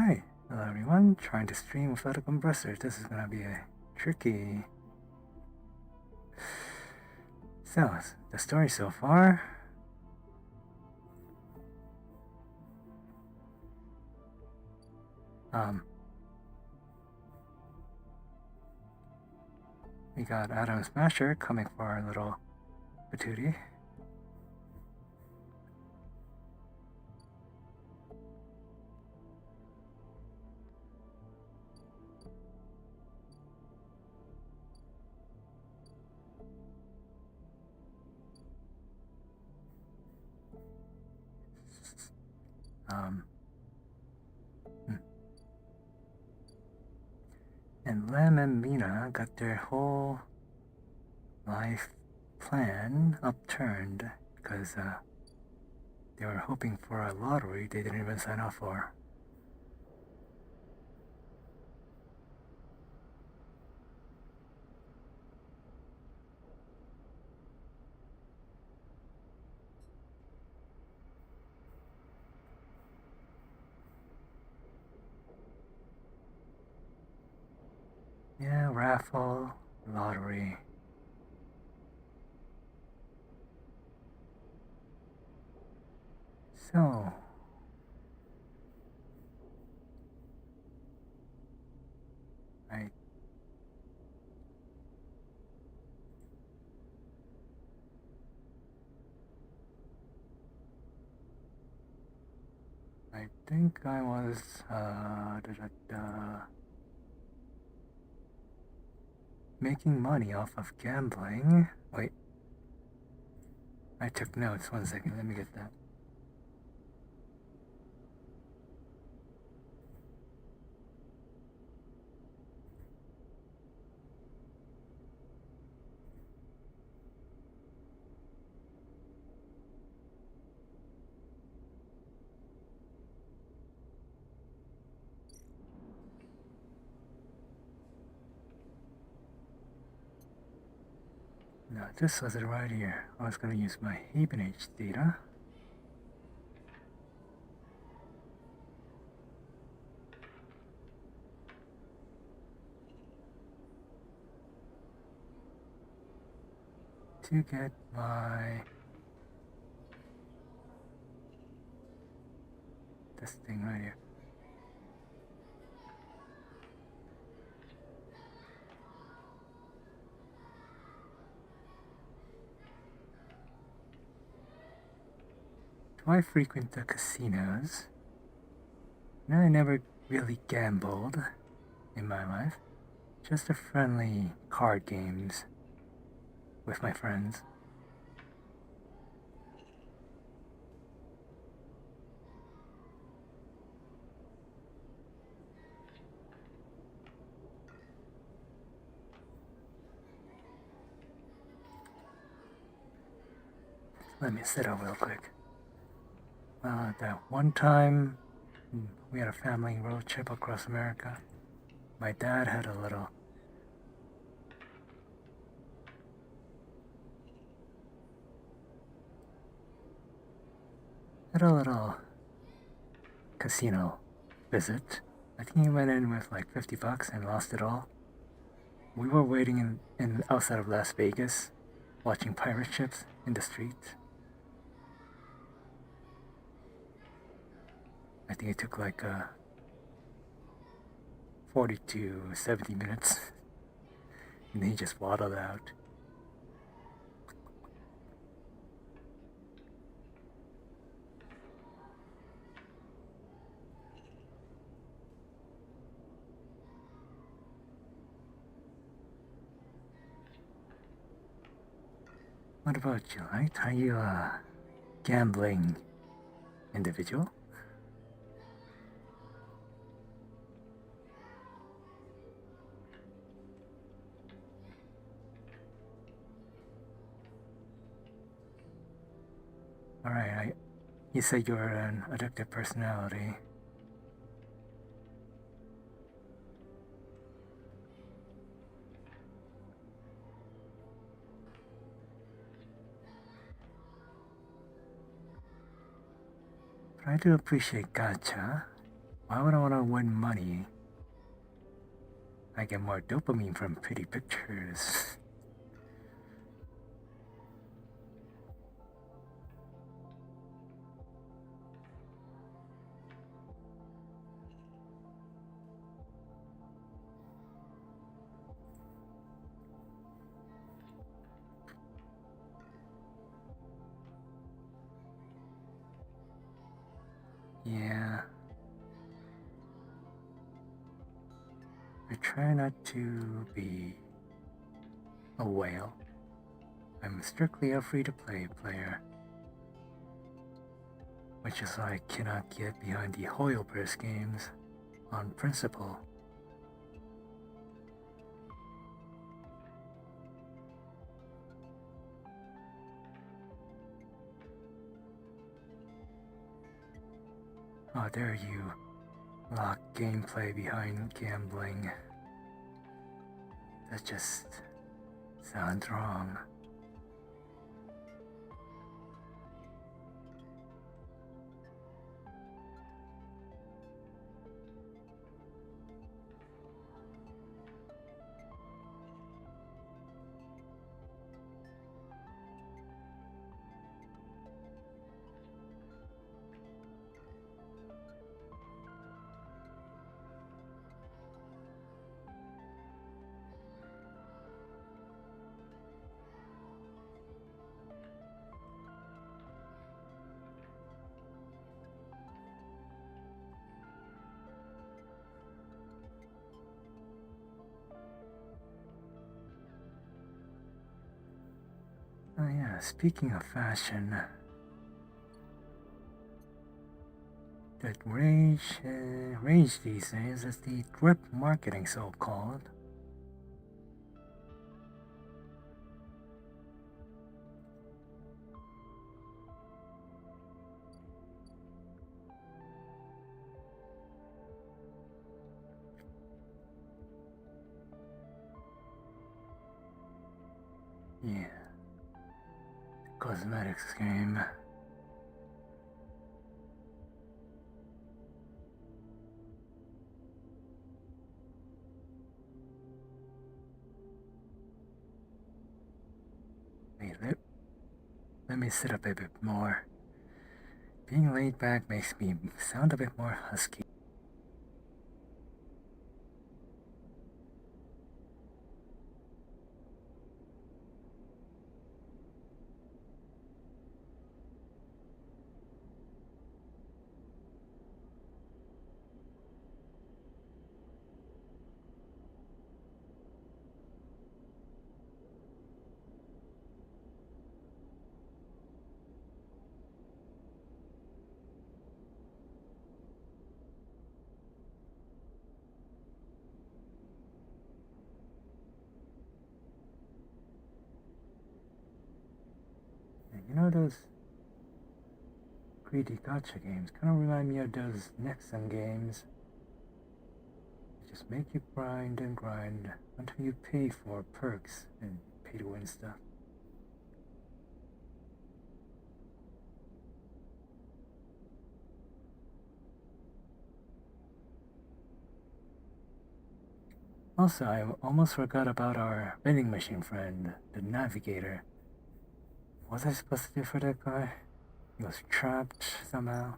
Alright, hello everyone, trying to stream without a compressor. This is gonna be a tricky. So, the story so far. We got Adam Smasher coming for our little patootie. And Lem and Mina got their whole life plan upturned because they were hoping for a lottery they didn't even sign up for. Yeah, raffle, lottery. So, I think I was making money off of gambling. Wait, I took notes. 1 second, let me get that. No, this was it right here. I was going to use my Habenage data. To get my this thing right here. Do I frequent the casinos? No, I never really gambled in my life. Just the friendly card games with my friends. Let me sit up real quick. That one time we had a family road trip across America. My dad had a little casino visit. I think he went in with like $50 and lost it all. We were waiting in outside of Las Vegas, watching pirate ships in the street. I think it took like 40 to 70 minutes, and then he just waddled out. What about you, right? Are you a gambling individual? Alright, you said you're an addictive personality. But I do appreciate gacha Why would I want to win money? I get more dopamine from pretty pictures. Yeah. I try not to be a whale. I'm strictly a free-to-play player. Which is why I cannot get behind the Hoyoverse games on principle. Oh, there you lock gameplay behind gambling. That just sounds wrong. Oh yeah, speaking of fashion, the rage these days is the drip marketing, so-called. Yeah, the cosmetics game. Wait, let me sit up a bit more. Being laid back makes me sound a bit more husky. And you know those greedy gotcha games kind of remind me of those Nexon games. They just make you grind and grind until you pay for perks and pay to win stuff. Also, I almost forgot about our vending machine friend, the navigator. What was I supposed to do for that guy? He was trapped somehow.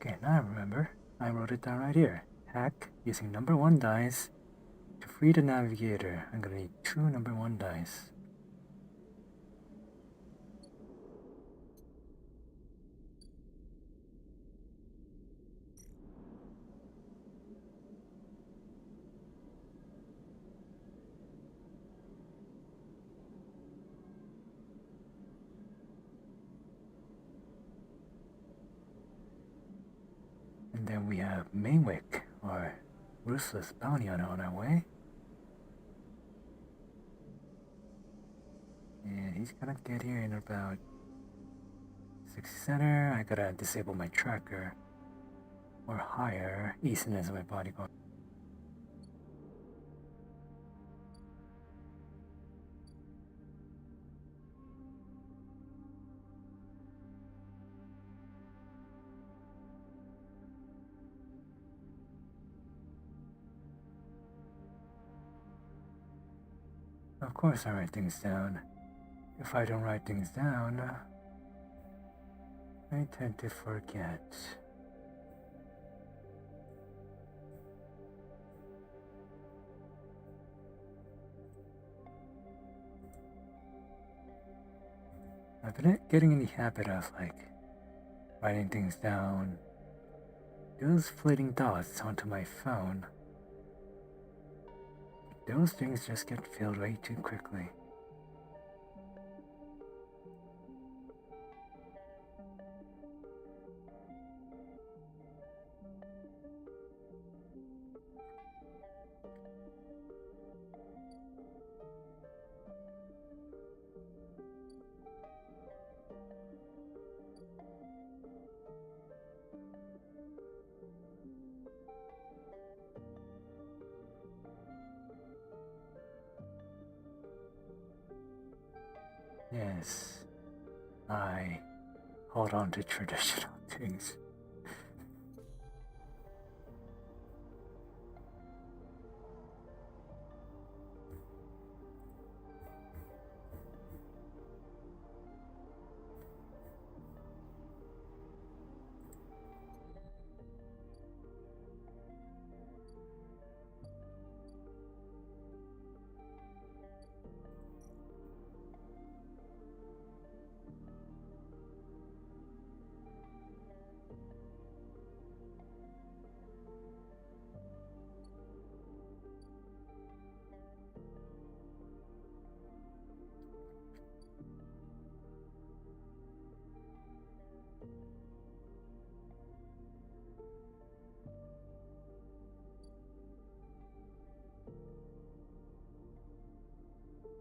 Okay, now I remember. I wrote it down right here. Hack using number 1 dice to free the navigator. I'm gonna need 2 number 1 dice. And then we have Mainwick, our ruthless bounty hunter, on our way. And he's gonna get here in about 60 center. I gotta disable my tracker. Or hire Easton as my bodyguard. Of course I write things down. If I don't write things down, I tend to forget. I've been getting in the habit of writing things down, those fleeting thoughts onto my phone. Those things just get filled way too quickly. Yes, I hold on to traditional things.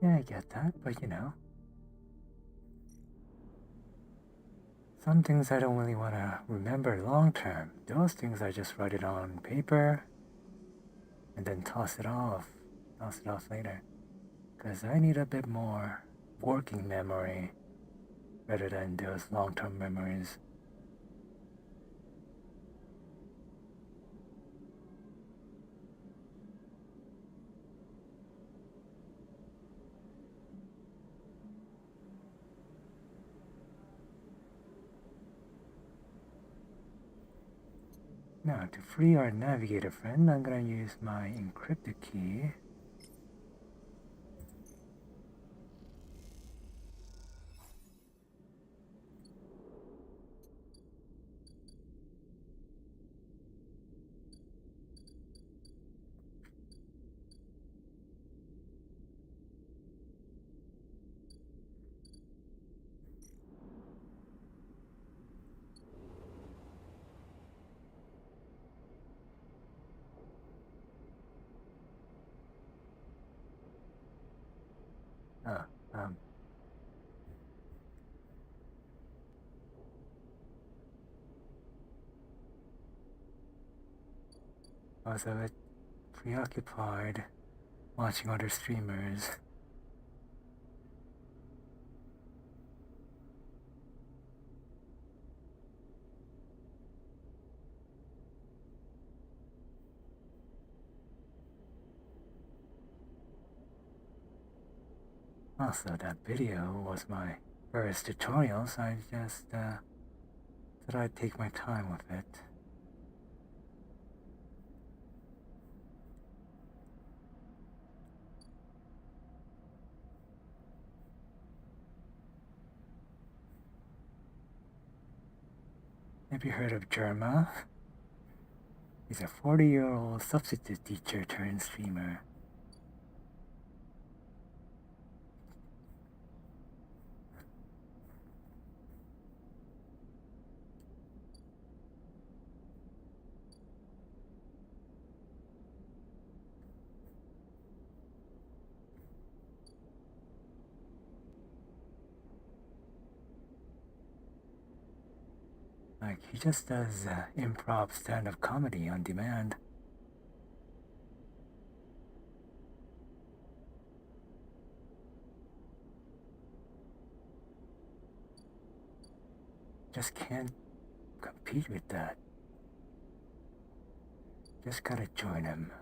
Yeah, I get that, but some things I don't really want to remember long term. Those things I just write it on paper and then toss it off later. Because I need a bit more working memory rather than those long term memories. Now, to free our navigator friend, I'm gonna use my encrypted key. Oh, I was a bit preoccupied watching other streamers. Also, that video was my first tutorial, so I just thought I'd take my time with it. Have you heard of Jerma? He's a 40-year-old substitute teacher turned streamer. Like, he just does improv stand-up comedy on demand. Just can't compete with that. Just gotta join him.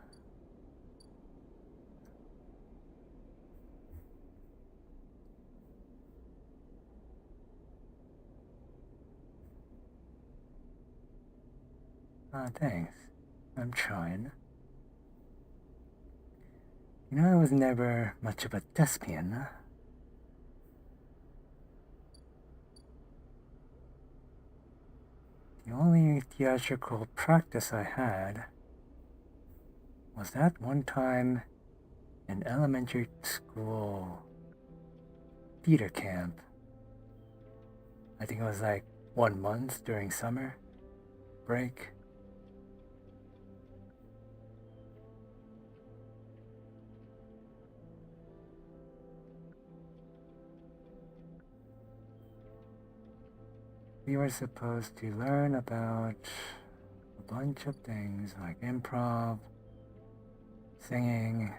Thanks. I'm trying. You know, I was never much of a thespian. The only theatrical practice I had was that one time in elementary school theater camp. I think it was like 1 month during summer break. We were supposed to learn about a bunch of things like improv, singing,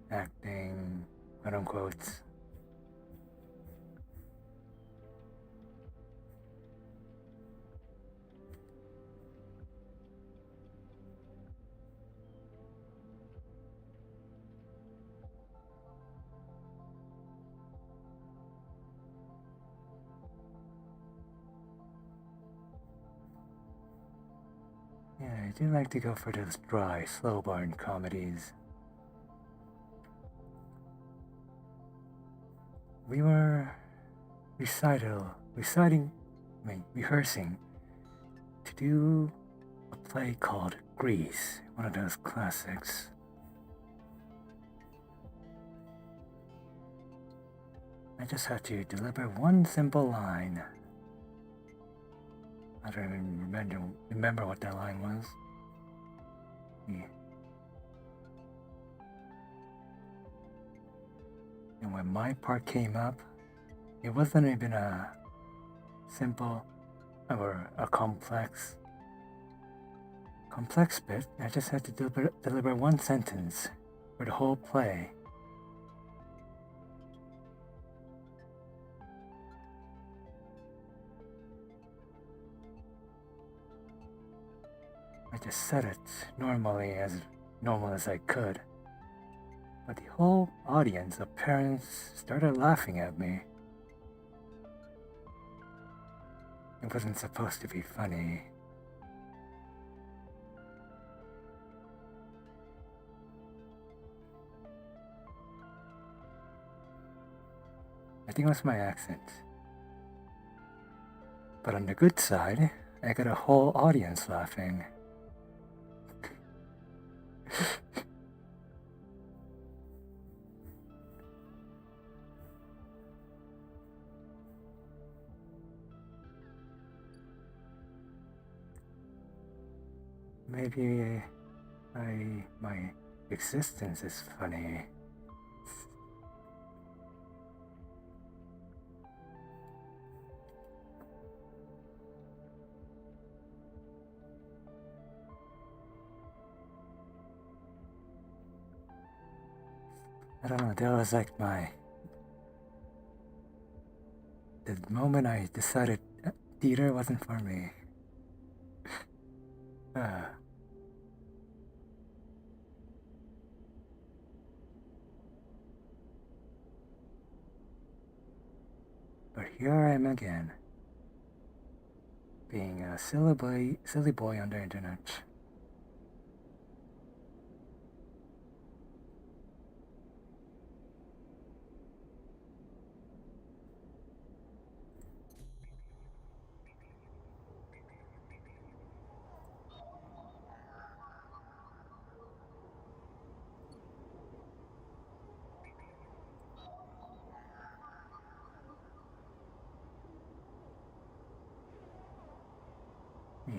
acting, quote unquote. Yeah, I do like to go for those dry, slow burn comedies. We were rehearsing to do a play called Grease, one of those classics. I just had to deliver one simple line. I don't even remember what that line was. Yeah. And when my part came up, it wasn't even a simple or a complex bit. I just had to deliver one sentence for the whole play. I just said it as normal as I could. But the whole audience of parents started laughing at me. It wasn't supposed to be funny. I think it was my accent. But on the good side, I got a whole audience laughing. Maybe my existence is funny. I don't know, that was like the moment I decided theater wasn't for me. But here I am again, being a silly boy on the internet.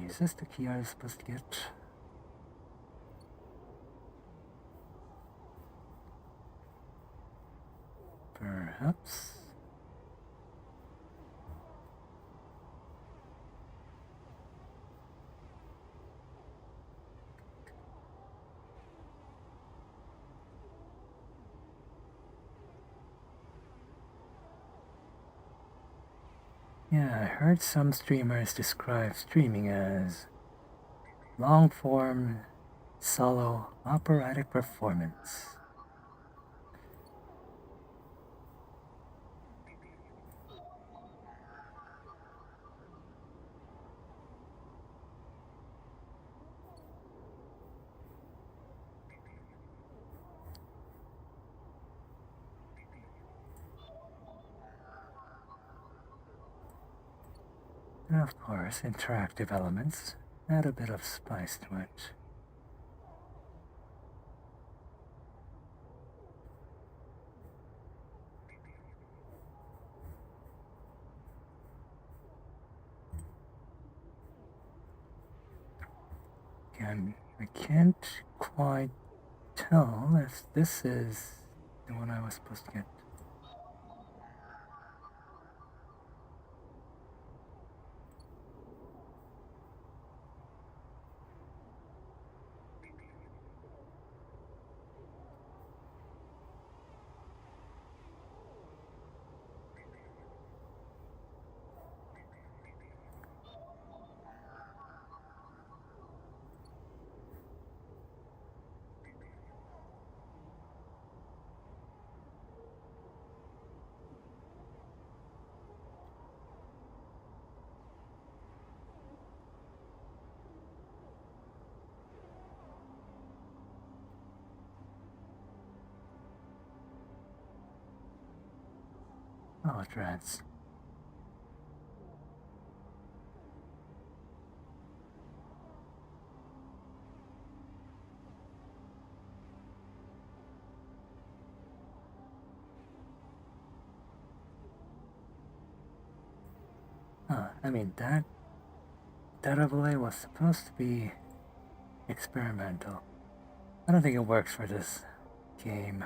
Is this the key I was supposed to get? Perhaps. Yeah, I heard some streamers describe streaming as long form, solo, operatic performance. And of course, interactive elements add a bit of spice to it. Again, I can't quite tell if this is the one I was supposed to get. Oh, dreads. I mean, that overlay was supposed to be experimental. I don't think it works for this game.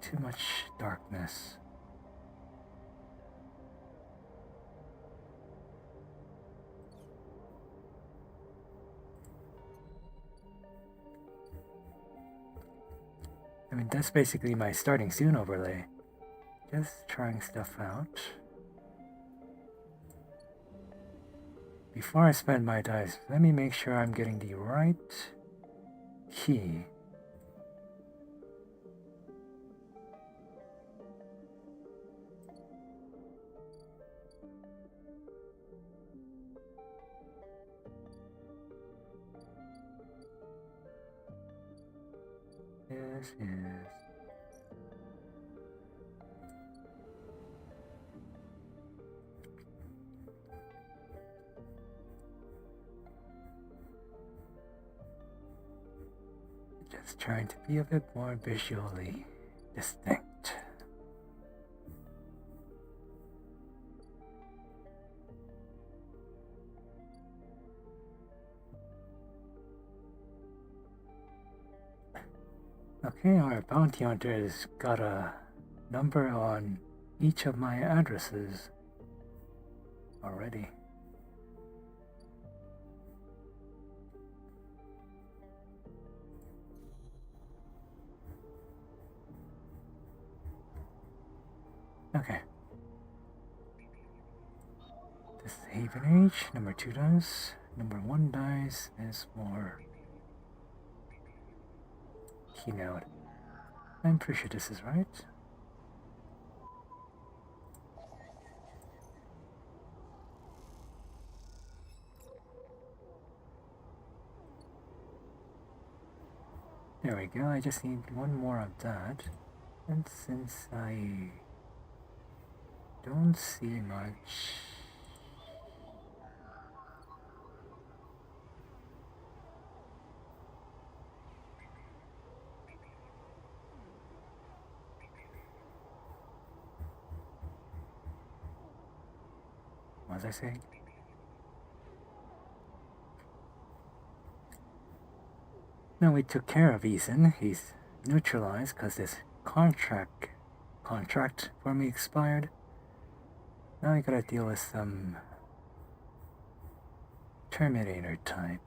Too much darkness. I mean, that's basically my starting soon overlay. Just trying stuff out. Before I spend my dice, let me make sure I'm getting the right key. This is just trying to be a bit more visually distinct. Okay, our bounty hunter's got a number on each of my addresses already. Okay. This is Haven Age, number 2 dice. Number 1 dice is for keynote. I'm pretty sure this is right. There we go, I just need one more of that. And since I don't see much... What was I saying? No, we took care of Ethan. He's neutralized because his contract for me expired. Now I gotta deal with some Terminator type.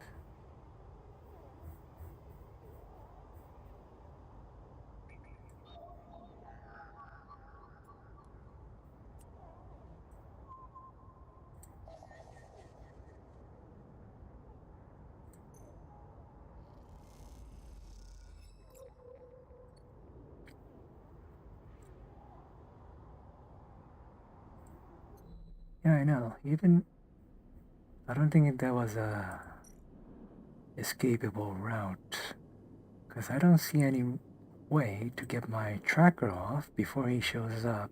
Yeah, I know. Even I don't think that was a escapable route, because I don't see any way to get my tracker off before he shows up.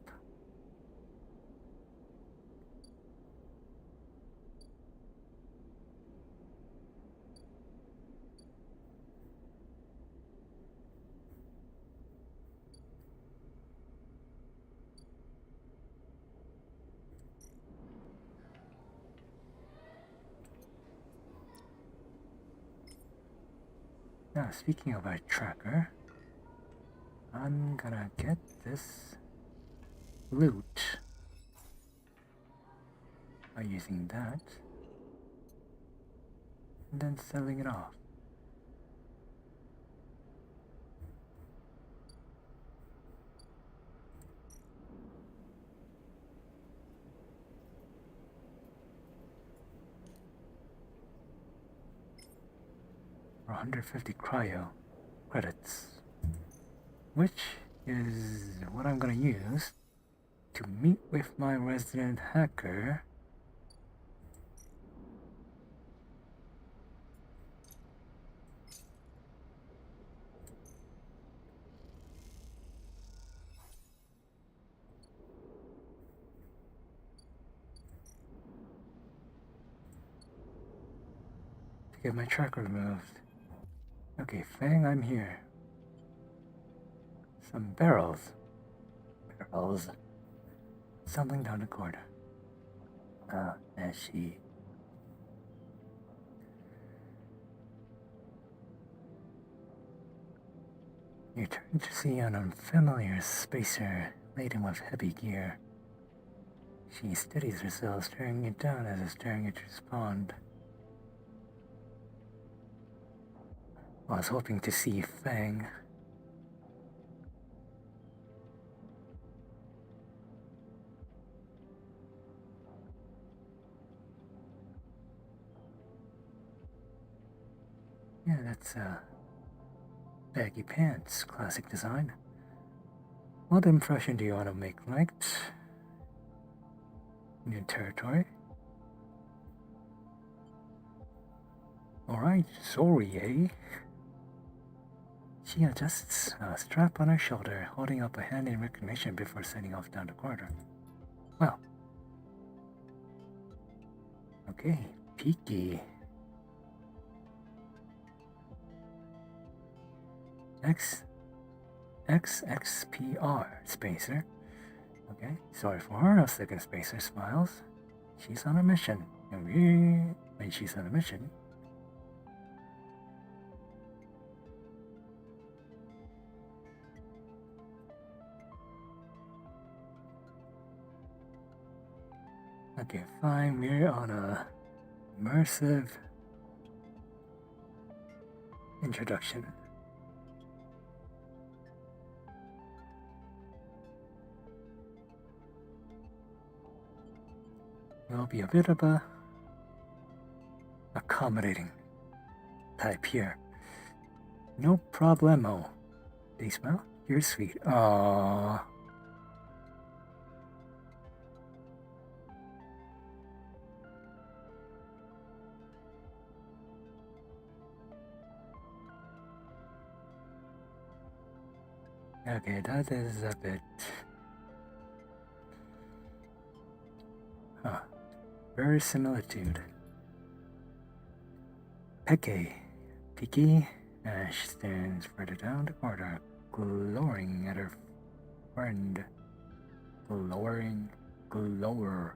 Now, speaking of our tracker, I'm gonna get this loot by using that and then selling it off. For 150 cryo credits, which is what I'm gonna use to meet with my resident hacker to get my tracker removed. Okay, Fang, I'm here. Some barrels. Barrels. Stumbling down the corridor. As she. You turn to see an unfamiliar spacer laden with heavy gear. She steadies herself, staring it down as it's staring it to respond. I was hoping to see Fang. Yeah, that's baggy pants, classic design. What impression do you want to make, right? New territory? Alright, sorry, eh? She adjusts a strap on her shoulder, holding up a hand in recognition before setting off down the corridor. Well. Okay, peaky. XXPR, Spacer. Okay, sorry for her, a second Spacer smiles. She's on a mission, and when she's on a mission, okay, fine, we're on a immersive introduction. Will be a bit of a accommodating type here. No problemo. They smell? You're sweet. Aww. Okay, that is a bit... Huh. Verisimilitude. Peaky. Ash stands further down the corridor, glowering at her friend. Glower.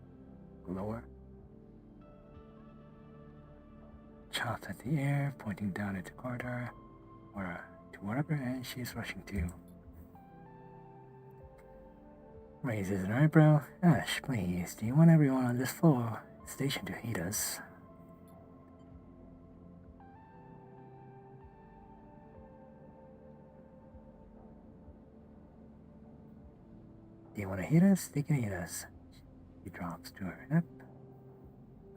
Chops at the air, pointing down at the corridor, or to wherever end she's rushing to. Raises an eyebrow. Ash, please, do you want everyone on this floor station to hate us? Do you want to hit us? They can hit us. She drops to her hip.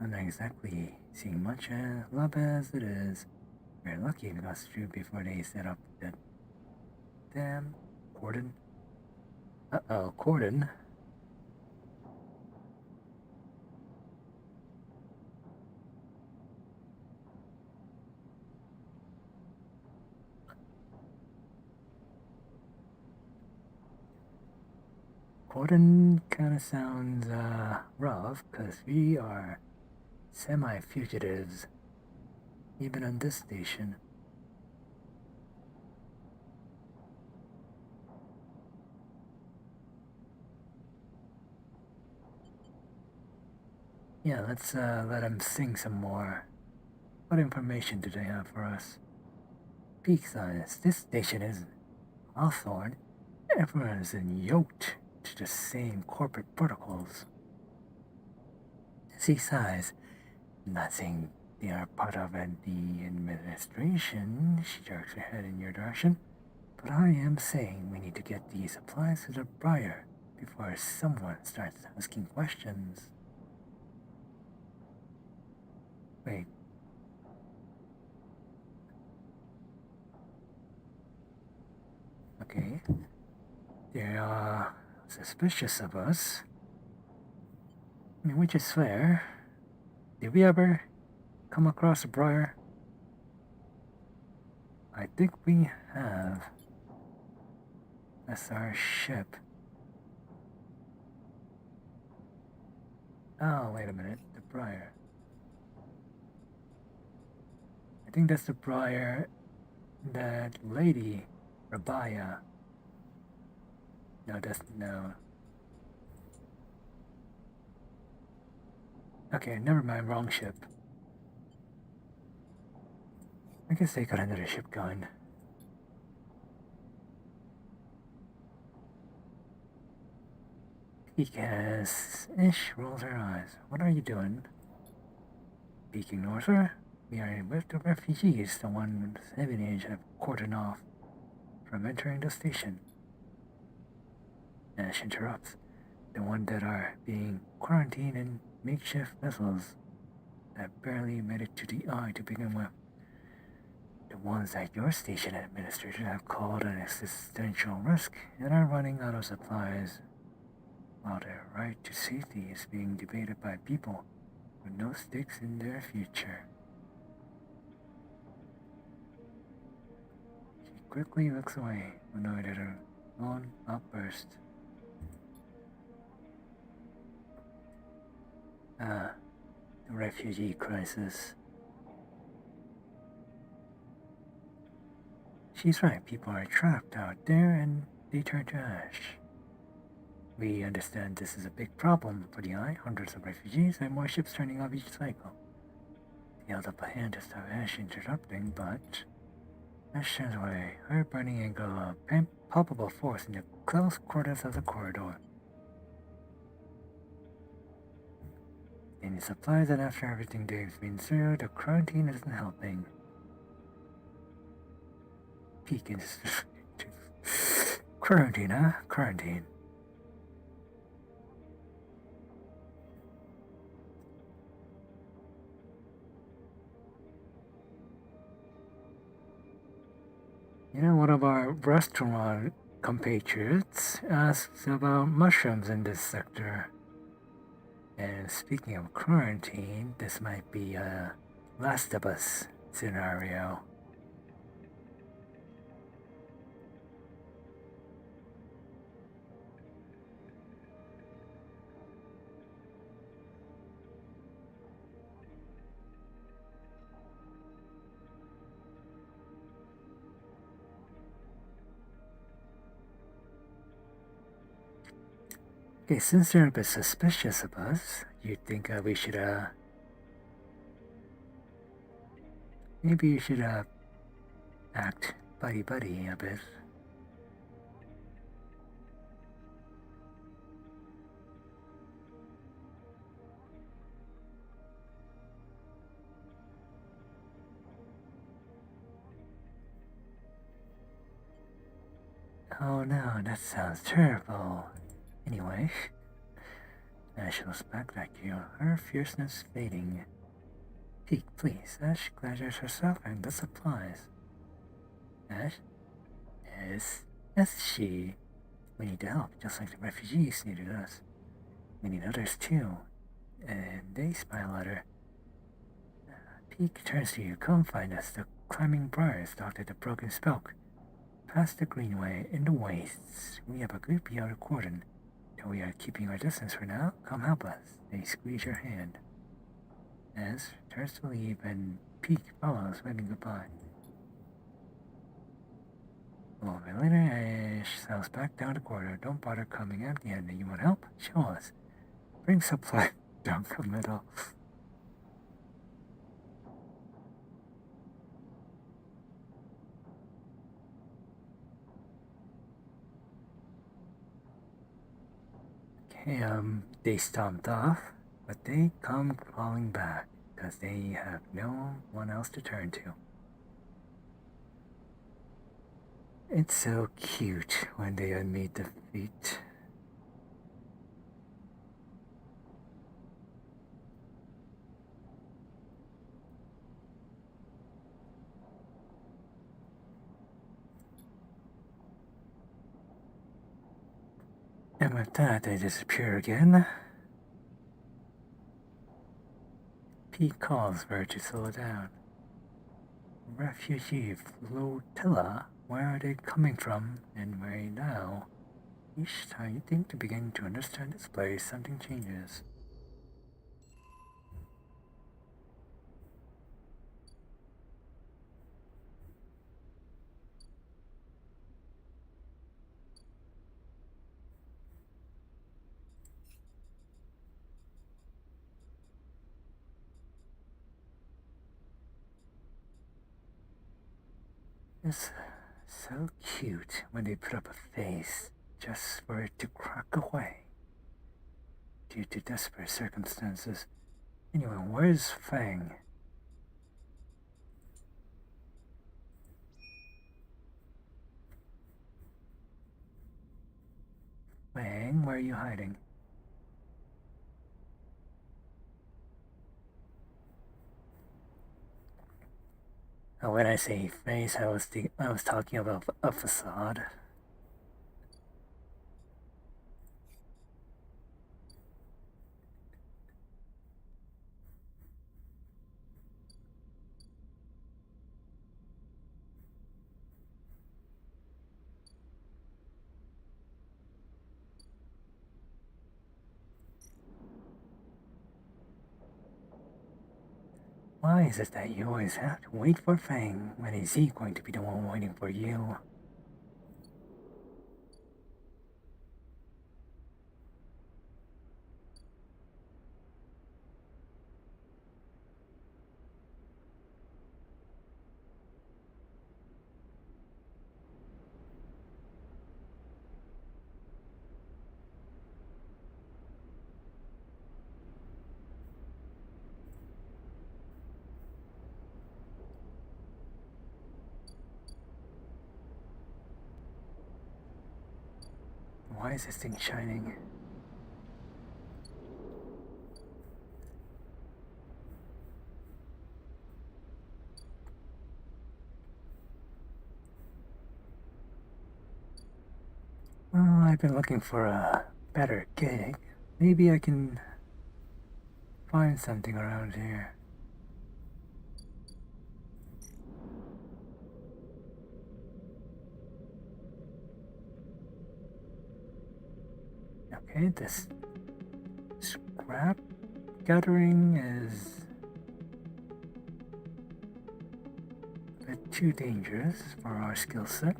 I'm not exactly seeing much love as it is. We're lucky we got through before they set up that damn cordon. Uh-oh, cordon. Corden kind of sounds rough because we are semi-fugitives, even on this station. Yeah, let's let him sing some more. What information do they have for us? Peak size. This station is Hawthorne. Everyone is yoked to the same corporate protocols. See size. I'm not saying they are part of the administration. She jerks her head in your direction. But I am saying we need to get these supplies to the Briar before someone starts asking questions. Wait. Okay. They are suspicious of us. I mean, which is fair. Did we ever come across a Briar? I think we have. That's our ship. Oh, wait a minute. The Briar. I think that's the Briar that lady, Rabaya. No, that's no. Okay, never mind, wrong ship. I guess they got another ship going. Ish rolls her eyes. What are you doing? Peek ignores her. We are with the refugees, the ones 70 have cordoned off from entering the station. Ash interrupts. The ones that are being quarantined in makeshift vessels that barely made it to the eye to begin with. The ones that your station administrators have called an existential risk and are running out of supplies, while their right to safety is being debated by people with no stakes in their future. She quickly looks away, annoyed at her own outburst. The refugee crisis. She's right, people are trapped out there and they turn to ash. We understand this is a big problem for the eye, hundreds of refugees and more ships turning off each cycle. He held up a hand to stop Ash interrupting, but Ash turns away, her burning angle of palpable force in the close quarters of the corridor. Any supplies that after everything Dave's been through, the quarantine isn't helping. Peek into quarantine, huh? Quarantine. You know, one of our restaurant compatriots asks about mushrooms in this sector. And speaking of quarantine, this might be a Last of Us scenario. Okay, since they're a bit suspicious of us, you think we should, maybe you should, act buddy-buddy a bit. Oh no, that sounds terrible. Anyway, Ash looks back at you, her fierceness fading. Peek, please. Ash glares herself and the supplies. Ash? Yes, she. We need help, just like the refugees needed us. We need others too. And they smile at her. Peek turns to you. Come find us. The climbing briars docked at the broken spoke. Past the greenway in the wastes, we have a good PR cordon. The we are keeping our distance for now. Come help us. They squeeze your hand. As turns to leave and Peak follows, waving goodbye. A little bit later, Ash settles back down the corridor. Don't bother coming empty-handed. You want help? Show us. Bring supply. Don't committal. Okay, they stomped off, but they come crawling back because they have no one else to turn to. It's so cute when they admit defeat. And with that, they disappear again. Pete calls for her to slow down. Refugee flotilla, where are they coming from and where now? Each time you think to begin to understand this place, something changes. It's so cute when they put up a face just for it to crack away due to desperate circumstances. Anyway, where's Fang? Fang, where are you hiding? Oh, when I say face, I was talking about a facade. Why is it that you always have to wait for Fang? When is he going to be the one waiting for you? Why is this thing shining? Well, I've been looking for a better gig. Maybe I can find something around here. Okay, this scrap gathering is a bit too dangerous for our skill set.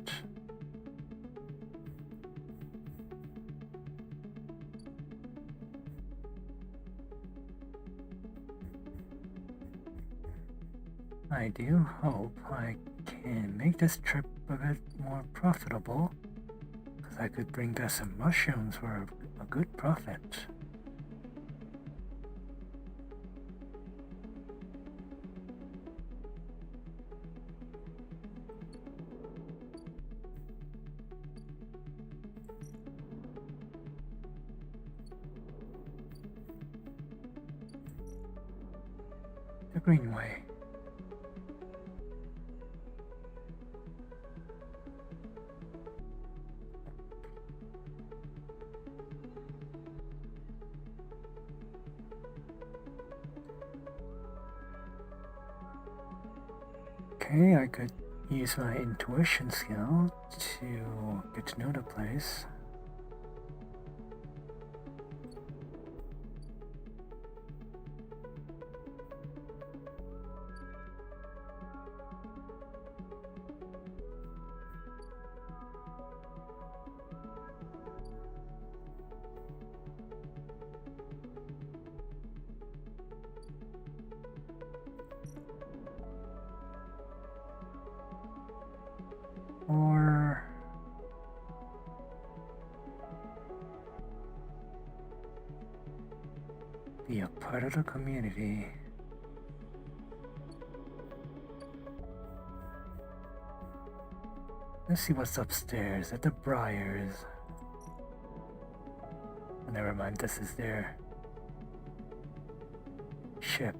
I do hope I can make this trip a bit more profitable, because I could bring back some mushrooms for a good profit. The Greenway. Okay, I could use my intuition skill to get to know the place. part of the community. Let's see what's upstairs at the Briars. Oh, never mind, this is their ship.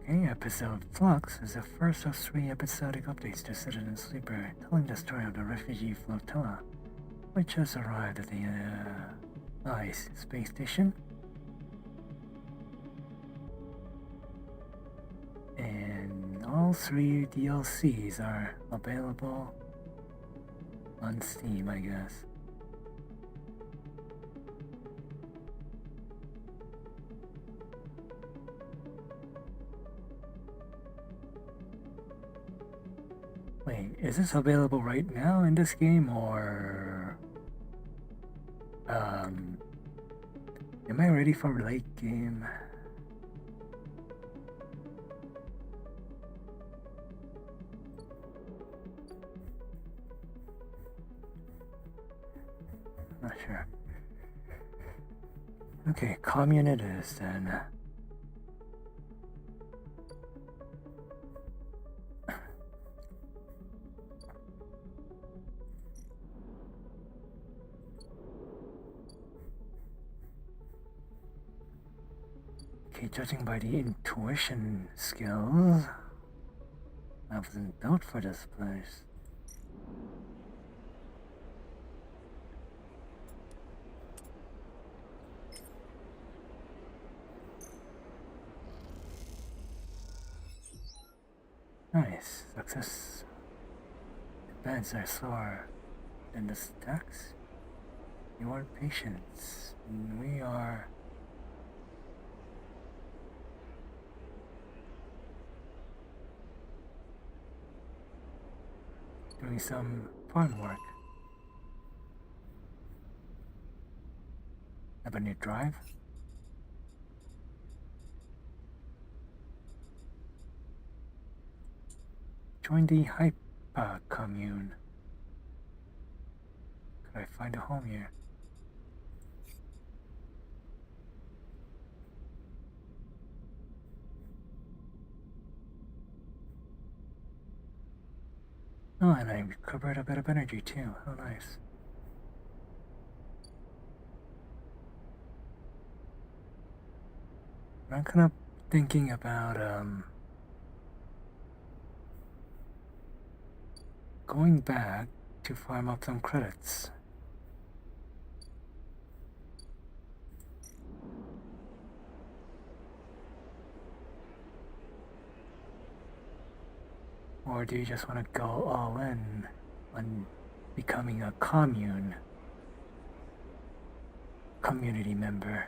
Okay, episode Flux is the first of 3 episodic updates to Citizen Sleeper, telling the story of the refugee flotilla, which has arrived at the ICE space station. And all 3 DLCs are available on Steam, I guess. Wait, is this available right now in this game, or am I ready for late game? Not sure. Okay, commune it is then. Okay, judging by the intuition skills, I wasn't built for this place. Nice, success. The beds are slower than the stacks. You are patient, and we are. Doing some farm work. Have a new drive? Join the Hypa commune. Could I find a home here? Oh, and I recovered a bit of energy too. How nice. I'm kind of thinking about going back to farm up some credits. Or do you just want to go all in on becoming a community member?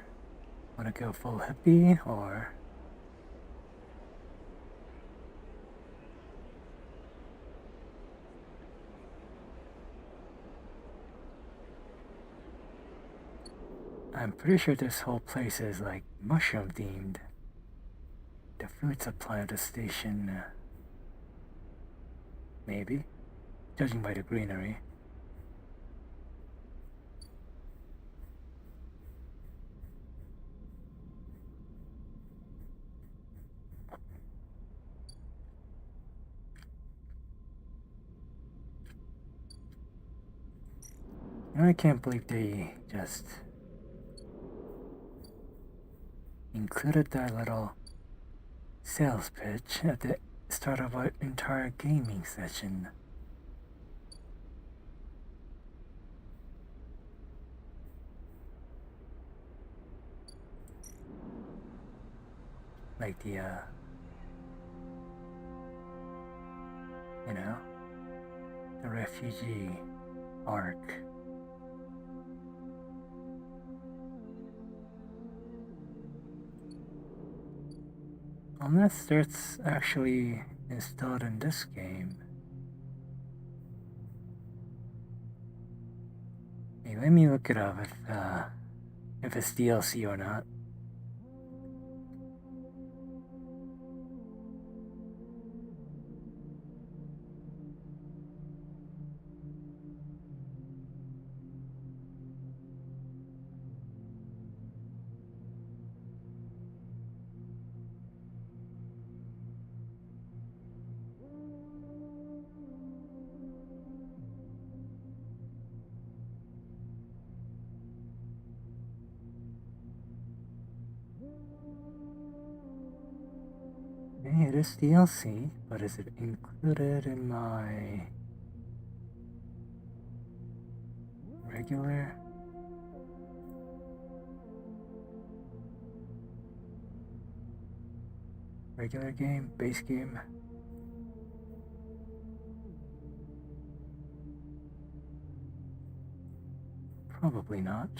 Want to go full hippie, or I'm pretty sure this whole place is like mushroom themed. The food supply of the station, maybe, judging by the greenery. I can't believe they just included that little sales pitch at the start of our entire gaming session. Like the, you know, the refugee arc. Unless that's actually installed in this game. let me look it up if it's DLC or not. It is DLC, but is it included in my regular? Regular game? Base game? Probably not.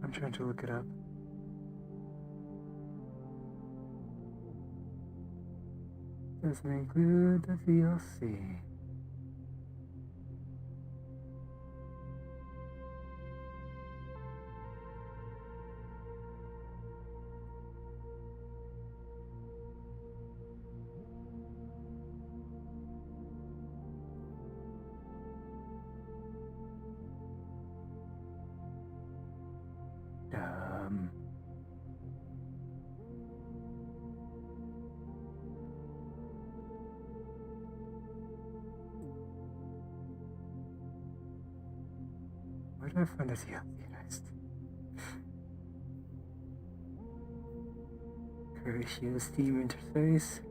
I'm trying to look it up. Doesn't include the DLC. Where do I find the DLC next? Create Steam interface.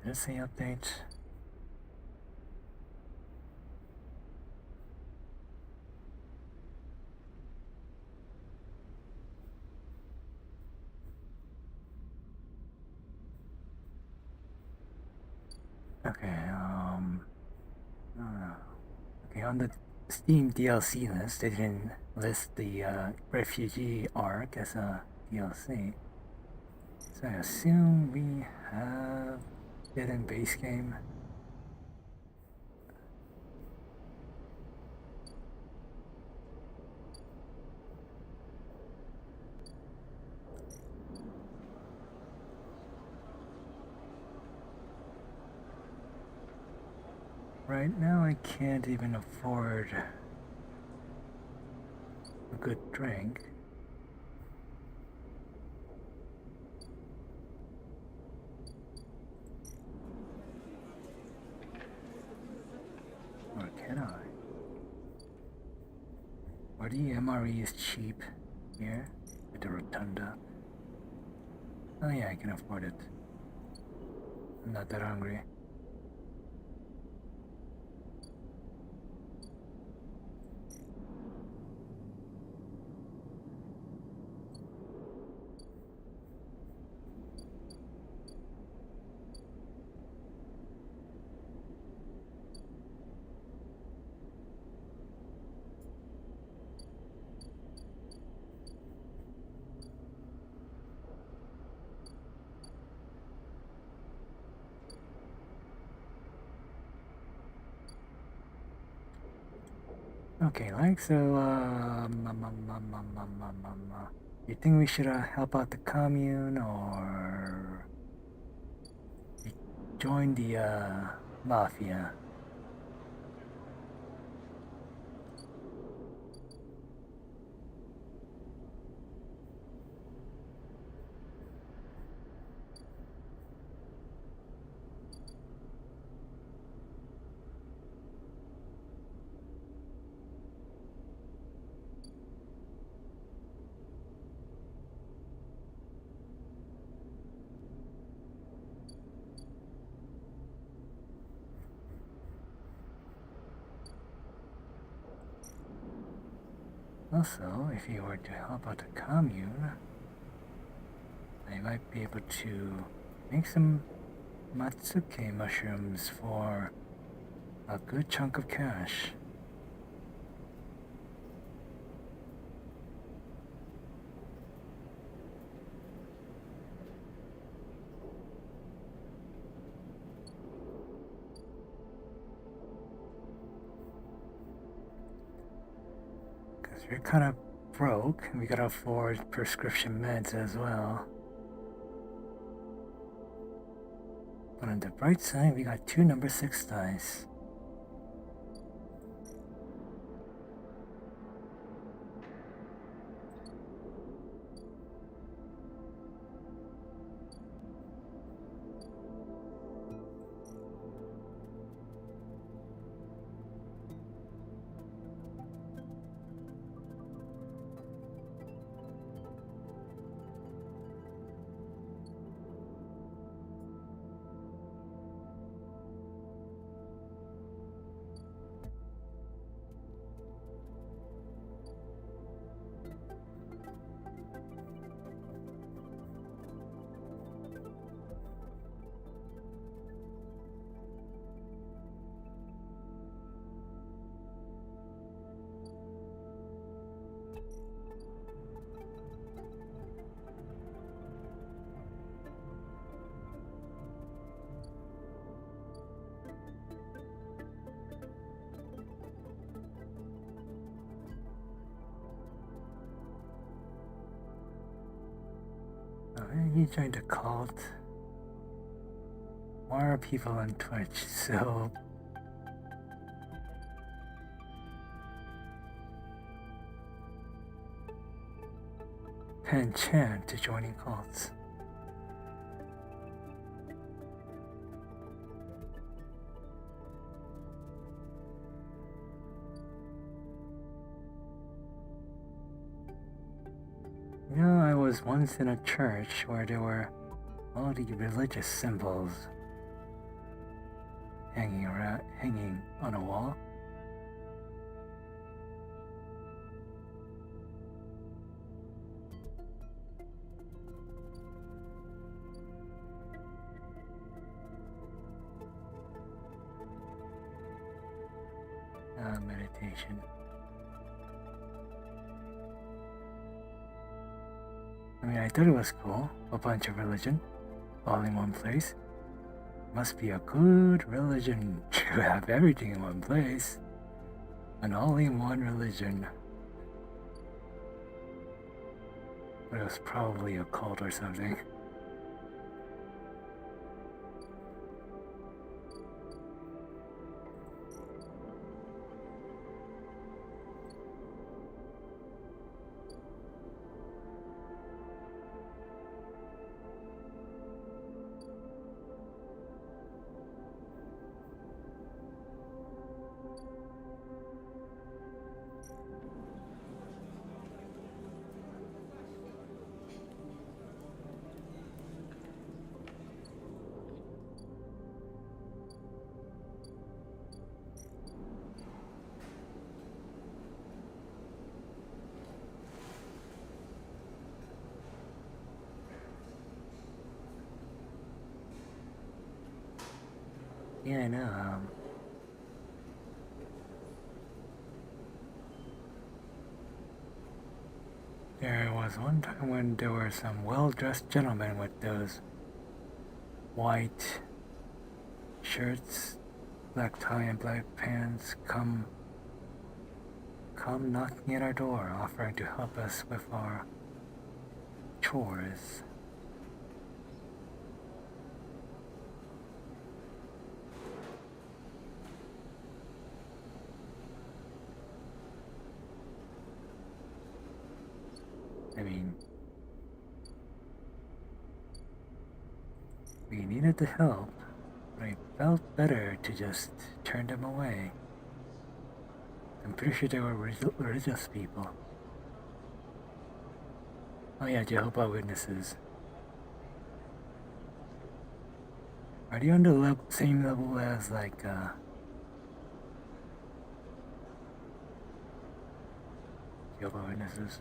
Did it say update? Okay, okay, on the Steam DLC list, they didn't list the refugee arc as a DLC. So I assume we have it in base game. Right now I can't even afford a good drink. Or can I? Or the MRE is cheap here with the rotunda. Oh yeah, I can afford it. I'm not that hungry. Okay, like so, You think we should help out the commune or join the mafia? Also, if you were to help out the commune, I might be able to make some matsuke mushrooms for a good chunk of cash. Because we're kind of broke, and we gotta afford prescription meds as well. But on the bright side, we got 2 number 6 dice. You joined a cult. Why are people on Twitch so penchant to joining cults? You know, I was once in a church where there were all the religious symbols hanging on a wall. Meditation. I mean, I thought it was cool. A bunch of religion, all in one place. Must be a good religion to have everything in one place. An all-in-one religion. But it was probably a cult or something. Yeah, I know. There was one time when there were some well-dressed gentlemen with those white shirts, black tie and black pants come knocking at our door, offering to help us with our chores. I mean, we needed the help, but I felt better to just turn them away. I'm pretty sure they were religious people. Oh yeah, Jehovah's Witnesses. Are they on the same level as like Jehovah's Witnesses?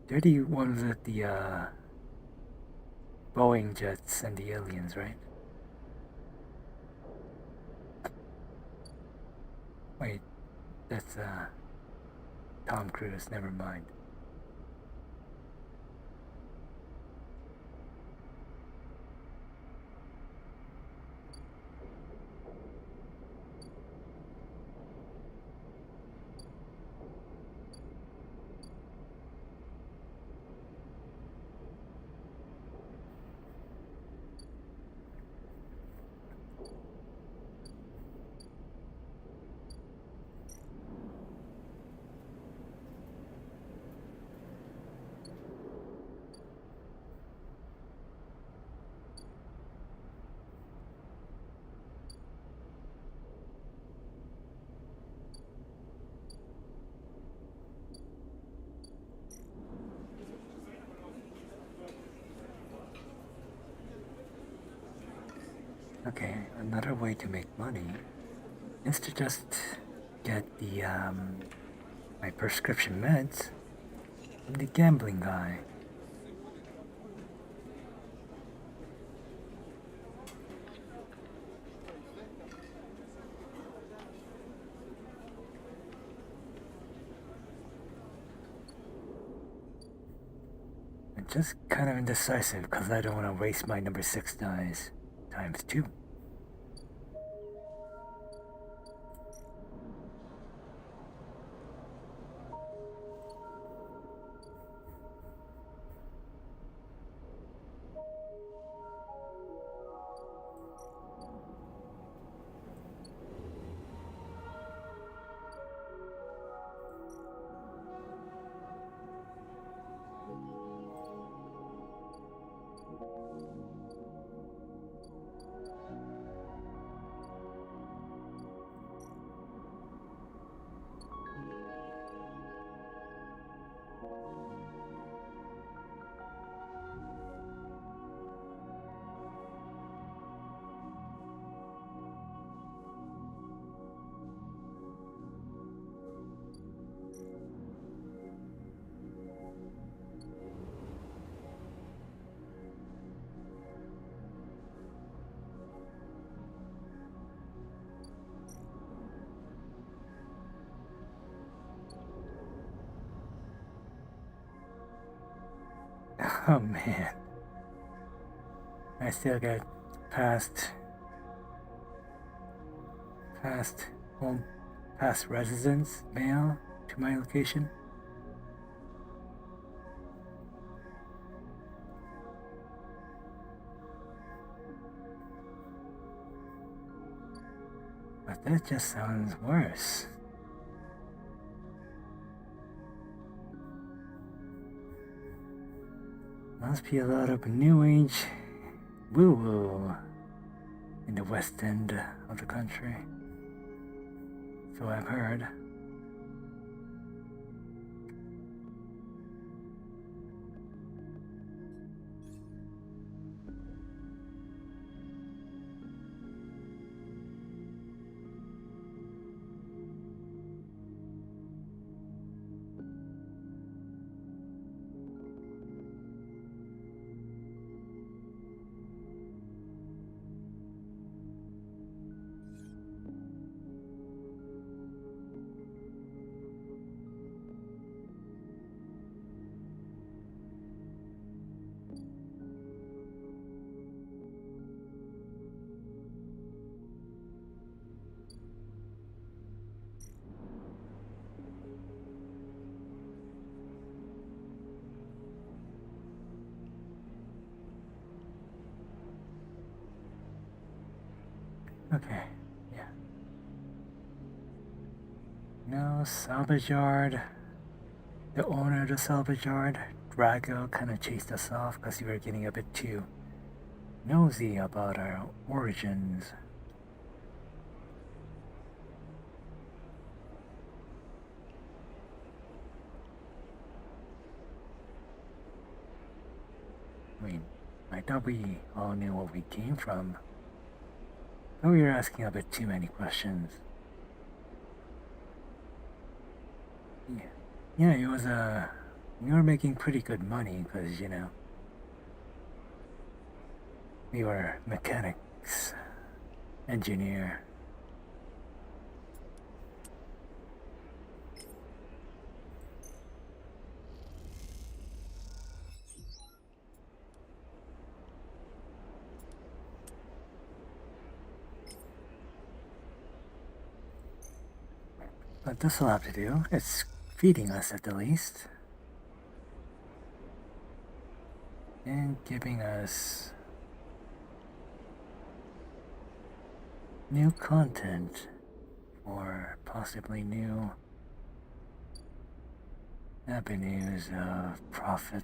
They're the ones with the Boeing jets and the aliens, right? Wait, that's Tom Cruise, never mind. Okay, another way to make money is to just get the my prescription meds from the gambling guy. I'm just kind of indecisive because I don't want to waste my number 6 dice times 2. Oh man. I still got past home past residence mail to my location. But that just sounds worse. Must be a lot of new age woo-woo in the west end of the country. So I've heard. Okay, yeah. No salvage yard. The owner of the salvage yard, Drago, kind of chased us off because we were getting a bit too nosy about our origins. I mean, I thought we all knew where we came from, but we were asking a bit too many questions. Yeah, yeah, it was we were making pretty good money because, you know, we were mechanics, engineer. But this will have to do. It's feeding us at the least. And giving us new content for possibly new avenues of profit.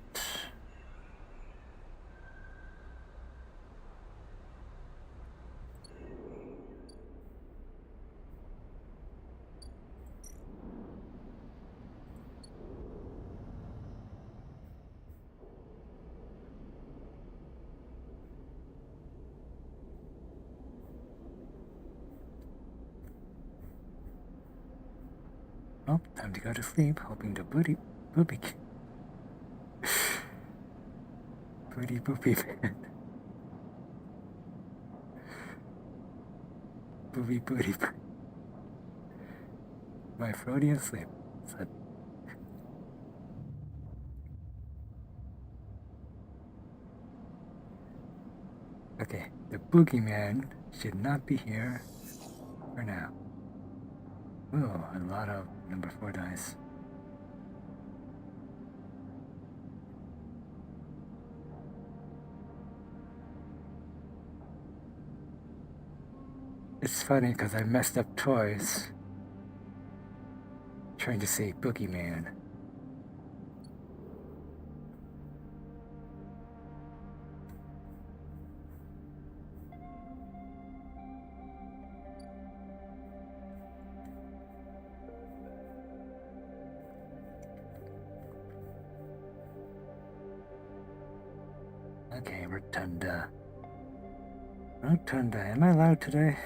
Oh, time to go to sleep, hoping to booty boopy man. Booty. My Freudian slip. Okay, the boogeyman should not be here for now. Oh, a lot of number 4 dice. It's funny because I messed up twice trying to say boogeyman. Okay, Rotunda. Rotunda, am I loud today?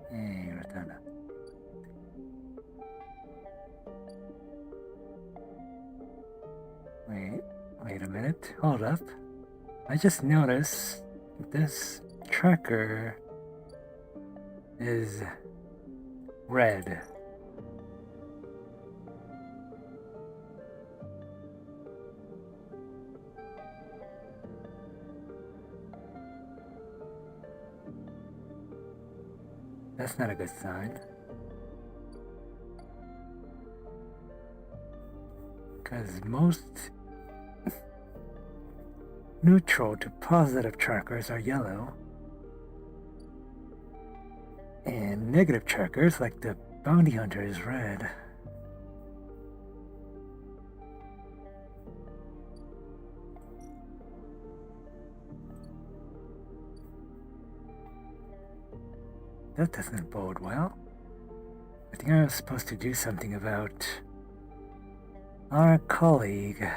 Hey, Rotunda. Wait a minute. Hold up. I just noticed this tracker is red. That's not a good sign. Because most neutral to positive trackers are yellow, and negative trackers, like the bounty hunter, is red. That doesn't bode well. I think I was supposed to do something about our colleague,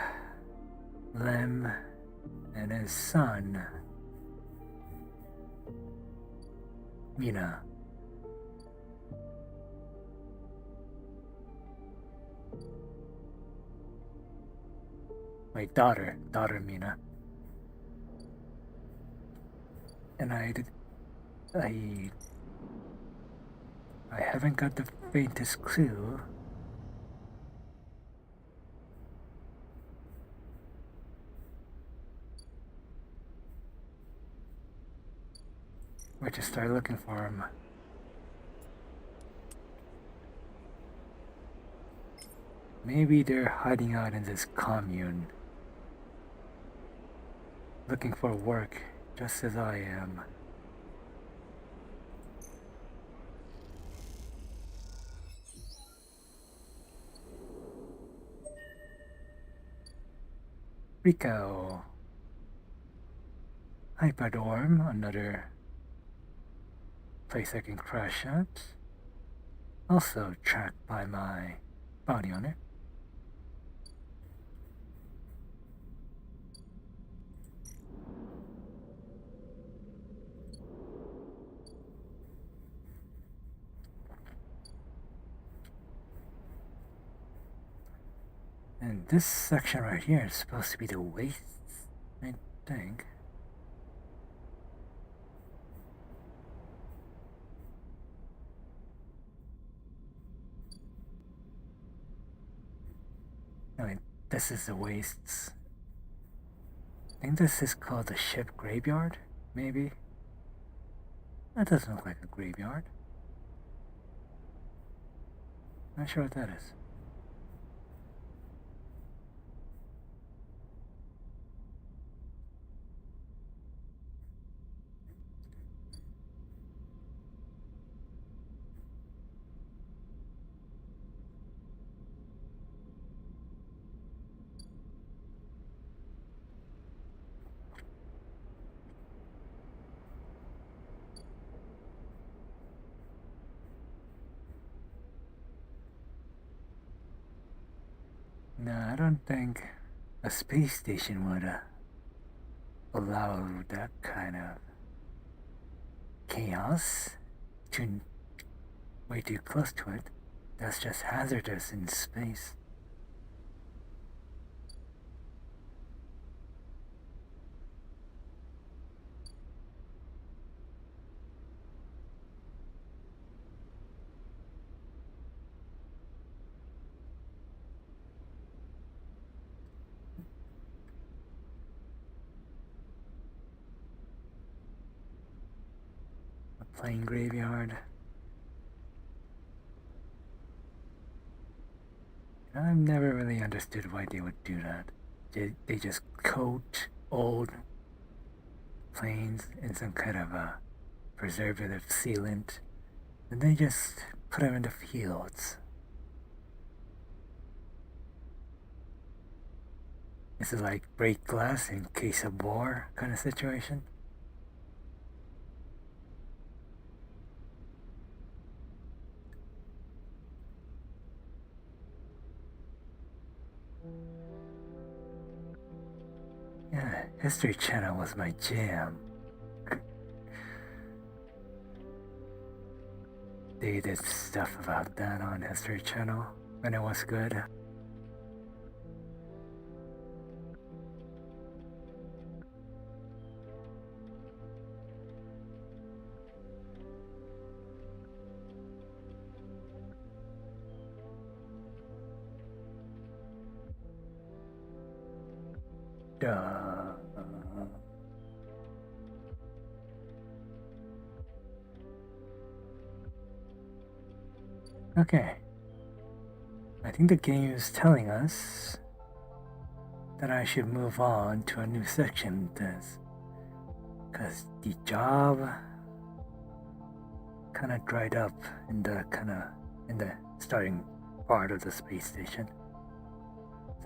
Lem, and his son, Mina. My daughter Mina. And I haven't got the faintest clue. where to start looking for them. Maybe they're hiding out in this commune, looking for work just as I am. Rico. Hyperdorm, another place I can crash at. Also tracked by my bounty on it. And this section right here is supposed to be the wastes, I think. No, wait, this is the wastes. I think this is called the ship graveyard, maybe? That doesn't look like a graveyard. Not sure what that is. No, I don't think a space station would allow that kind of chaos to way too close to it. That's just hazardous in space. A plane graveyard. I've never really understood why they would do that. They just coat old planes in some kind of a preservative sealant, and they just put them in the fields. Is it like break glass in case of war kind of situation? Yeah, History Channel was my jam. They did stuff about that on History Channel when it was good. Duh. Okay. I think the game is telling us that I should move on to a new section with this. Because the job kind of dried up in the starting part of the space station.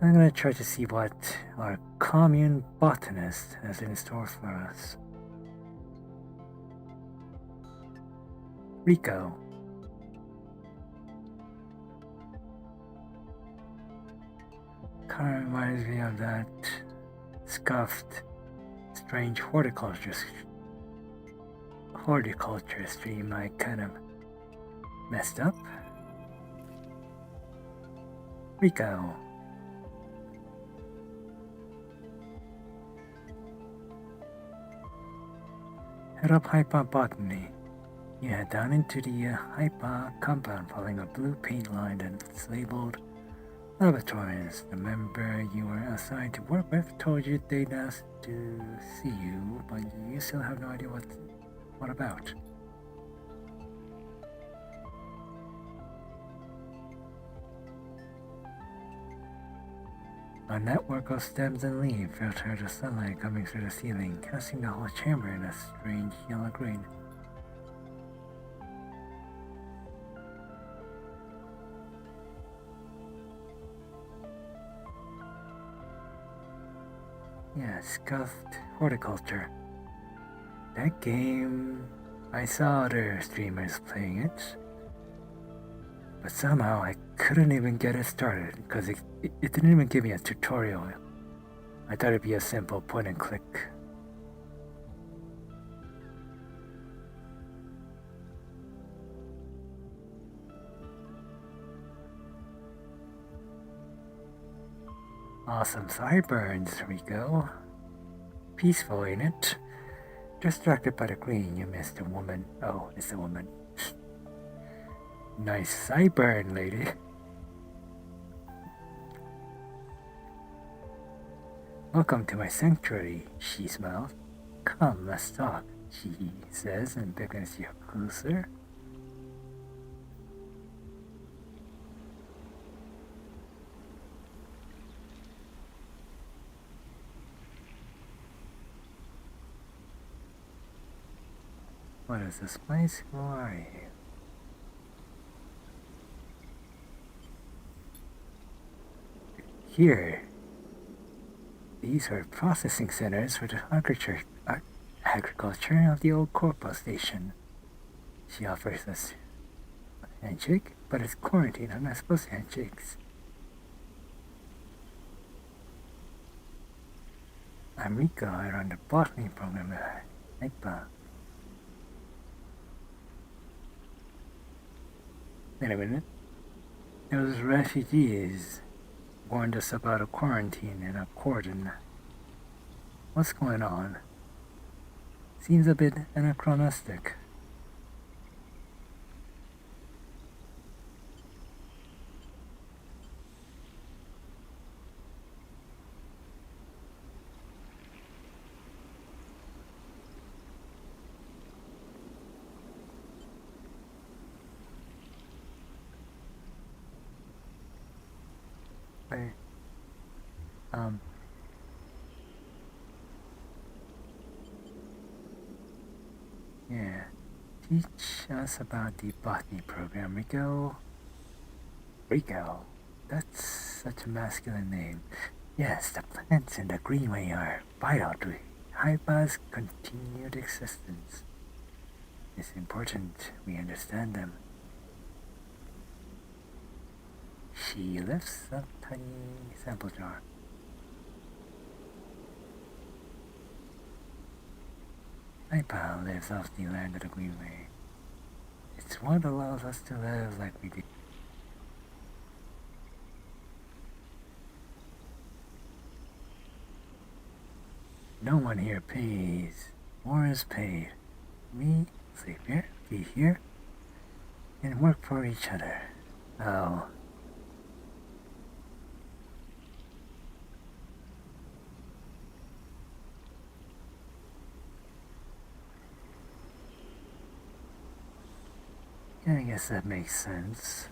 So I'm gonna try to see what our commune botanist has in store for us. Rico. Kind of reminds me of that scuffed, strange horticulture stream I kind of messed up. Rico. Head up Hypa Botany. You head down into the Hypa compound following a blue paint line that's labeled Laboratories. The member you were assigned to work with told you they'd asked to see you, but you still have no idea What about? A network of stems and leaves filter the sunlight coming through the ceiling, casting the whole chamber in a strange yellow green. Yeah, scuffed horticulture. That game, I saw other streamers playing it, but somehow I couldn't even get it started because it didn't even give me a tutorial. I thought it'd be a simple point and click. Awesome sideburns, Rico. Peaceful, ain't it? Distracted by the green, you missed a woman. Oh, it's a woman. Nice sideburn, lady. Welcome to my sanctuary, she smiles. Come, let's talk, she says and beckons you closer. What is this place? Who are you? Here. These are processing centers for the agriculture of the old Corpo station. She offers us a handshake, but it's quarantine. I'm not supposed to handshakes. I'm Rico. I run the botany program at IPA. Wait a minute. Those refugees warned us about a quarantine and a cordon. What's going on? Seems a bit anachronistic. Wait. Yeah. Teach us about the botany program, Rico. Rico? That's such a masculine name. Yes, the plants in the greenway are vital to Hypa's continued existence. It's important we understand them. She lifts a tiny sample jar. Hypa lives off the land of the Greenway. It's what allows us to live like we do. No one here pays or is paid. We sleep here, be here, and work for each other. Oh. I guess that makes sense.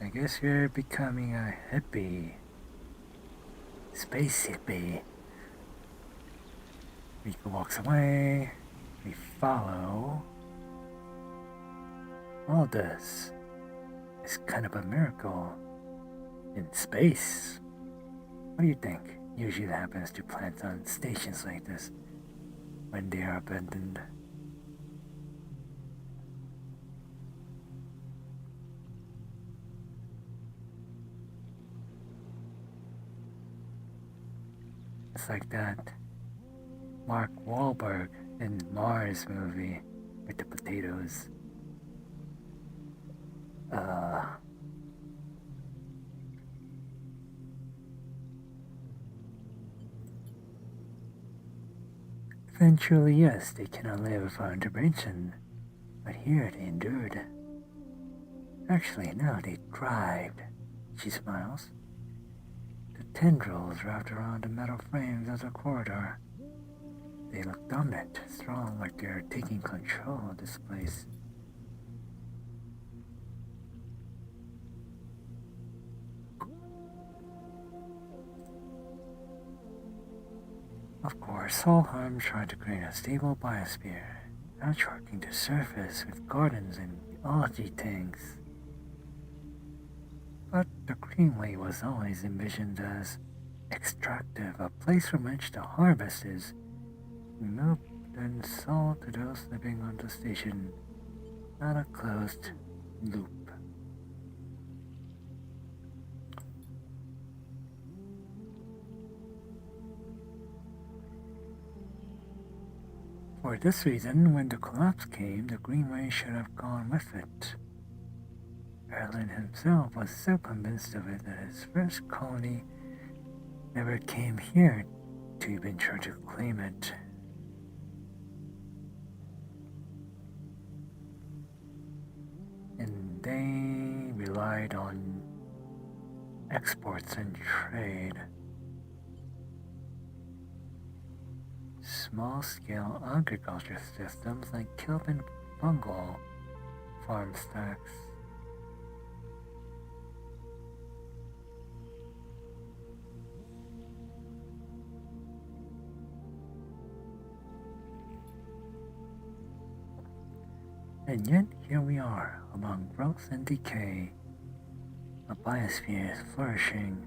I guess you're becoming a hippie. Space hippie. Rika walks away. We follow. All this is kind of a miracle in space. What do you think usually happens to plants on stations like this when they are abandoned? It's like that Mark Wahlberg in Mars movie with the potatoes. Eventually, yes, they cannot live without intervention, but here they endured. Actually, now they thrived. She smiles. The tendrils wrapped around the metal frames of the corridor. They look dominant, strong, like they're taking control of this place. Of course, Solheim tried to create a stable biosphere, outworking the surface with gardens and algae tanks. But the Greenway was always envisioned as extractive, a place from which the harvest is removed and sold to those living on the station, not a closed loop. For this reason, when the collapse came, the Greenway should have gone with it. Erlin himself was so convinced of it that his first colony never came here to even try to claim it. And they relied on exports and trade. Small-scale agriculture systems like kelp and fungal farm stacks. And yet here we are, among growth and decay. A biosphere is flourishing.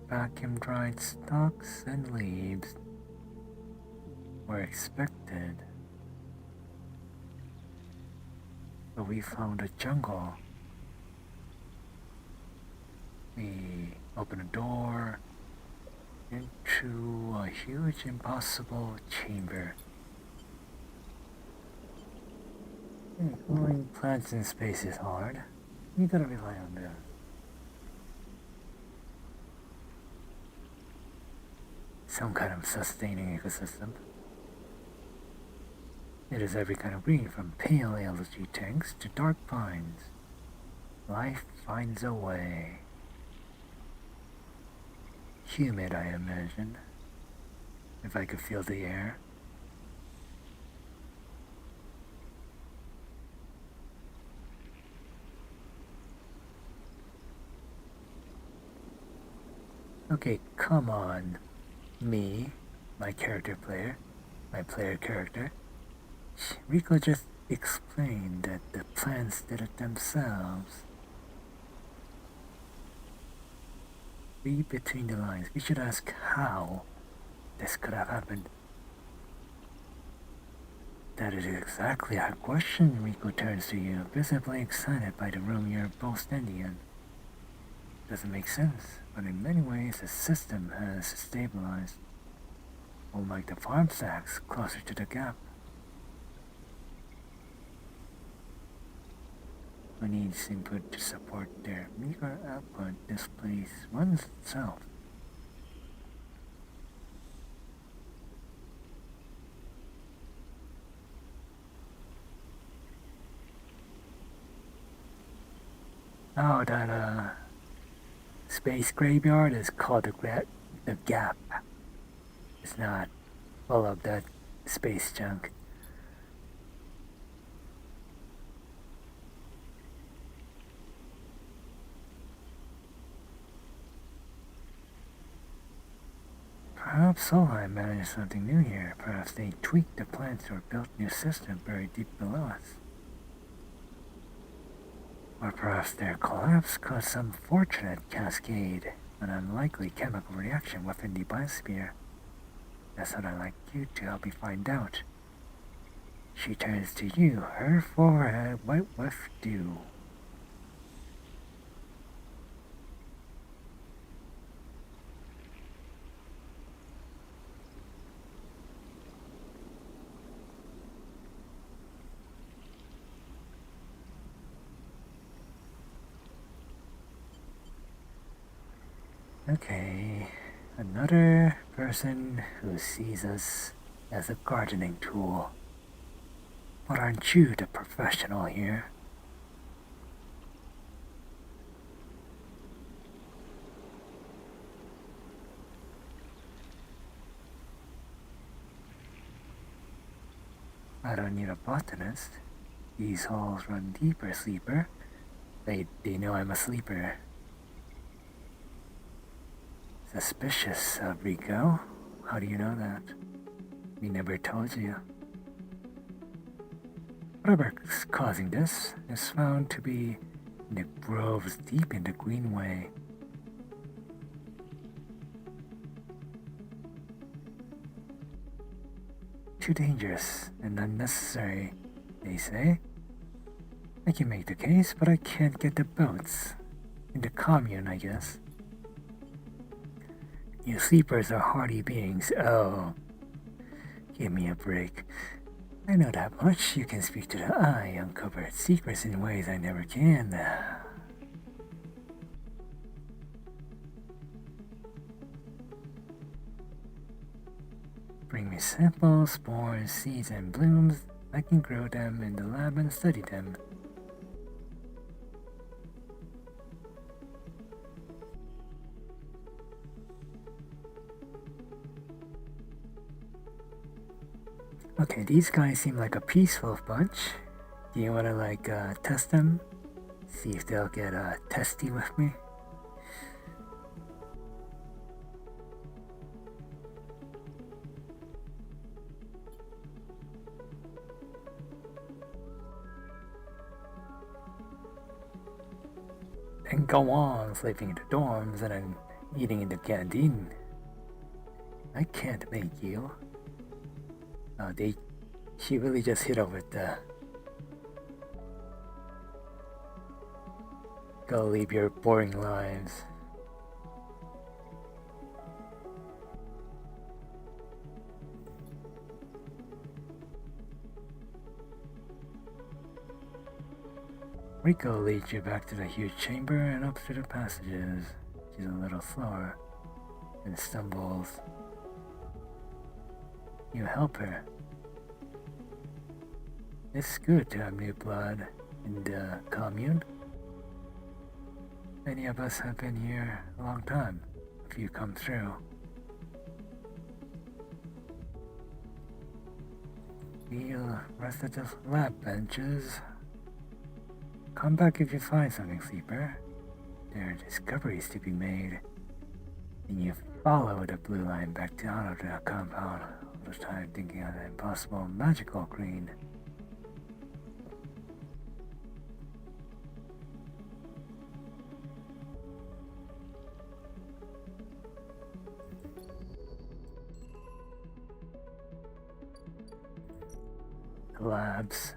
Vacuum-dried stalks and leaves were expected. But we found a jungle. We opened a door into a huge impossible chamber. Growing plants in space is hard. You gotta rely on them. Some kind of sustaining ecosystem. It is every kind of green, from pale algae tanks to dark pines. Life finds a way. Humid, I imagine. If I could feel the air. Okay, come on. Me, my character player, my player character. Rico just explained that the plants did it themselves. Read between the lines. We should ask how this could have happened. That is exactly our question. Rico turns to you, visibly excited by the room you're both standing in. Doesn't make sense, but in many ways the system has stabilized. Unlike the farm stacks closer to the gap. Who needs input to support their meager output, this place runs itself. Oh, that space graveyard is called the Gap. It's not full of that space junk. Perhaps Solheim managed something new here. Perhaps they tweaked the plants or built new system buried deep below us. Or perhaps their collapse caused some fortunate cascade, an unlikely chemical reaction within the biosphere. That's what I'd like you to help me find out. She turns to you, her forehead white with dew. Okay, Another person who sees us as a gardening tool. But aren't you the professional here? I don't need a botanist. These halls run deeper, sleeper. They know I'm a sleeper. Suspicious, Rico. How do you know that? We never told you. Whatever's causing this is found to be in the groves deep in the Greenway. Too dangerous and unnecessary, they say. I can make the case, but I can't get the boats. In the commune, I guess. You sleepers are hardy beings. Oh, give me a break. I know that much. You can speak to the eye, uncover secrets in ways I never can. Bring me samples, spores, seeds, and blooms. I can grow them in the lab and study them. Okay, these guys seem like a peaceful bunch. Do you wanna test them? See if they'll get testy with me? And go on sleeping in the dorms and then eating in the canteen. I can't make you. She really just hit over the. Go leave your boring lives. Rico leads you back to the huge chamber and up through the passages. She's a little slower and stumbles. You help her. It's good to have new blood in the commune. Many of us have been here a long time. A few come through. We'll rest at the lab benches. Come back if you find something, sleeper. There are discoveries to be made. And you follow the blue line back down to the compound, all the time thinking of the impossible magical green. The labs.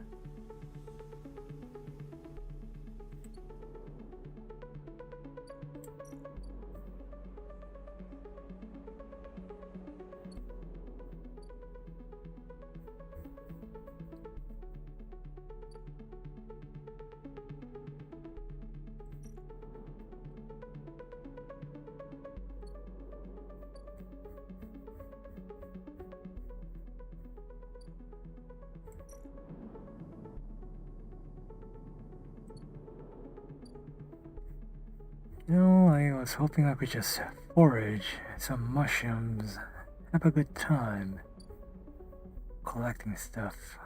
No, I was hoping I could just forage some mushrooms, have a good time collecting stuff.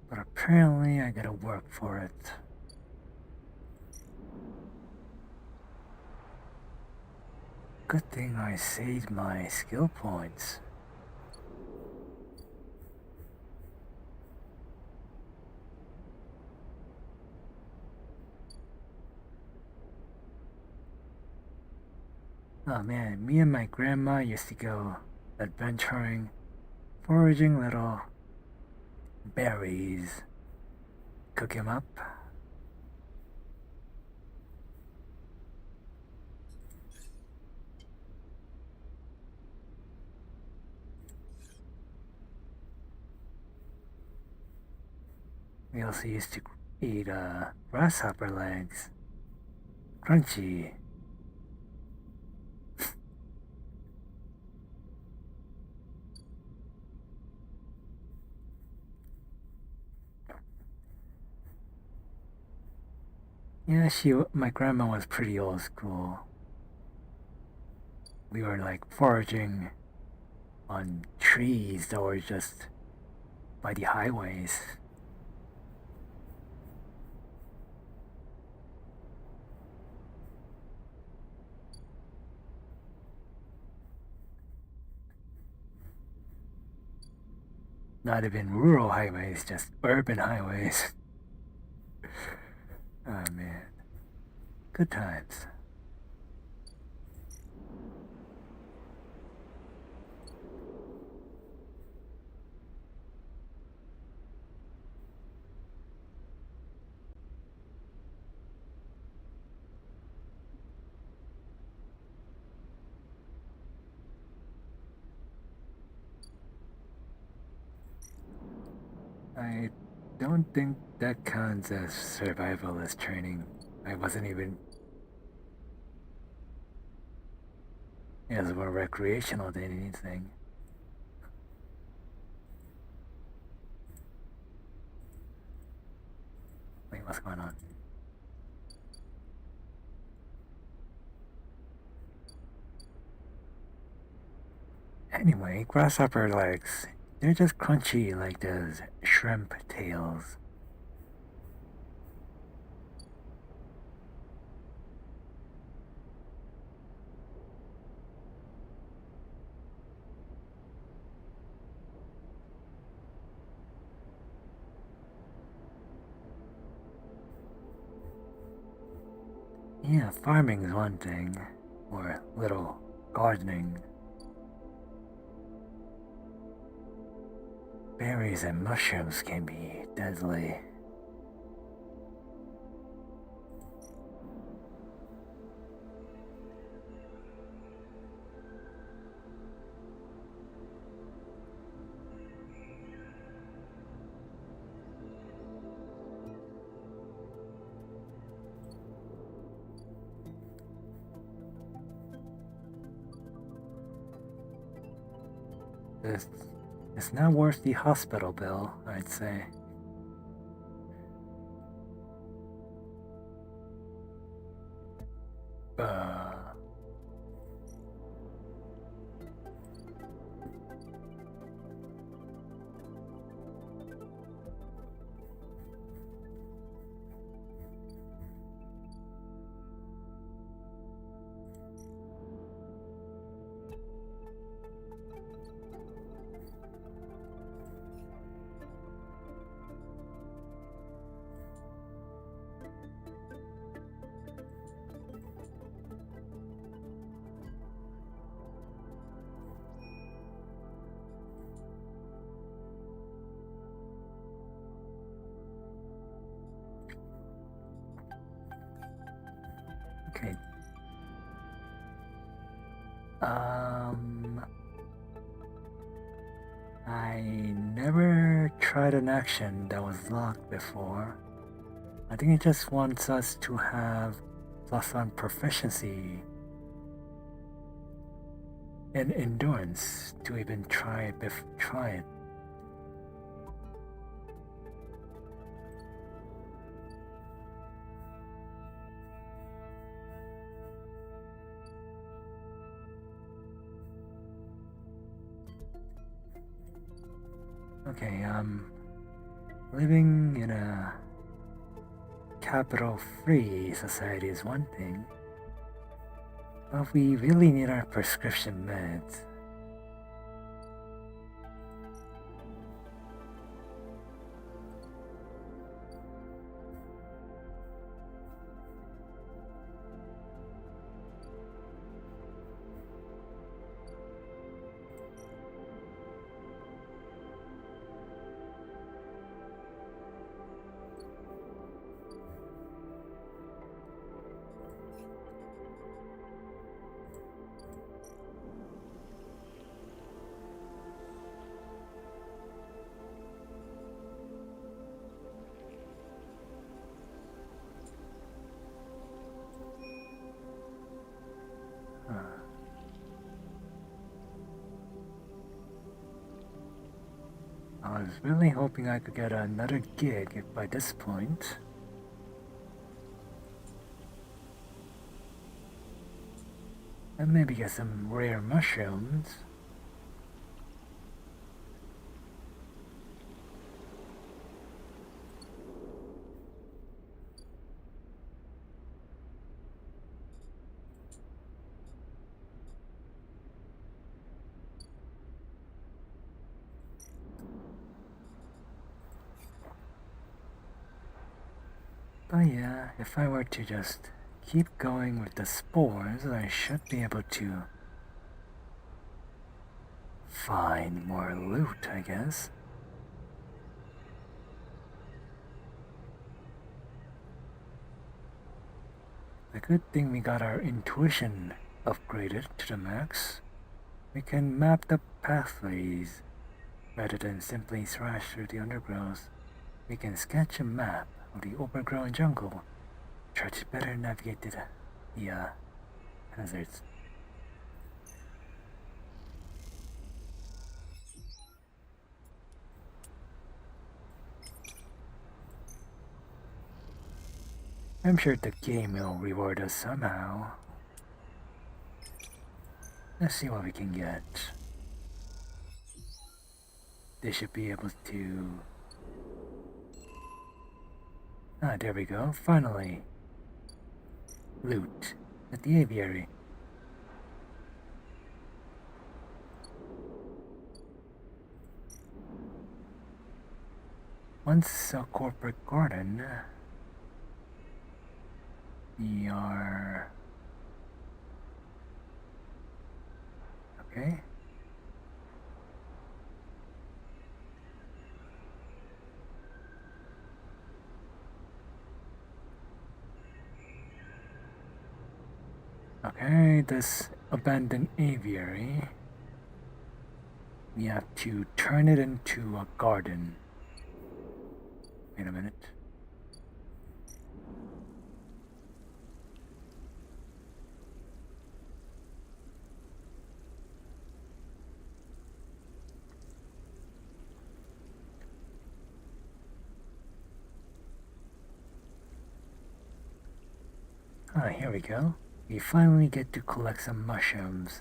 But apparently I gotta work for it. Good thing I saved my skill points. Oh man, me and my grandma used to go adventuring, foraging little berries, cook 'em up. We also used to eat grasshopper legs. Crunchy. Yeah, my grandma was pretty old school. We were like foraging on trees that were just by the highways. Not even rural highways, just urban highways. Oh man. Good times. I don't think that counts as survivalist training. I wasn't even. It was more recreational than anything. Wait, what's going on? Anyway, grasshopper legs. They're just crunchy like those shrimp tails. Yeah, farming is one thing, or little gardening. Berries and mushrooms can be deadly. It's, it's not worth the hospital bill, I'd say. Uh, okay. Um, I never tried an action that was locked before. I think it just wants us to have +1 proficiency in endurance to even try it. Try it. Okay, living in a capital-free society is one thing, but we really need our prescription meds. I was really hoping I could get another gig if by this point. And maybe get some rare mushrooms. But yeah, if I were to just keep going with the spores, I should be able to find more loot, I guess. The good thing we got our intuition upgraded to the max. We can map the pathways rather than simply thrash through the undergrowth. We can sketch a map of the overgrown jungle, try to better navigate the hazards. I'm sure the game will reward us somehow. Let's see what we can get. They should be able to... Ah, there we go, finally. Loot at the aviary. Once a corporate garden, we are... Okay. Okay, this abandoned aviary. We have to turn it into a garden. Wait a minute. Ah, here we go. We finally get to collect some mushrooms.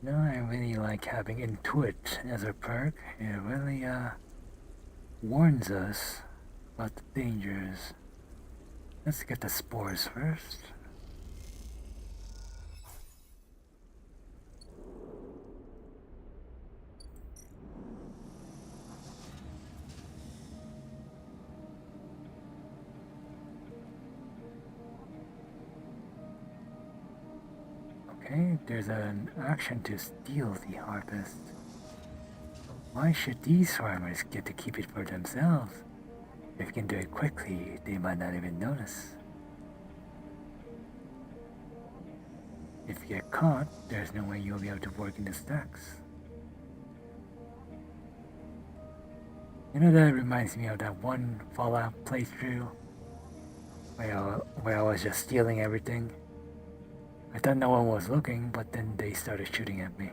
No, I really like having Intuit as a perk. It really warns us about the dangers. Let's get the spores first. Okay, there's an action to steal the harvest. Why should these farmers get to keep it for themselves? If you can do it quickly, they might not even notice. If you get caught, there's no way you'll be able to work in the stacks. You know, that reminds me of that one Fallout playthrough where I was just stealing everything. I thought no one was looking, but then they started shooting at me.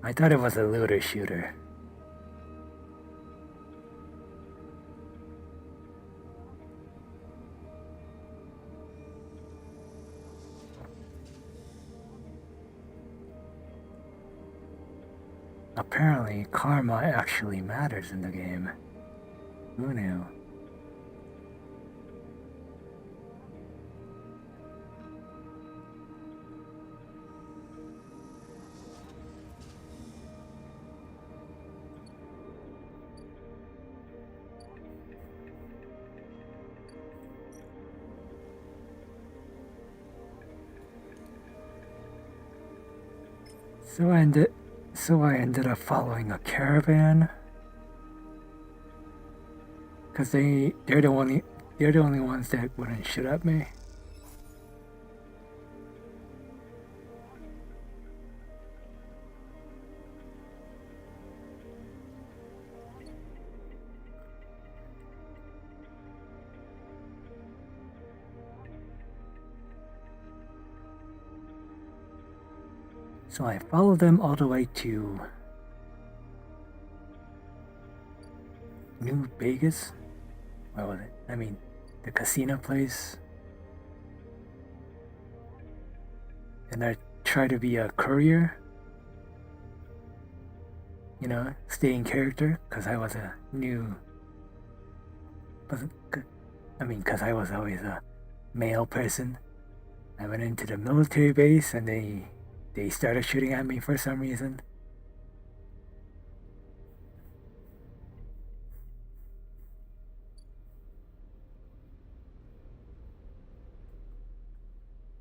I thought it was a looter shooter. Apparently, karma actually matters in the game. Who knew? So I ended up following a caravan. Cause they're the only ones that wouldn't shoot at me. So I followed them all the way to New Vegas. What was it? I mean, the casino place. And I tried to be a courier. You know, stay in character, because I was a new. Because I was always a male person. I went into the military base and they started shooting at me for some reason.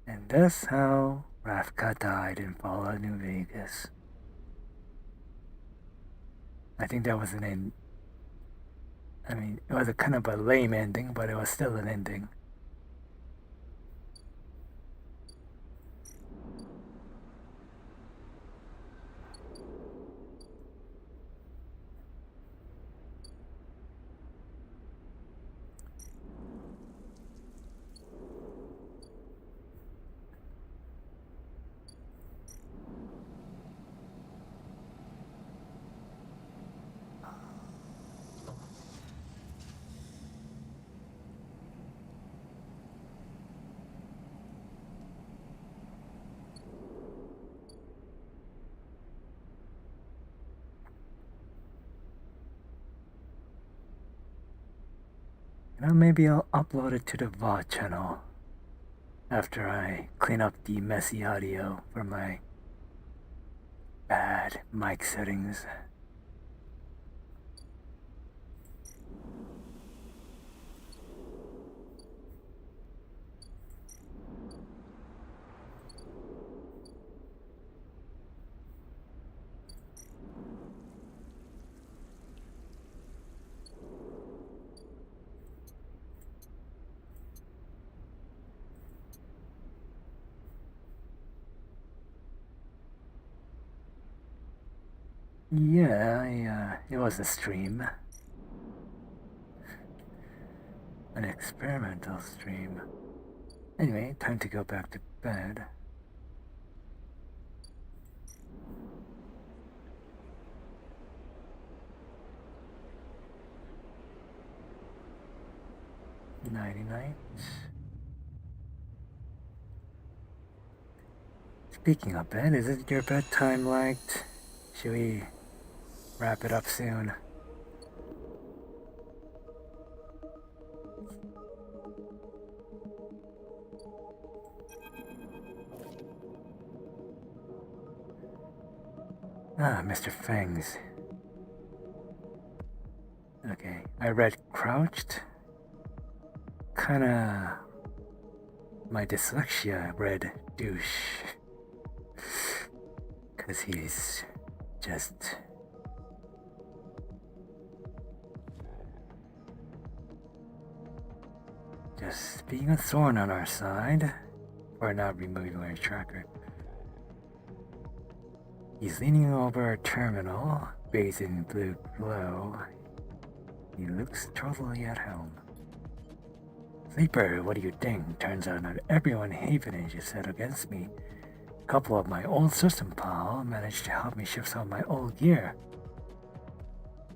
And that's how Rafka died in Fallout New Vegas. I think that was an end. I mean, it was a kind of a lame ending, but it was still an ending. You know, maybe I'll upload it to the VOD channel after I clean up the messy audio for my bad mic settings. Yeah, it was a stream. An experimental stream. Anyway, time to go back to bed. Nighty night. Speaking of bed, is it your bedtime light? Should we wrap it up soon? Ah, Mr. Fangs. Okay, I read Crouched. Kinda. My dyslexia read Douche. Because he's just. Just being a thorn on our side for not removing our tracker. He's leaning over a terminal, bathed in blue glow. He looks totally at home. Sleeper, what do you think? Turns out not everyone Havenage is set against me. A couple of my old system pals managed to help me shift some of my old gear.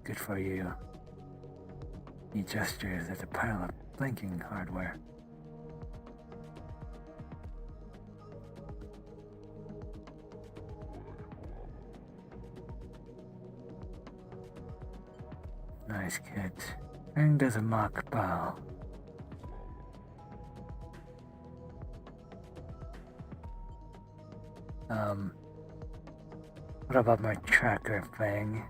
Good for you. He gestures at the pile of blinking hardware. Nice kid. Fang does a mock bow. What about my tracker, Fang?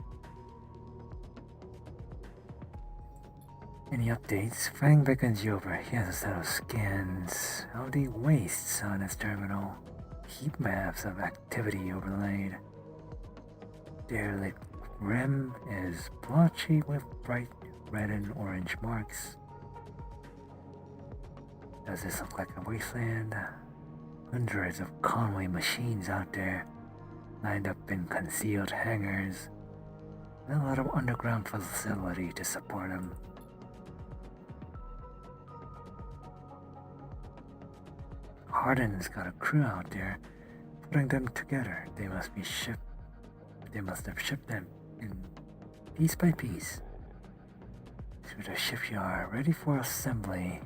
Any updates? Fang beckons you over. He has a set of scans of the wastes on his terminal. Heat maps of activity overlaid. Derelict rim is blotchy with bright red and orange marks. Does this look like a wasteland? Hundreds of Conway machines out there, lined up in concealed hangars, and a lot of underground facility to support them. Hardin's got a crew out there. putting them together. They must have shipped them in piece by piece to the shipyard, ready for assembly.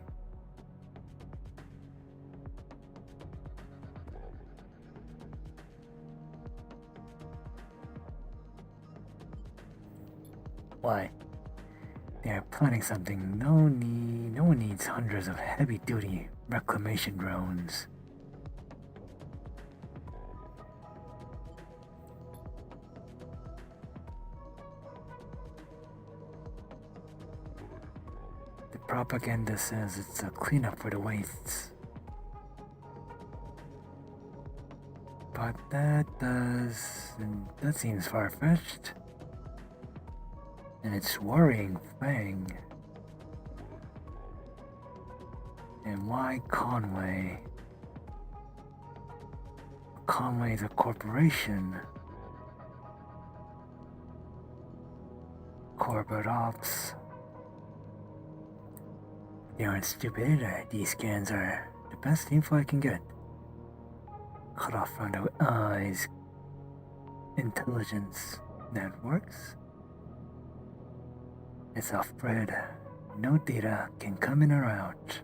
Why? They are planning something. No one needs hundreds of heavy-duty reclamation drones. The propaganda says it's a cleanup for the wastes. But that seems far-fetched. And it's worrying thing. And why Conway? Conway's a corporation. Corporate ops. They aren't stupid either. These scans are the best info I can get. Cut off from the eyes. Intelligence networks. It's off-grid. No data can come in or out.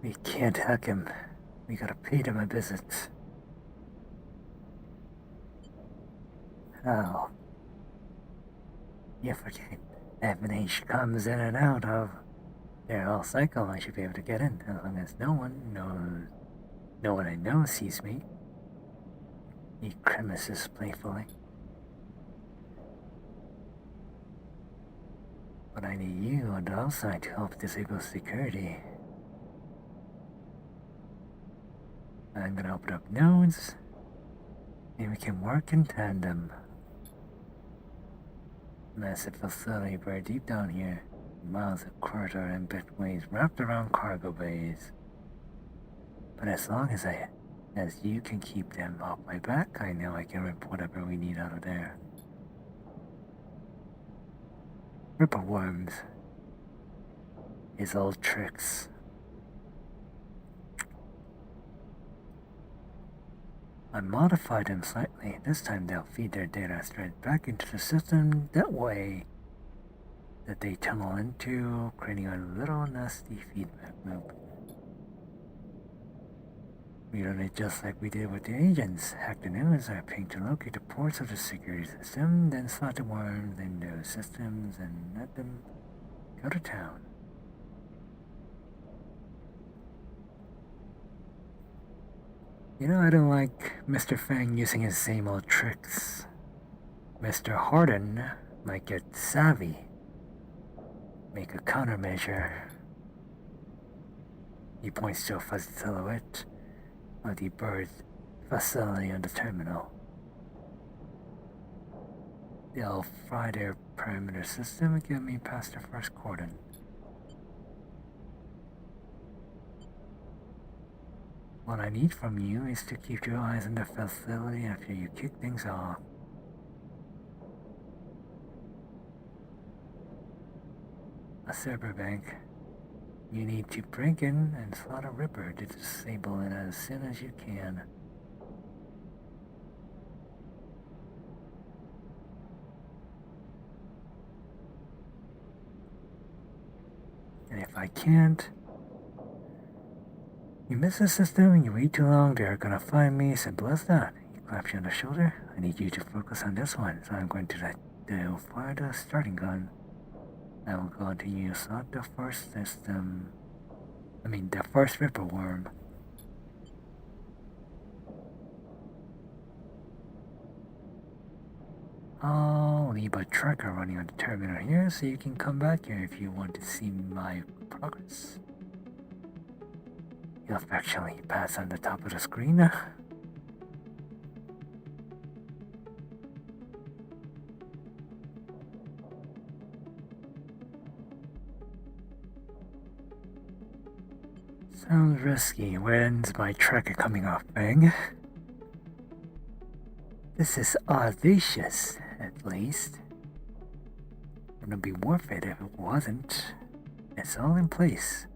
We can't hack him. We gotta pay them a visit. Oh. You forget. Evidence comes in and out of their whole cycle. I should be able to get in as long as no one I know sees me. He grimaces playfully. But I need you on the outside to help disable security. I'm gonna open up nodes, and we can work in tandem. Massive facility very deep down here. Miles of corridor and bitways wrapped around cargo bays. But as long as you can keep them off my back, I know I can rip whatever we need out of there. Ripper worms. His old tricks. I modified them slightly. This time they'll feed their data straight back into the system that way that they tunnel into, creating a little nasty feedback loop. We run it just like we did with the agents. Hack the nodes are pinged to locate the ports of the security system, then slot the worms in those systems and let them go to town. You know, I don't like Mr. Fang using his same old tricks. Mr. Harden might get savvy. Make a countermeasure. He points to a fuzzy silhouette of the bird facility on the terminal. They'll fry their perimeter system and get me past the first cordon. What I need from you is to keep your eyes on the facility after you kick things off. A server bank. You need to break in and slot a ripper to disable it as soon as you can. And if I can't, you miss the system, you wait too long, they're gonna find me, simple as that. He claps you on the shoulder. I need you to focus on this one, so I'm going to fire the starting gun. I will go until you slot the first system. The first ripper worm. I'll leave a tracker running on the terminal here so you can come back here if you want to see my progress. You'll affectionately pass on the top of the screen. Sounds risky. When's my tracker coming off, Bang? This is audacious, at least. It'd be worth it if it wasn't. It's all in place.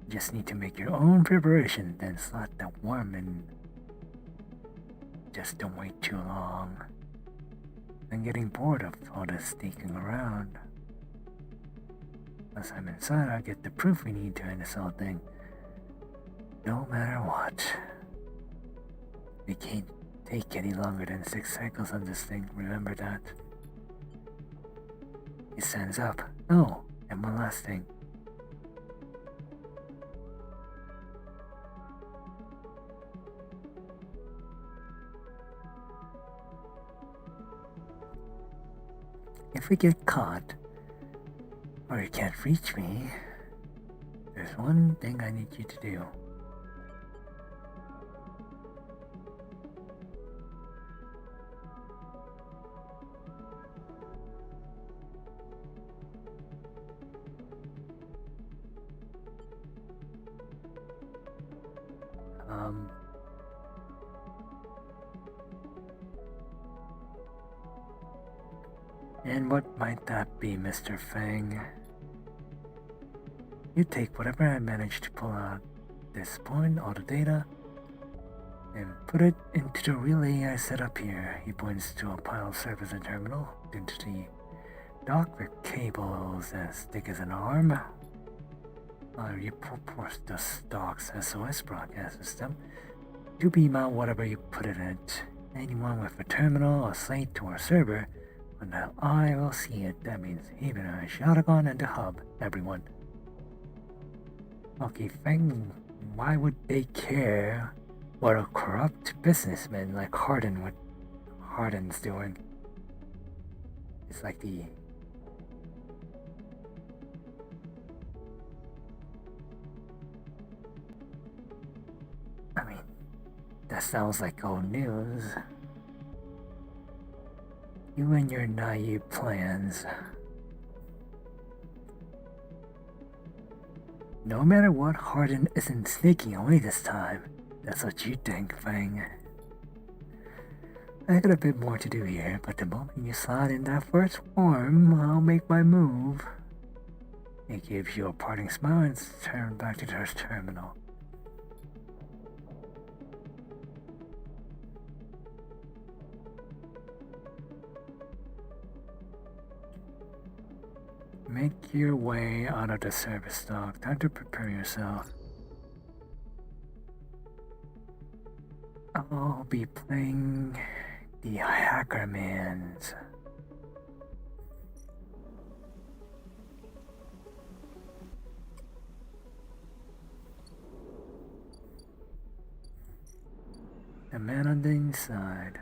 You just need to make your own preparation, then slot the worm in. Just don't wait too long. I'm getting bored of all this sneaking around. Once I'm inside, I'll get the proof we need to end this whole thing. No matter what. We can't take any longer than 6 cycles on this thing, remember that? He stands up. Oh, and one last thing. If we get caught, or you can't reach me, there's one thing I need you to do. And what might that be, Mr. Fang? You take whatever I managed to pull out this point, all the data, and put it into the relay I set up here. He points to a pile of servers and terminal into the dock with cables as thick as an arm. You push the stock's SOS broadcast system to beam out whatever you put in it. Anyone with a terminal, a slate, or a server, when the eye will see it, that means even a shotgun and the hub, everyone. Okay, Fang, why would they care what a corrupt businessman like Harden's doing? It's like I mean, that sounds like old news. You and your naive plans. No matter what, Harden isn't sneaking away this time. That's what you think, Fang. I got a bit more to do here, but the moment you slide in that first worm, I'll make my move. He gives you a parting smile and turns back to the terminal. Make your way out of the service dock. Time to prepare yourself. I'll be playing the Hackermans. The man on the inside.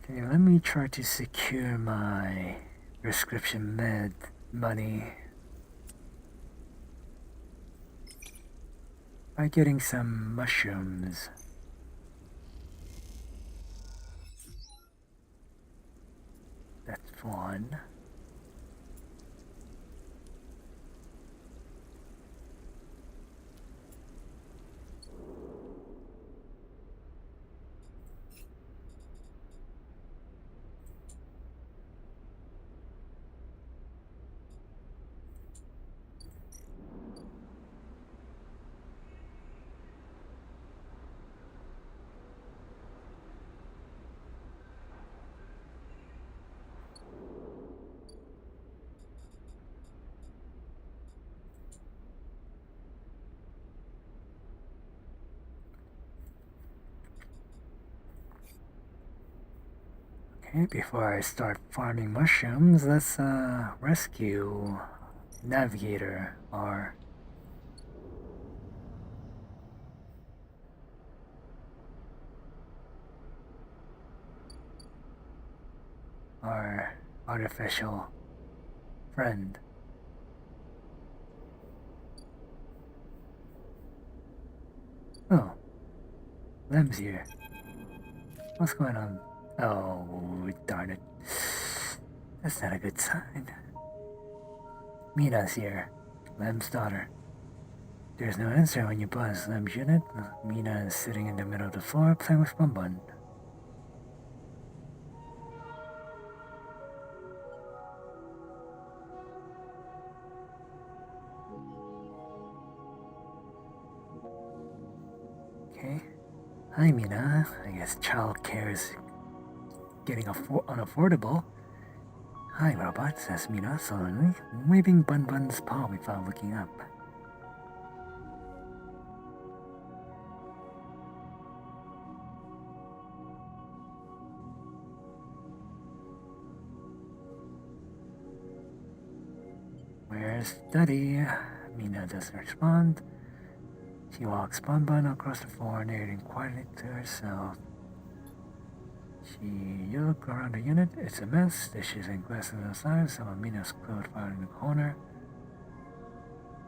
Okay, let me try to secure my prescription med money by getting some mushrooms. That's one. Okay, before I start farming mushrooms, let's rescue Navigator, or our artificial friend. Oh, Lem's here. What's going on? Oh, darn it. That's not a good sign. Mina's here. Lem's daughter. There's no answer when you buzz Lem's unit. Mina is sitting in the middle of the floor playing with Bonbon. Okay. Hi, Mina. I guess childcare is getting unaffordable. Hi, robot, says Mina sullenly, waving Bonbon's paw without looking up. Where's Daddy? Mina doesn't respond. She walks Bonbon across the floor, narrating quietly to herself. She looks around the unit. It's a mess. Dishes and glasses outside. Some of Mina's clothes filed in the corner.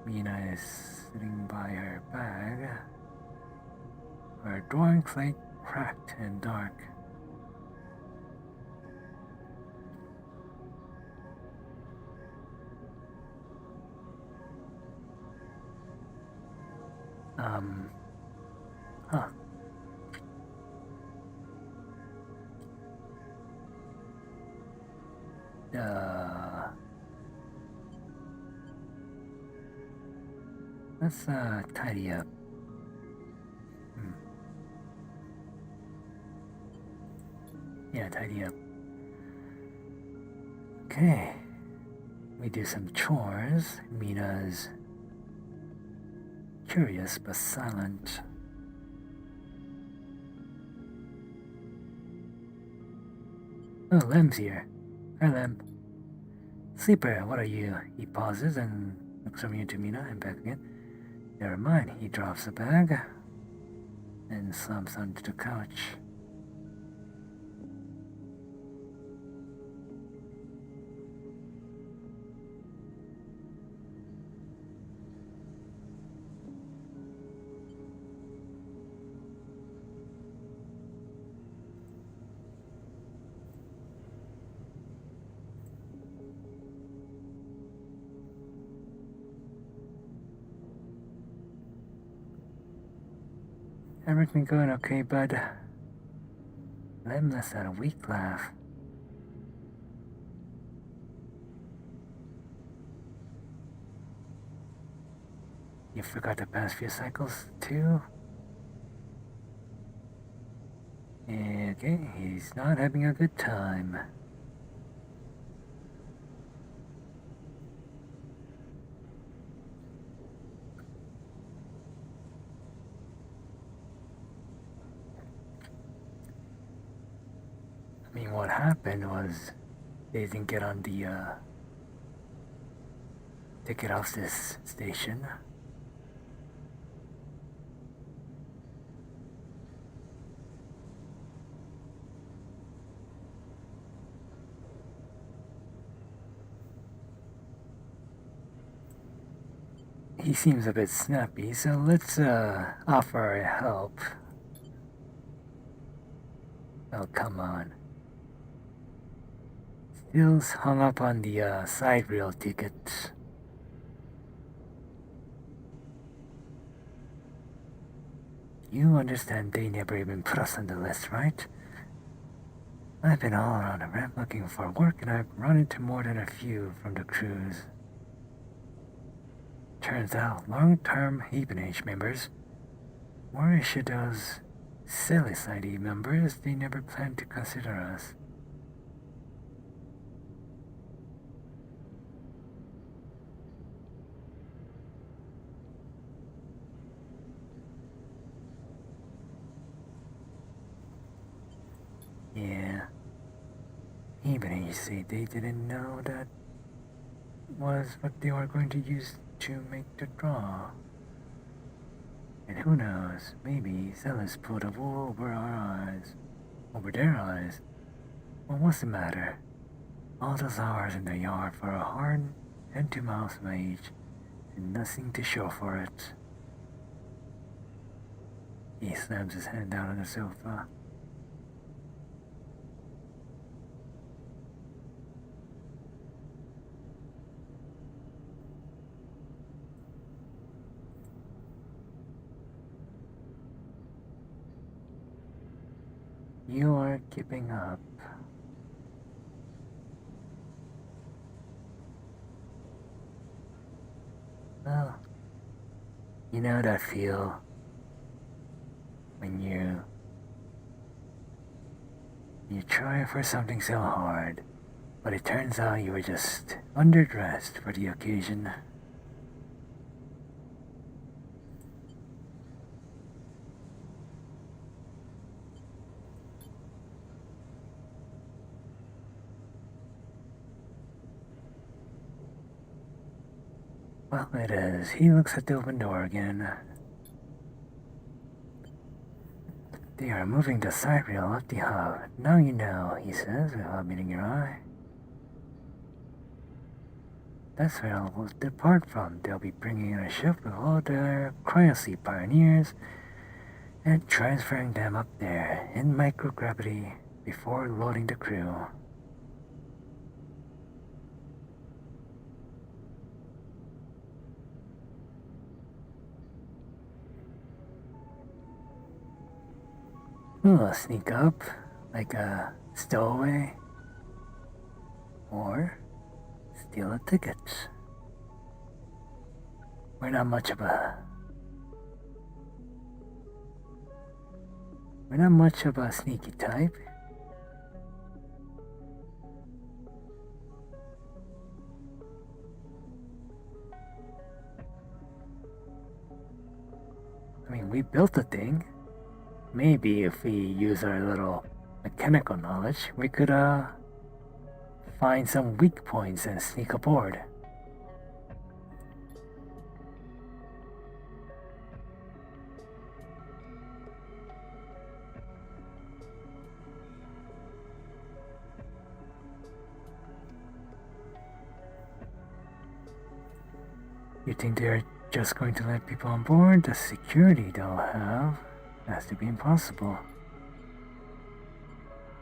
Mina is sitting by her bag. Her drawing slate cracked and dark. Huh. Let's tidy up. Yeah, tidy up. Okay. We do some chores. Mina's curious but silent. Oh, Lem's here. Hi, Lem. Sleeper, what are you? He pauses and looks from you to Mina and back again. Never mind. He drops the bag and slumps onto the couch. Everything going okay, bud? Lem lets out a weak laugh. You forgot the past few cycles, too? Okay, he's not having a good time. I mean, what happened was they didn't get on the ticket off this station. He seems a bit snappy, so let's offer our help. Oh, come on. Still's hung up on the side rail ticket. You understand they never even put us on the list, right? I've been all around the ramp looking for work, and I've run into more than a few from the cruise. Turns out, long-term Havenage members were issued those Celis ID members. They never planned to consider us. Yeah. Even you say they didn't know that was what they were going to use to make the draw. And who knows, maybe Zealous pulled a wool over our eyes. Over their eyes. Well, what's the matter? All those hours in the yard for a hard and 2 miles of age, and nothing to show for it. He slams his hand down on the sofa. You are keeping up. Well, you know that feel when you try for something so hard, but it turns out you were just underdressed for the occasion. Well, it is. He looks at the open door again. They are moving the side rail up the hub. Now you know, he says, without meeting your eye. That's where they'll depart from. They'll be bringing in a ship with all their cryosleep pioneers and transferring them up there in microgravity before loading the crew. We'll sneak up like a stowaway or steal a ticket. We're not much of a sneaky type. I mean, we built the thing. Maybe if we use our little mechanical knowledge, we could find some weak points and sneak aboard. You think they're just going to let people on board? The security they'll have has to be impossible.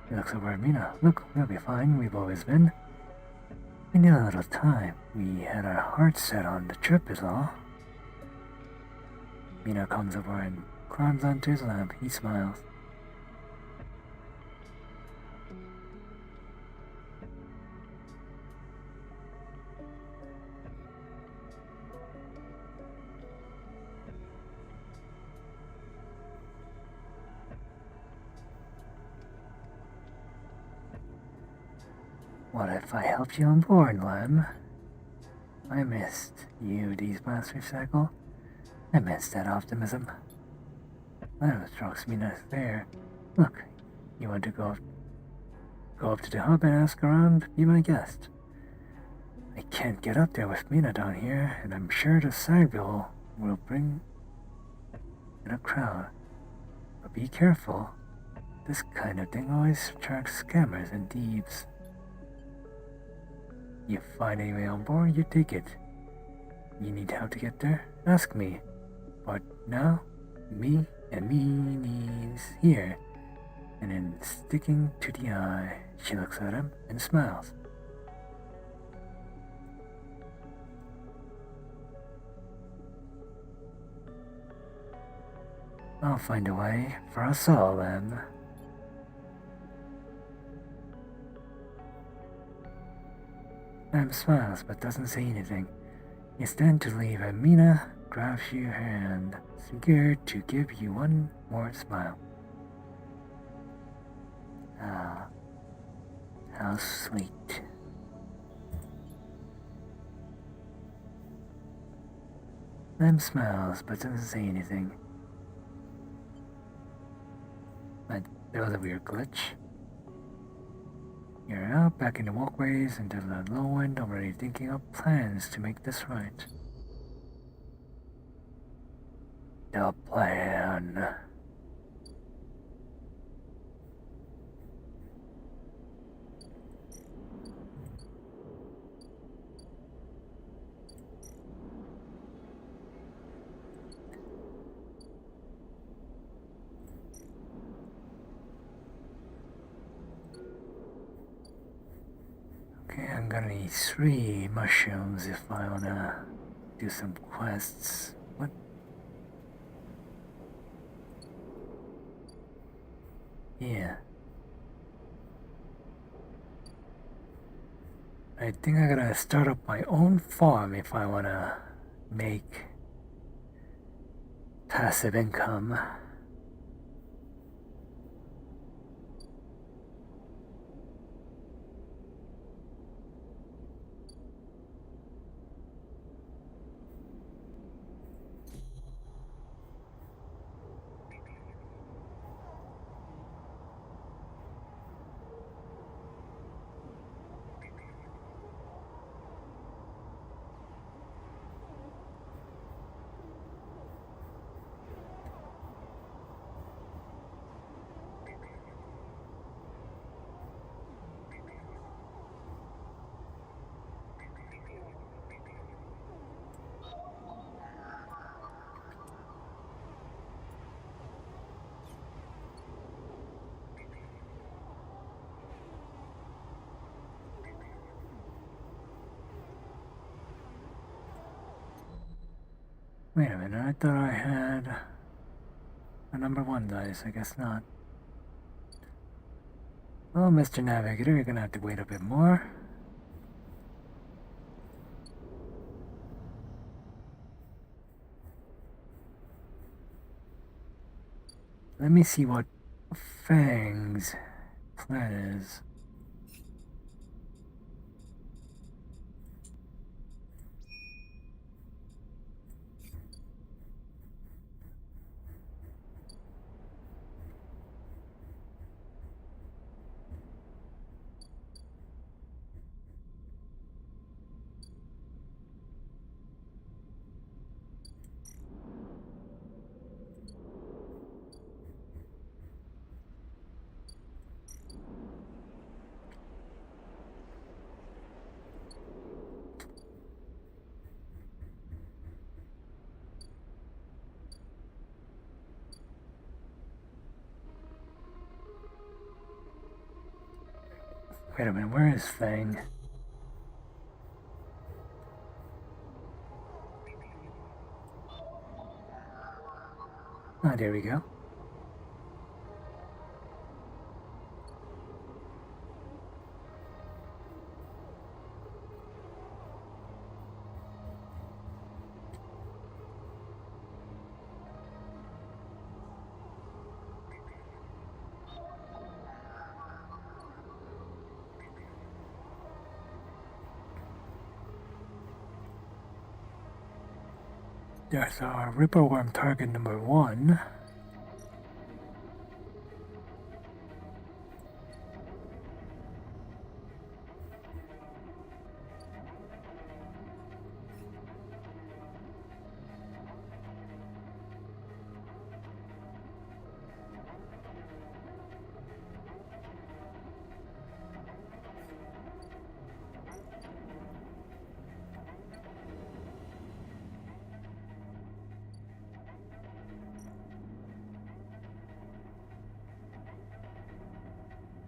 He looks over at Mina. Look, we'll be fine. We've always been. We need a little time. We had our hearts set on the trip is all. Mina comes over and climbs onto his lap. He smiles. What if I helped you on board, Lem? I missed you, these bastards, Cycle. I missed that optimism. That strikes me not fair. Look, you want to go up to the hub and ask around? Be my guest. I can't get up there with Mina down here, and I'm sure the side bill will bring in a crowd. But be careful. This kind of thing always attracts scammers and thieves. You find any way on board, you take it. You need help to get there? Ask me. But now, me and me needs here. And then sticking to the eye, she looks at him and smiles. I'll find a way for us all, then. Lam smiles but doesn't say anything. You stand to leave and Mina grabs your hand, scared to give you one more smile. Ah, how sweet. Lam smiles but doesn't say anything. But there was a weird glitch. You're out back in the walkways into the low end, already thinking of plans to make this right. The plan. gonna need 3 mushrooms if I wanna do some quests. What? Yeah. I think I gotta start up my own farm if I wanna make passive income. Wait a minute, I thought I had a number 1 dice. I guess not. Well, Mr. Navigator, you're gonna have to wait a bit more. Let me see what Fang's plan is. Wait a minute, where is Fang? Ah, there we go. There's our Ripperworm target number 1.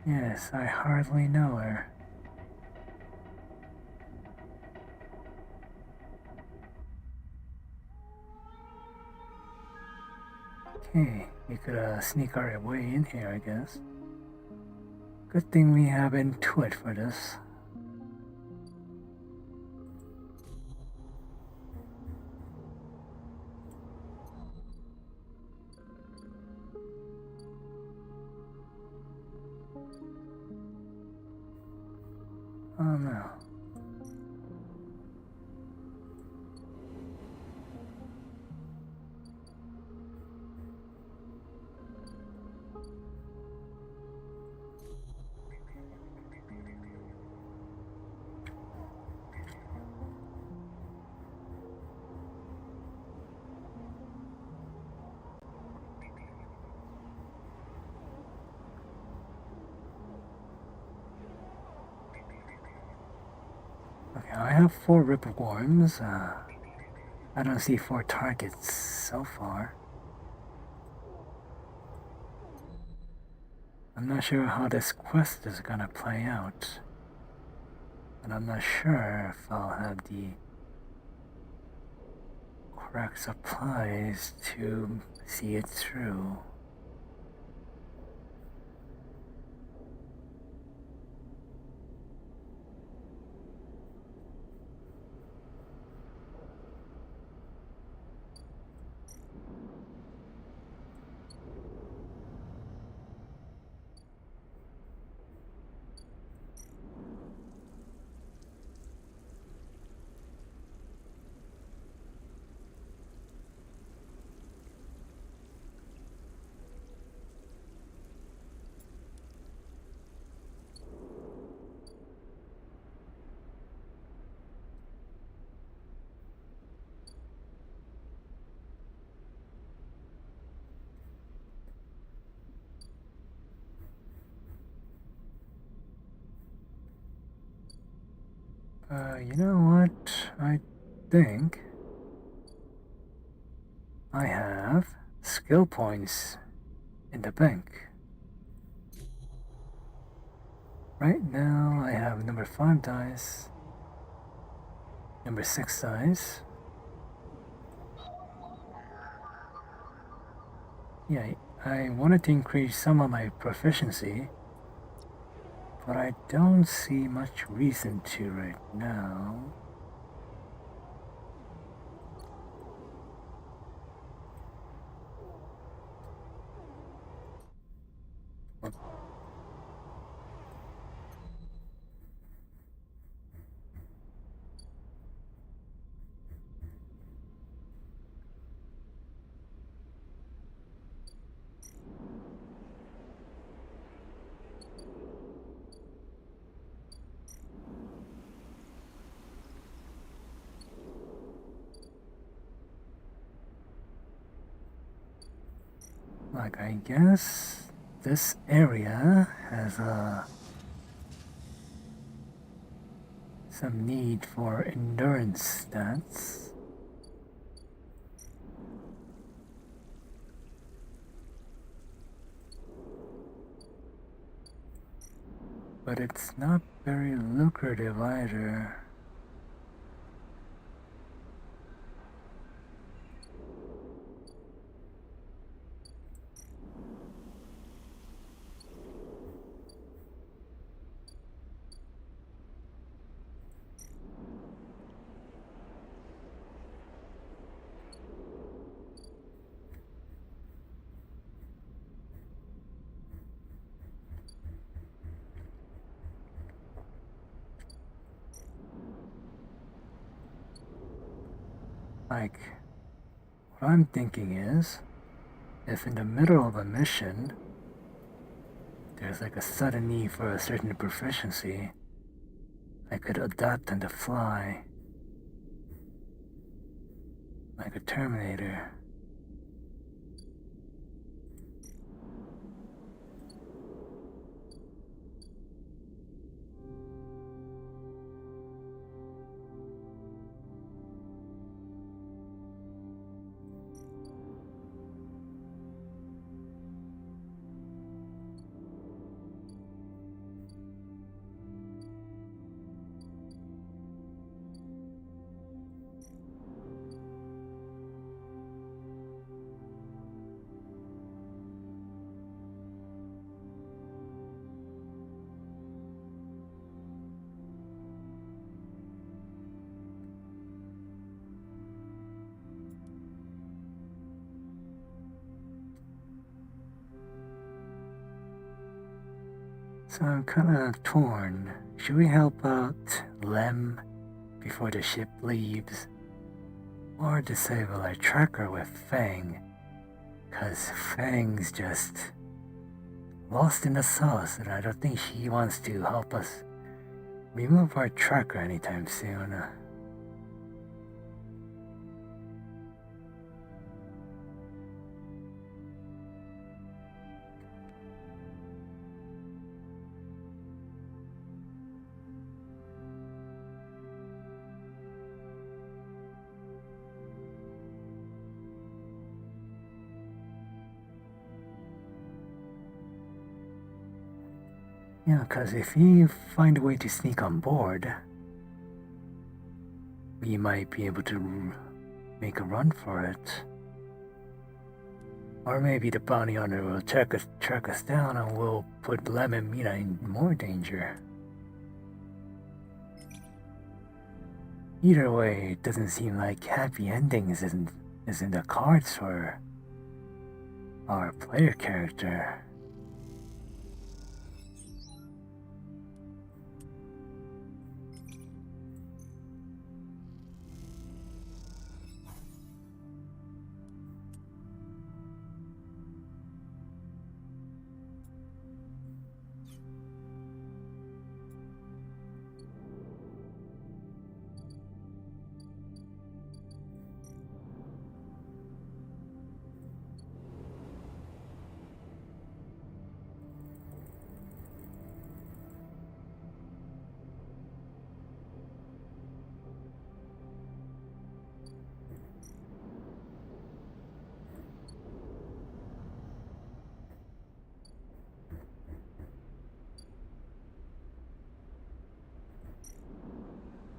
Yes, I hardly know her. Okay, we could sneak our way in here, I guess. Good thing we have Intuit for this. Oh no. Okay, I have 4 Ripperworms. I don't see 4 targets so far. I'm not sure how this quest is gonna play out. but I'm not sure if I'll have the correct supplies to see it through. You know what? I think I have skill points in the bank. Right now I have number 5 dice, number 6 dice. Yeah, I wanted to increase some of my proficiency, but I don't see much reason to right now. Like, I guess this area has some need for endurance stats. But it's not very lucrative either. Like, what I'm thinking is, if in the middle of a mission, there's like a sudden need for a certain proficiency, I could adapt on the fly, like a Terminator. So I'm kind of torn. Should we help out Lem before the ship leaves? Or disable our tracker with Fang? Cause Fang's just lost in the sauce and I don't think she wants to help us remove our tracker anytime soon. Yeah, because if you find a way to sneak on board, we might be able to make a run for it. Or maybe the bounty hunter will track us down and we'll put Lem and Mina in more danger. Either way, it doesn't seem like happy endings is in the cards for our player character.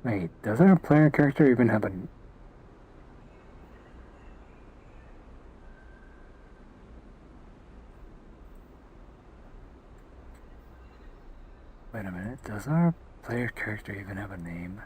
Wait, does our player character even have a... Wait a minute, does our player character even have a name?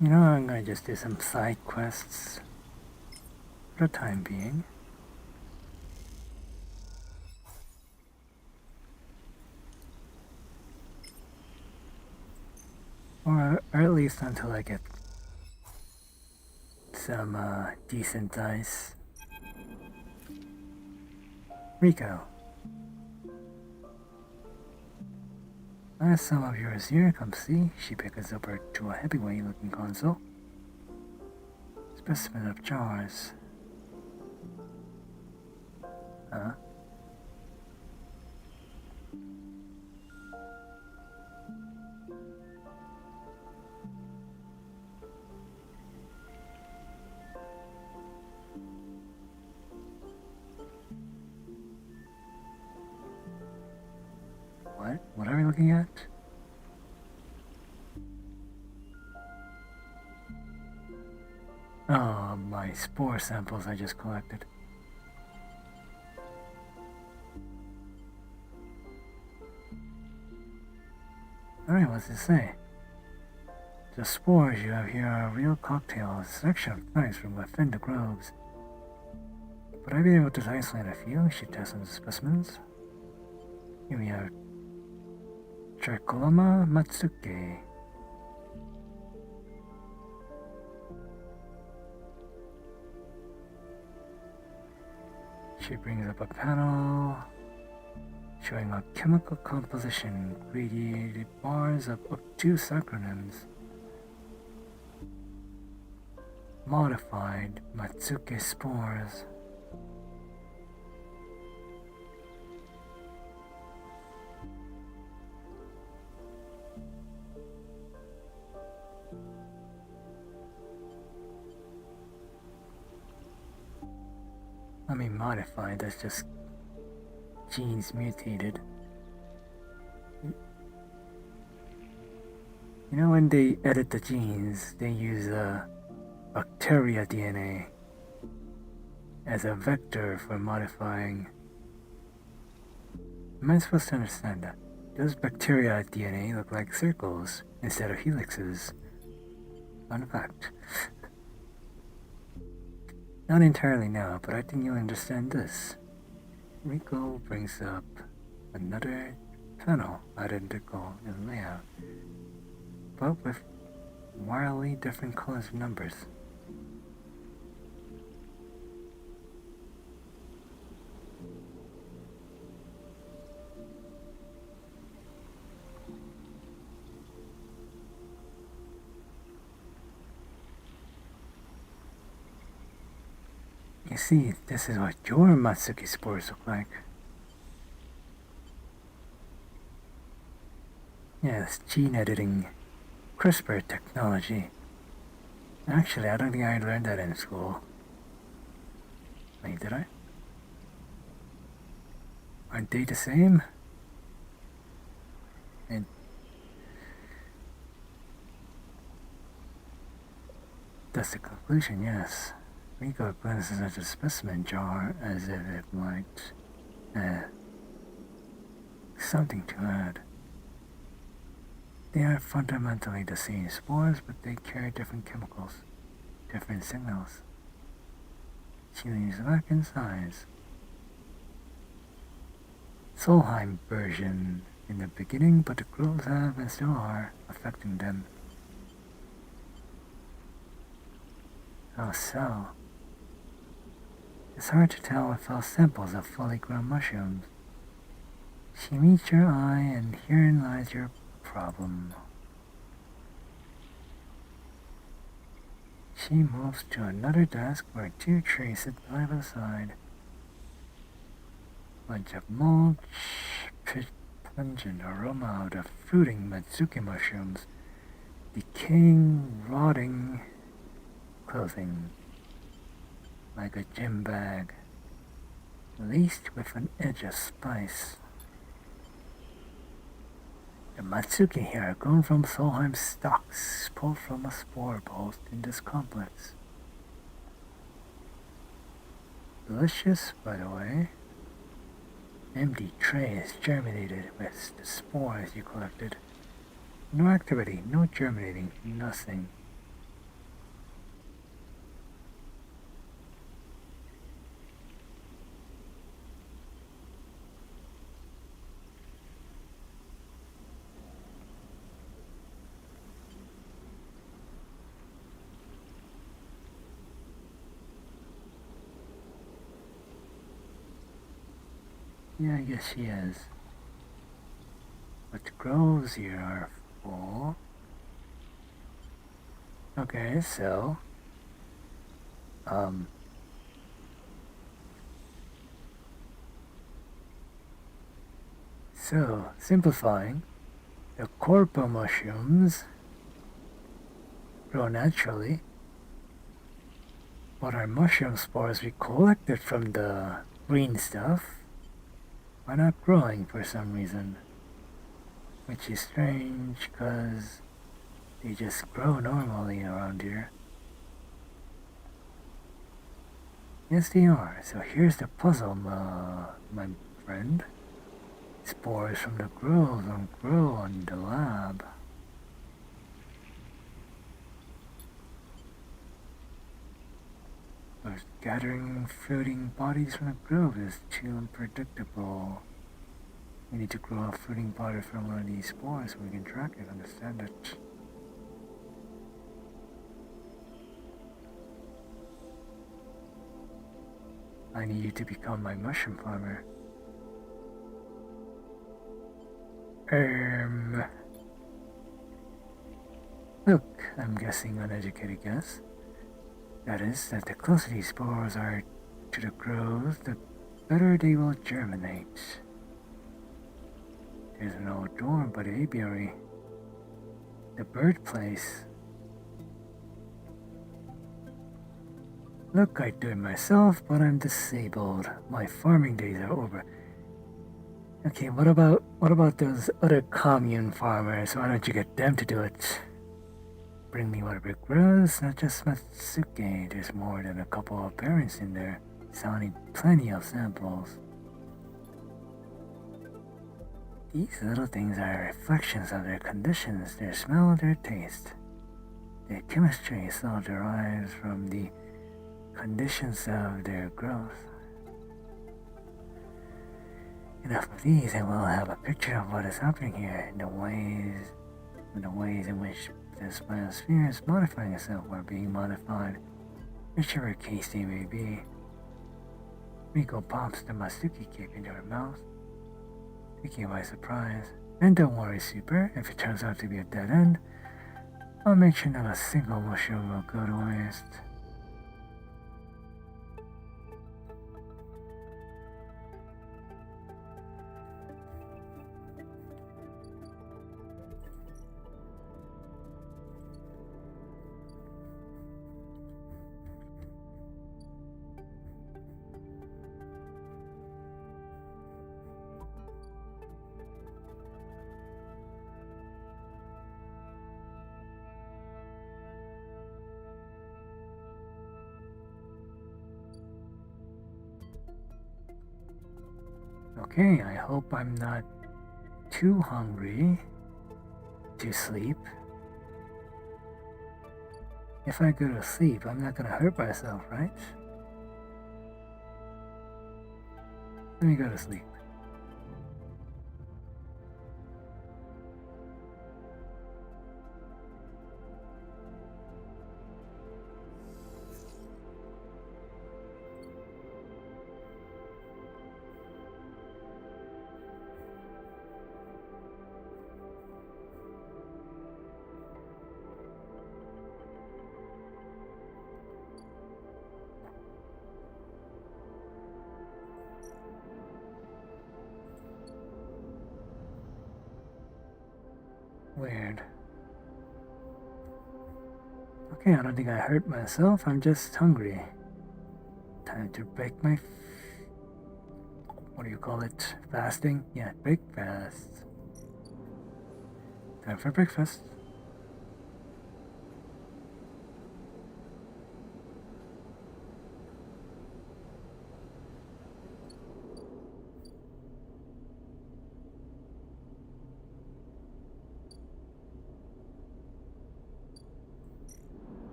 You know, I'm gonna just do some side quests for the time being. Or at least until I get some decent dice. Rico. Last some of yours here, come see. She picked us up to a heavyweight looking console. Specimen of jars. Huh? What? What are we looking at? Oh, my spore samples I just collected. Alright, what's it say? The spores you have here are a real cocktail, a selection of types from within the groves. Would I be able to isolate a few? She tests some specimens. Here we have Tricoloma Matsuke. She brings up a panel showing a chemical composition, gradiated bars of obtuse acronyms. Modified Matsuke spores. I mean, modified, that's just genes mutated. You know, when they edit the genes, they use bacteria DNA as a vector for modifying. Am I supposed to understand that? Does bacteria DNA look like circles instead of helixes? Fun fact. Not entirely now, but I think you'll understand this. Rico brings up another panel identical in layout, but with wildly different colors of numbers. You see, this is what your Matsuki spores look like. Yes, gene editing, CRISPR technology. Actually, I don't think I learned that in school. Wait, did I? Aren't they the same? And that's the conclusion, yes. Rico glances at the specimen jar as if it might something to add. They are fundamentally the same spores, but they carry different chemicals, different signals. Chilies lack in size. Solheim version in the beginning, but the growths have and still are affecting them. How so? It's hard to tell without samples of fully grown mushrooms. She meets your eye, and herein lies your problem. She moves to another desk where two trees sit by the side. Bunch of mulch, pungent aroma of the fruiting Matsuki mushrooms, decaying, rotting clothing, like a gym bag, laced with an edge of spice. The Matsuki here are grown from Solheim stalks pulled from a spore post in this complex. Delicious, by the way. Empty trays germinated with the spores you collected. No activity, no germinating, nothing. Yeah, I guess she is. But the groves here are full. Okay, so simplifying, the corpo mushrooms grow naturally, but our mushroom spores we collected from the green stuff are not growing for some reason, which is strange because they just grow normally around here. Yes, they are. So here's the puzzle, my friend. Spores from the grove don't grow in the lab. But gathering fruiting bodies from the grove is too unpredictable. We need to grow a fruiting body from one of these spores so we can track it, understand it. I need you to become my mushroom farmer. Look, I'm guessing uneducated guess. That is, that the closer these spores are to the groves, the better they will germinate. There's an old dorm by the apiary. The birthplace. Look, I do it myself, but I'm disabled. My farming days are over. Okay, what about those other commune farmers? Why don't you get them to do it? Bring me whatever grows, not just Matsuke. There's more than a couple of parents in there. Sounding plenty of samples. These little things are reflections of their conditions, their smell, their taste. Their chemistry is all derived from the conditions of their growth. Enough of these and we'll have a picture of what is happening here, the ways in which this biosphere is modifying itself or being modified, whichever case they may be. Miko pops the Masuki cape into her mouth, taking by surprise. And don't worry, Super, if it turns out to be a dead end, I'll make sure not a single mushroom will go to waste. Okay, I hope I'm not too hungry to sleep. If I go to sleep, I'm not gonna hurt myself, right? Let me go to sleep. Weird. Okay, I don't think I hurt myself, I'm just hungry. Time to break my... what do you call it? Fasting? Yeah, break fast. Time for breakfast.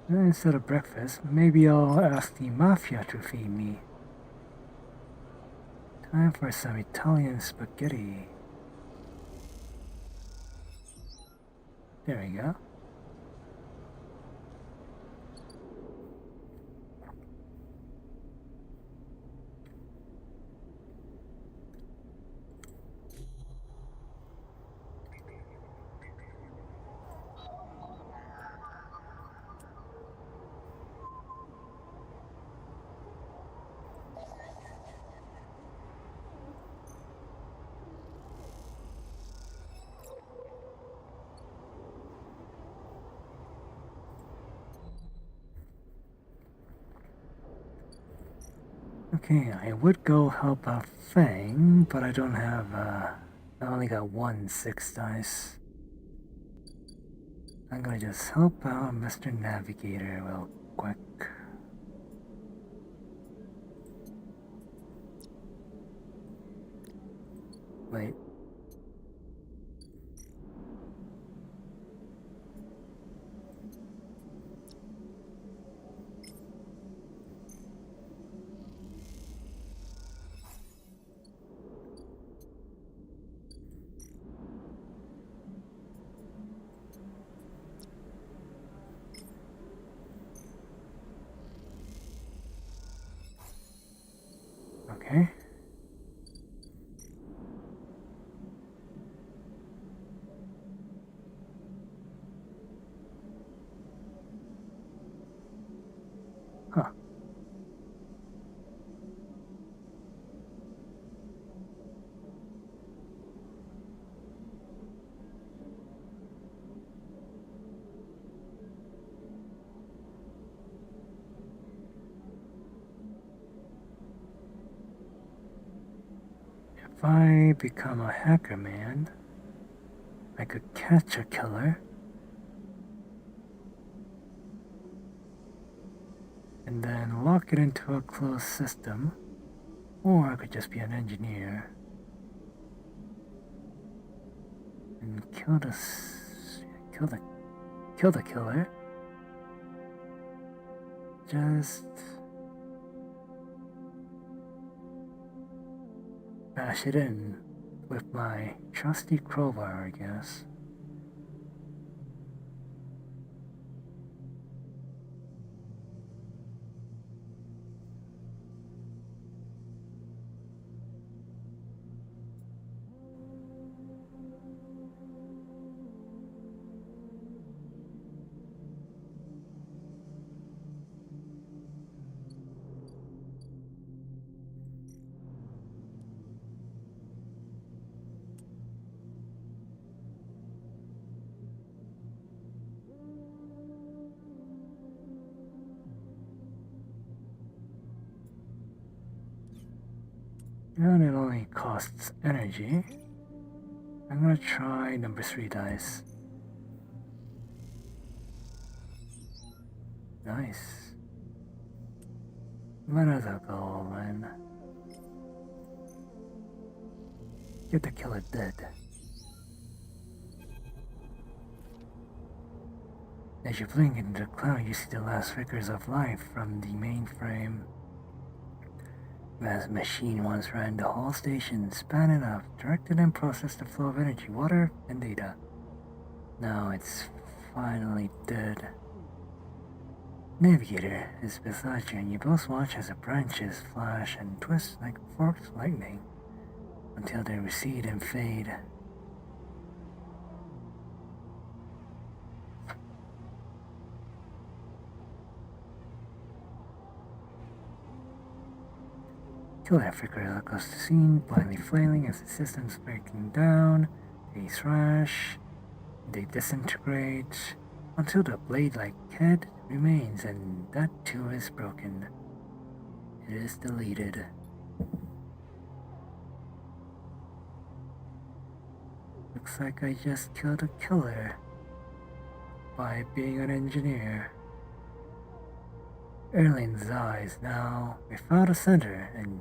Instead of breakfast, maybe I'll ask the mafia to feed me. Time for some Italian spaghetti. There we go. Okay, I would go help out Fang, but I don't have, I only got 1/6 dice. I'm gonna just help out Mr. Navigator real quick. Wait. Okay. If I become a hacker man, I could catch a killer and then lock it into a closed system, or I could just be an engineer and kill the killer. Just bash it in with my trusty crowbar, I guess. And it only costs energy. I'm gonna try number 3 dice. Nice. Another goal and get the killer dead. As you blink into the cloud, you see the last flickers of life from the mainframe. As machine once ran the whole station, span it up, directed and processed the flow of energy, water, and data. Now it's finally dead. Navigator is beside you, and you both watch as the branches flash and twist like forked lightning until they recede and fade. Killer flickers across the scene, blindly flailing as the system's breaking down. They thrash, they disintegrate, until the blade-like head remains, and that too is broken. It is deleted. Looks like I just killed a killer by being an engineer. Erling's eyes now without a center, and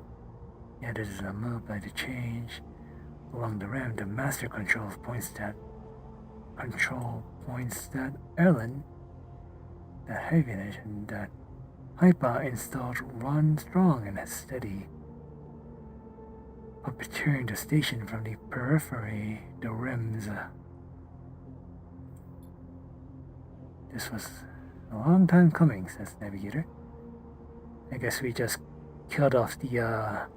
yet it is unmoved by the change. Along the rim, the master control points that Erlen, that heaviness and that hyper installed run strong and steady. Puppeteering the station from the periphery, the rims. This was a long time coming, says Navigator. I guess we just killed off the,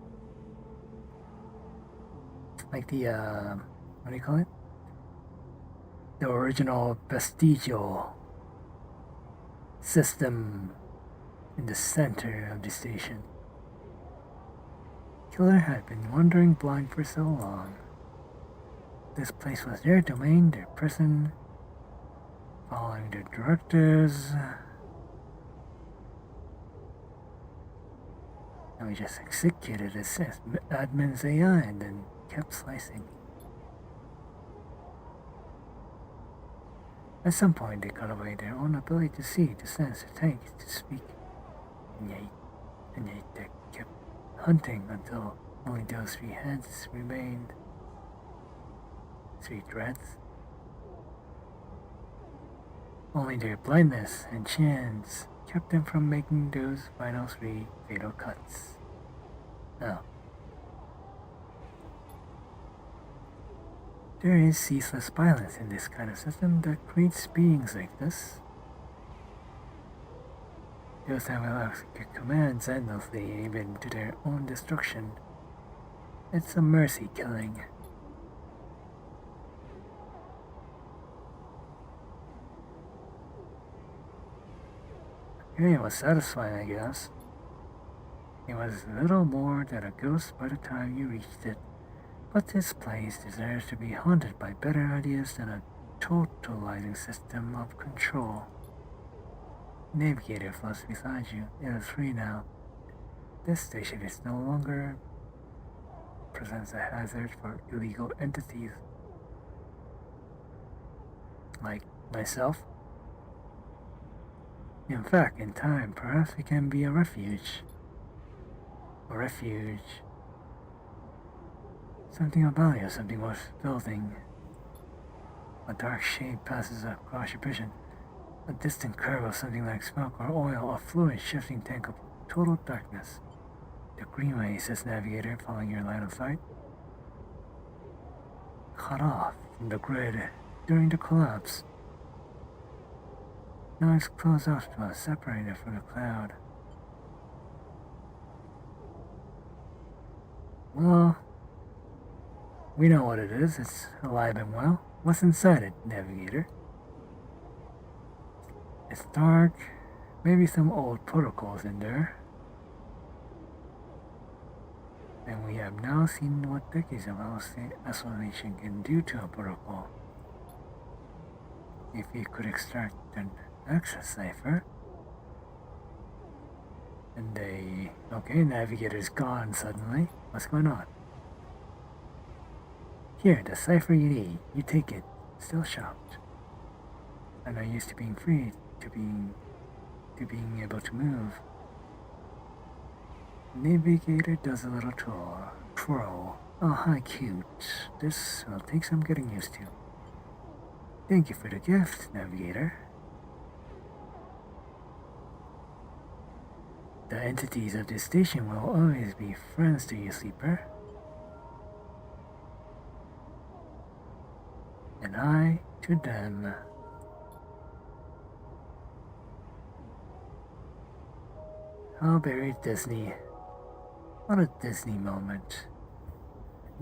what do you call it? The original vestigial system in the center of the station. Killer had been wandering blind for so long. This place was their domain, their prison, following their directors. And we just executed this admin's AI and then kept slicing. At some point, they cut away their own ability to see, to sense, to think, to speak. And yet they kept hunting until only those 3 heads remained. 3 dreads. Only their blindness and chance kept them from making those final 3 fatal cuts. Now, there is ceaseless violence in this kind of system that creates beings like this. Those that will execute commands endlessly, even to their own destruction. It's a mercy killing. It was satisfying, I guess. It was little more than a ghost by the time you reached it. But this place deserves to be haunted by better ideas than a totalizing system of control. Navigator floats beside you. It is free now. This station is no longer presents a hazard for illegal entities like myself. In fact, in time, perhaps we can be a refuge. A refuge. Something of value, something worth building. A dark shade passes across your vision. A distant curve of something like smoke or oil, a fluid shifting tank of total darkness. The greenway, says navigator, following your line of sight. Cut off from the grid during the collapse. Now it's closed off to us, separated from the cloud. Well, we know what it is. It's alive and well. What's inside it, navigator? It's dark. Maybe some old protocols in there. And we have now seen what decades of isolation can do to a protocol. If we could extract an access cipher. And okay, navigator's gone suddenly. What's going on? Here, the cipher you need. You take it. Still shocked. I'm not used to being free, to being able to move. Navigator does a little twirl. Oh, how cute. This will take some getting used to. Thank you for the gift, navigator. The entities of this station will always be friends to you, sleeper. And I to them. Oh, very Disney. What a Disney moment.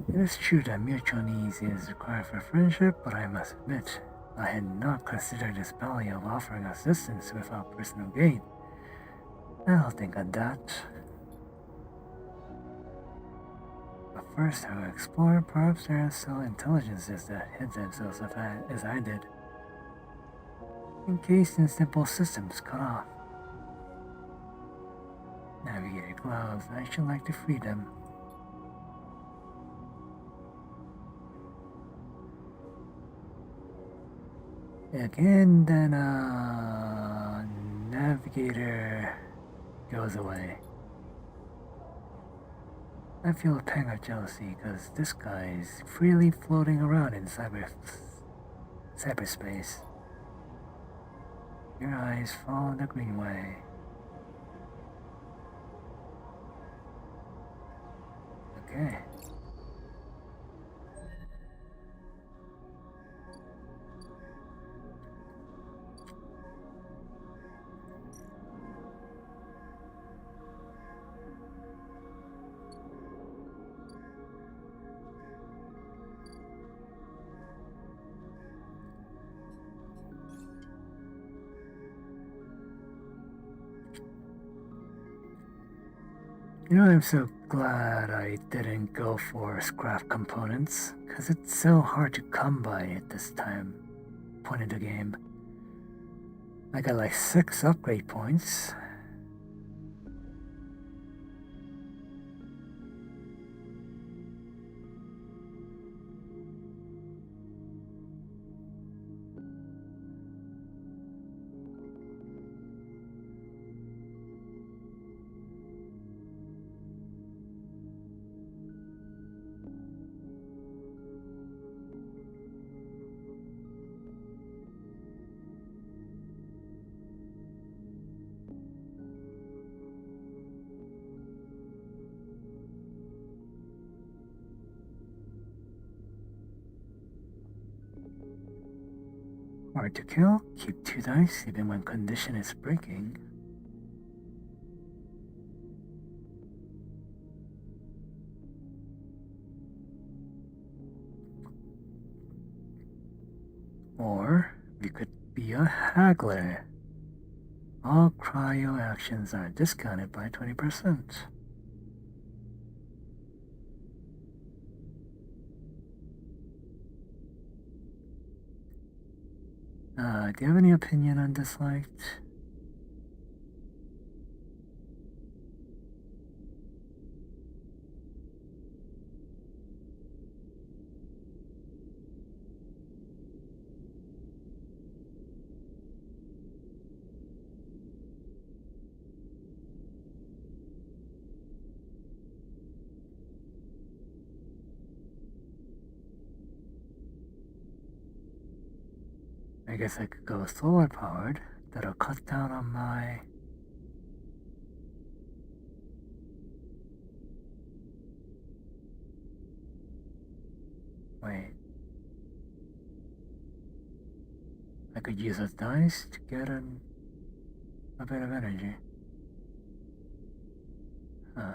It is true that mutual needs is required for friendship, but I must admit, I had not considered this value of offering assistance without personal gain. I'll think on that. But first I will explore. Perhaps there are still intelligences that hid themselves as I did. Encased in simple systems cut off. Navigator gloves, I should like to free them. Again, then navigator goes away. I feel a pang of jealousy because this guy is freely floating around in cyberspace. Your eyes follow the greenway. Okay. You know, I'm so glad I didn't go for scrap components, because it's so hard to come by at this point in the game. I got like 6 upgrade points. Hard to kill, keep 2 dice even when condition is breaking. Or we could be a haggler. All cryo actions are discounted by 20%. Do you have any opinion on this light? I guess I could go solar powered. That'll cut down on my... Wait. I could use a dice to get a bit of energy. Huh.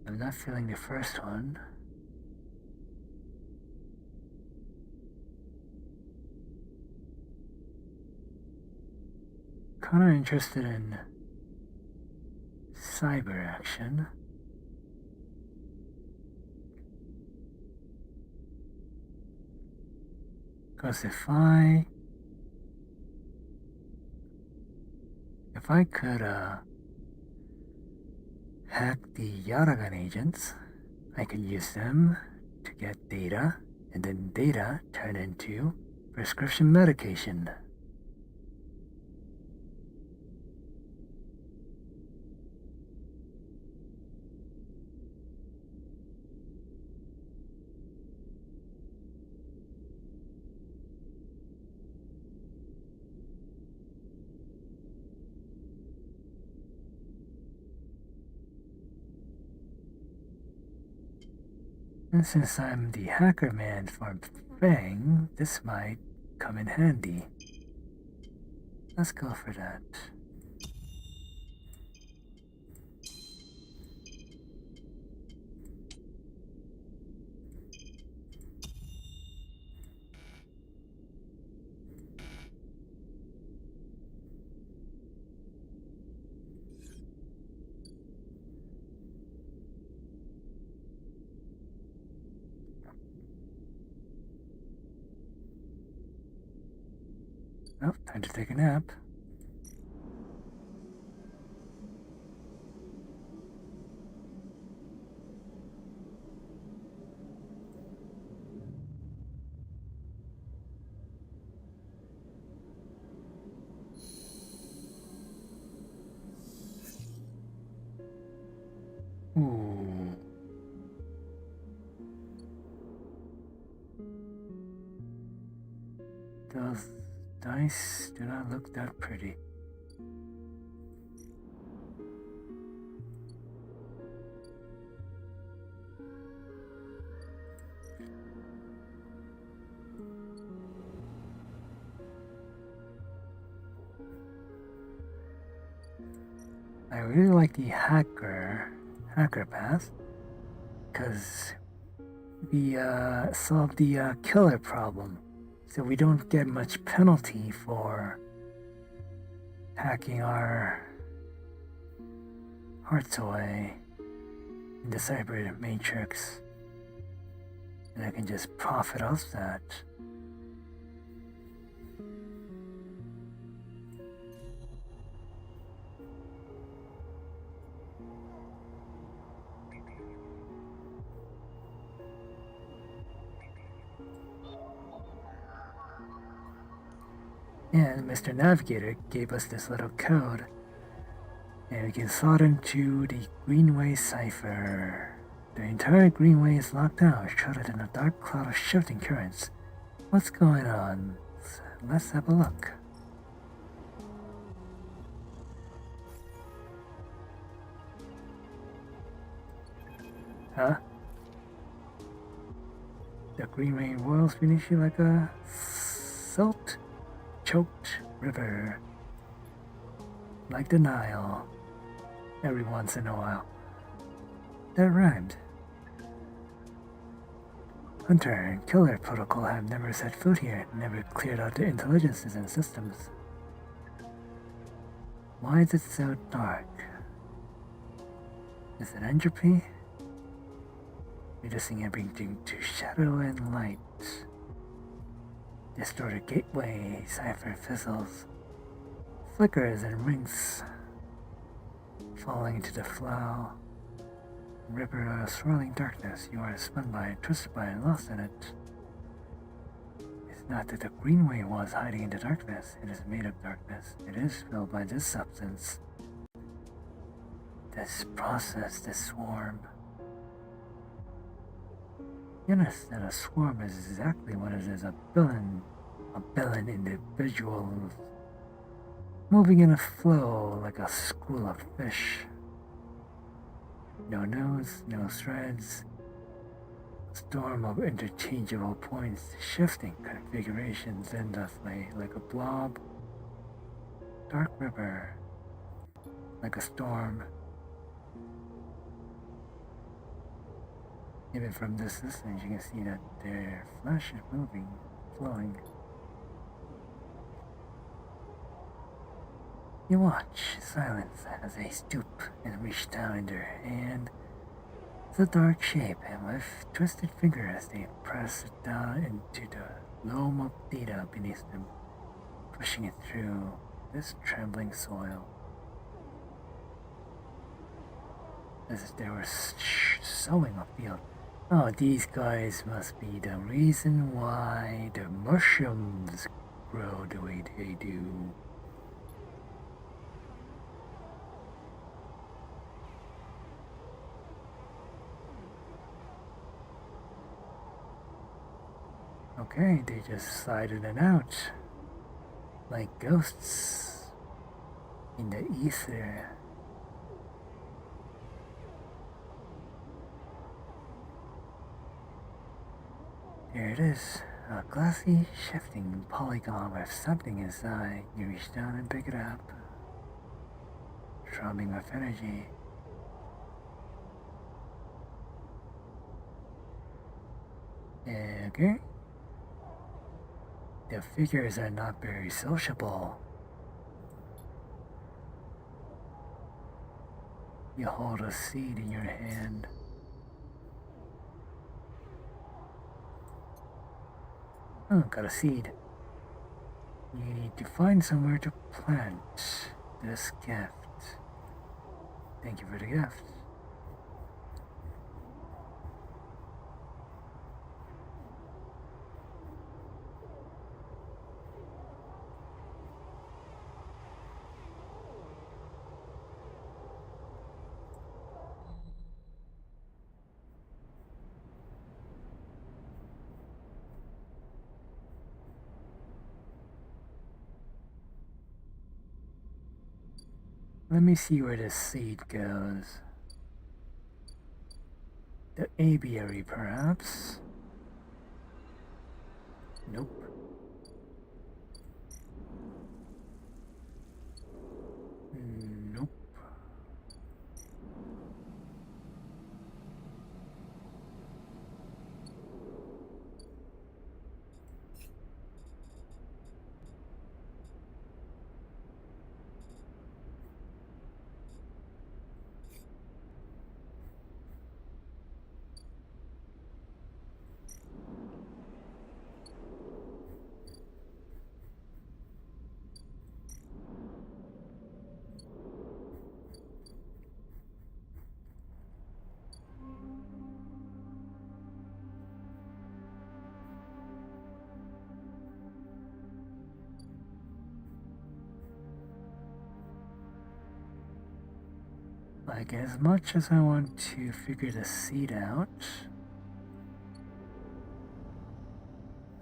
I'm not feeling the first one. Kinda interested in cyber action. Because if I could hack the Yaragan agents, I could use them to get data, and then data turn into prescription medication. And since I'm the hacker man for Fang, this might come in handy. Let's go for that. Oh, time to take a nap. Ooh. Those dice do not look that pretty. I really like the hacker path, because we solved the killer problem, so we don't get much penalty for hacking our hearts away in the cyber matrix, and I can just profit off that. And Mr. Navigator gave us this little code, and we can slot into the Greenway cipher. The entire Greenway is locked out, shrouded in a dark cloud of shifting currents. What's going on? Let's have a look. Huh? The Greenway whirls beneath you like a salt-choked river. Like the Nile. Every once in a while. That rhymed. Hunter and Killer Protocol have never set foot here, never cleared out the intelligences and systems. Why is it so dark? Is it entropy? Reducing everything to shadow and light. Distorted gateway, cipher fizzles. flickers and winks, falling into the flow. River of swirling darkness, you are spun by it, twisted by it, lost in it. It's not that the greenway was hiding in the darkness, it is made of darkness. It is filled by this substance. This process, this swarm. You understand a swarm is exactly what it is, a billion individuals moving in a flow like a school of fish. No nose, no threads. A storm of interchangeable points, shifting configurations endlessly like a blob. Dark river, like a storm. Even from this distance, you can see that their flesh is moving, flowing. You watch, silence, as they stoop and reach down in their hand. It's a dark shape, and with twisted fingers, they press it down into the loam of data beneath them, pushing it through this trembling soil. As if they were sowing a field. Oh, these guys must be the reason why the mushrooms grow the way they do. Okay, they just slided it out. Like ghosts in the ether. Here it is, a glassy, shifting polygon with something inside. You reach down and pick it up, throbbing with energy. Okay. The figures are not very sociable. You hold a seed in your hand. Oh, got a seed. You need to find somewhere to plant this gift. Thank you for the gift. Let me see where this seed goes. The aviary, perhaps? Nope. Nope. Like, as much as I want to figure the seed out,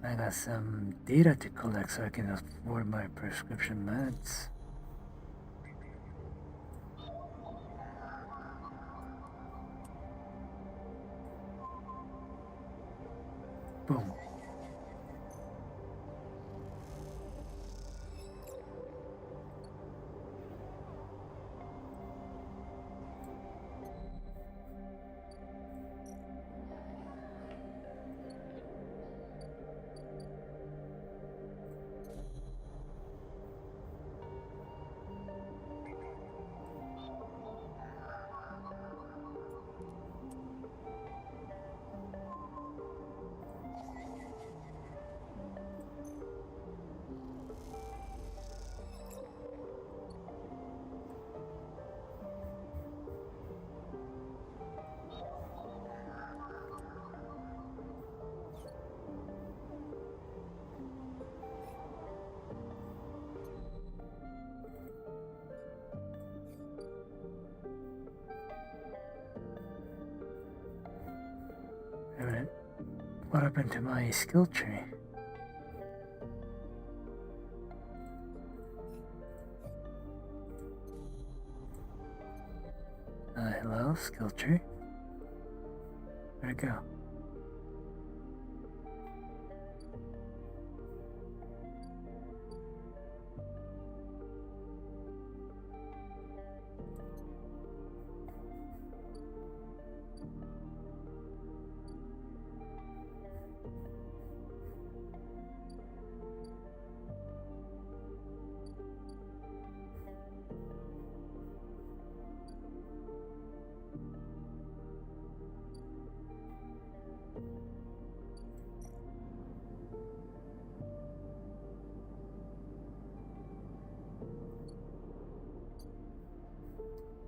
I got some data to collect so I can afford my prescription meds. Boom. happened to my skill tree? Hello, skill tree? Where'd it go?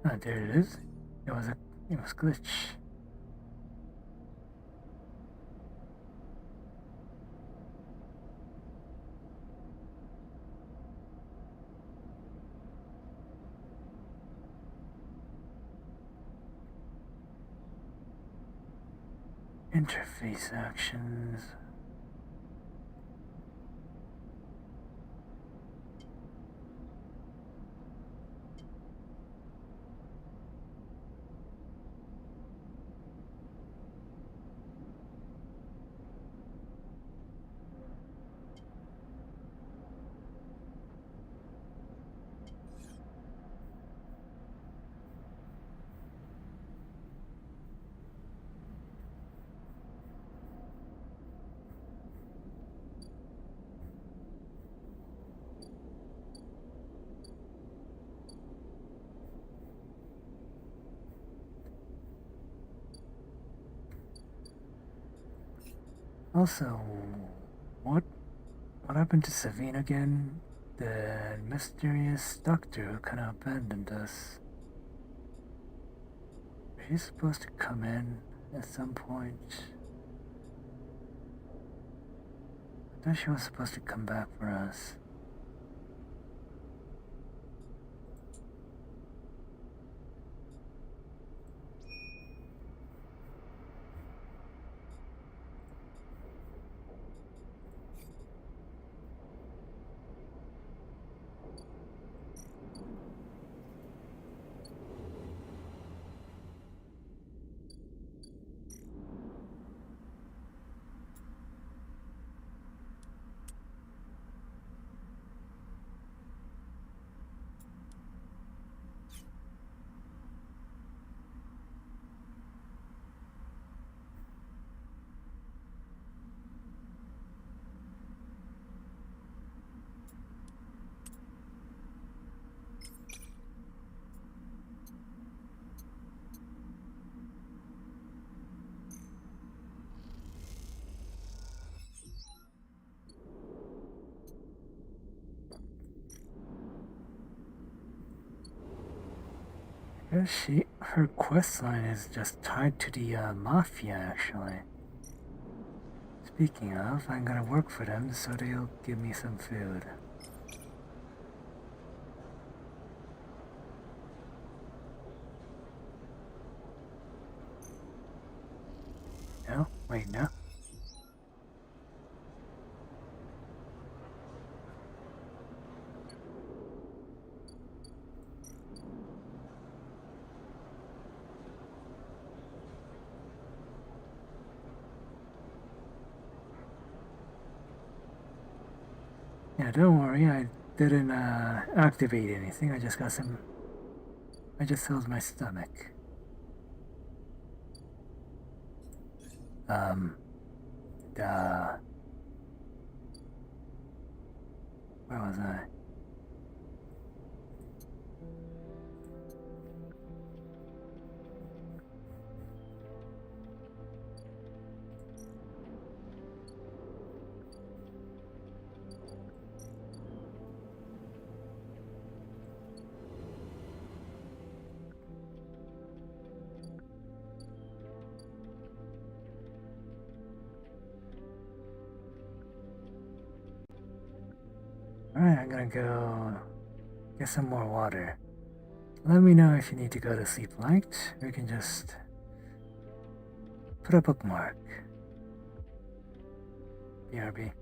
Ah, there it is. It was glitch. Interface actions. Also, what happened to Savine again? The mysterious doctor who kind of abandoned us. Was she supposed to come in at some point? I thought she was supposed to come back for us. Her quest line is just tied to the mafia, actually. Speaking of, I'm gonna work for them so they'll give me some food. No? Wait, no? Yeah, don't worry, I didn't activate anything. I just got some. I just filled my stomach. Duh. Where was I? Alright, I'm gonna go get some more water. Let me know if you need to go to sleep light. We can just put a bookmark. BRB.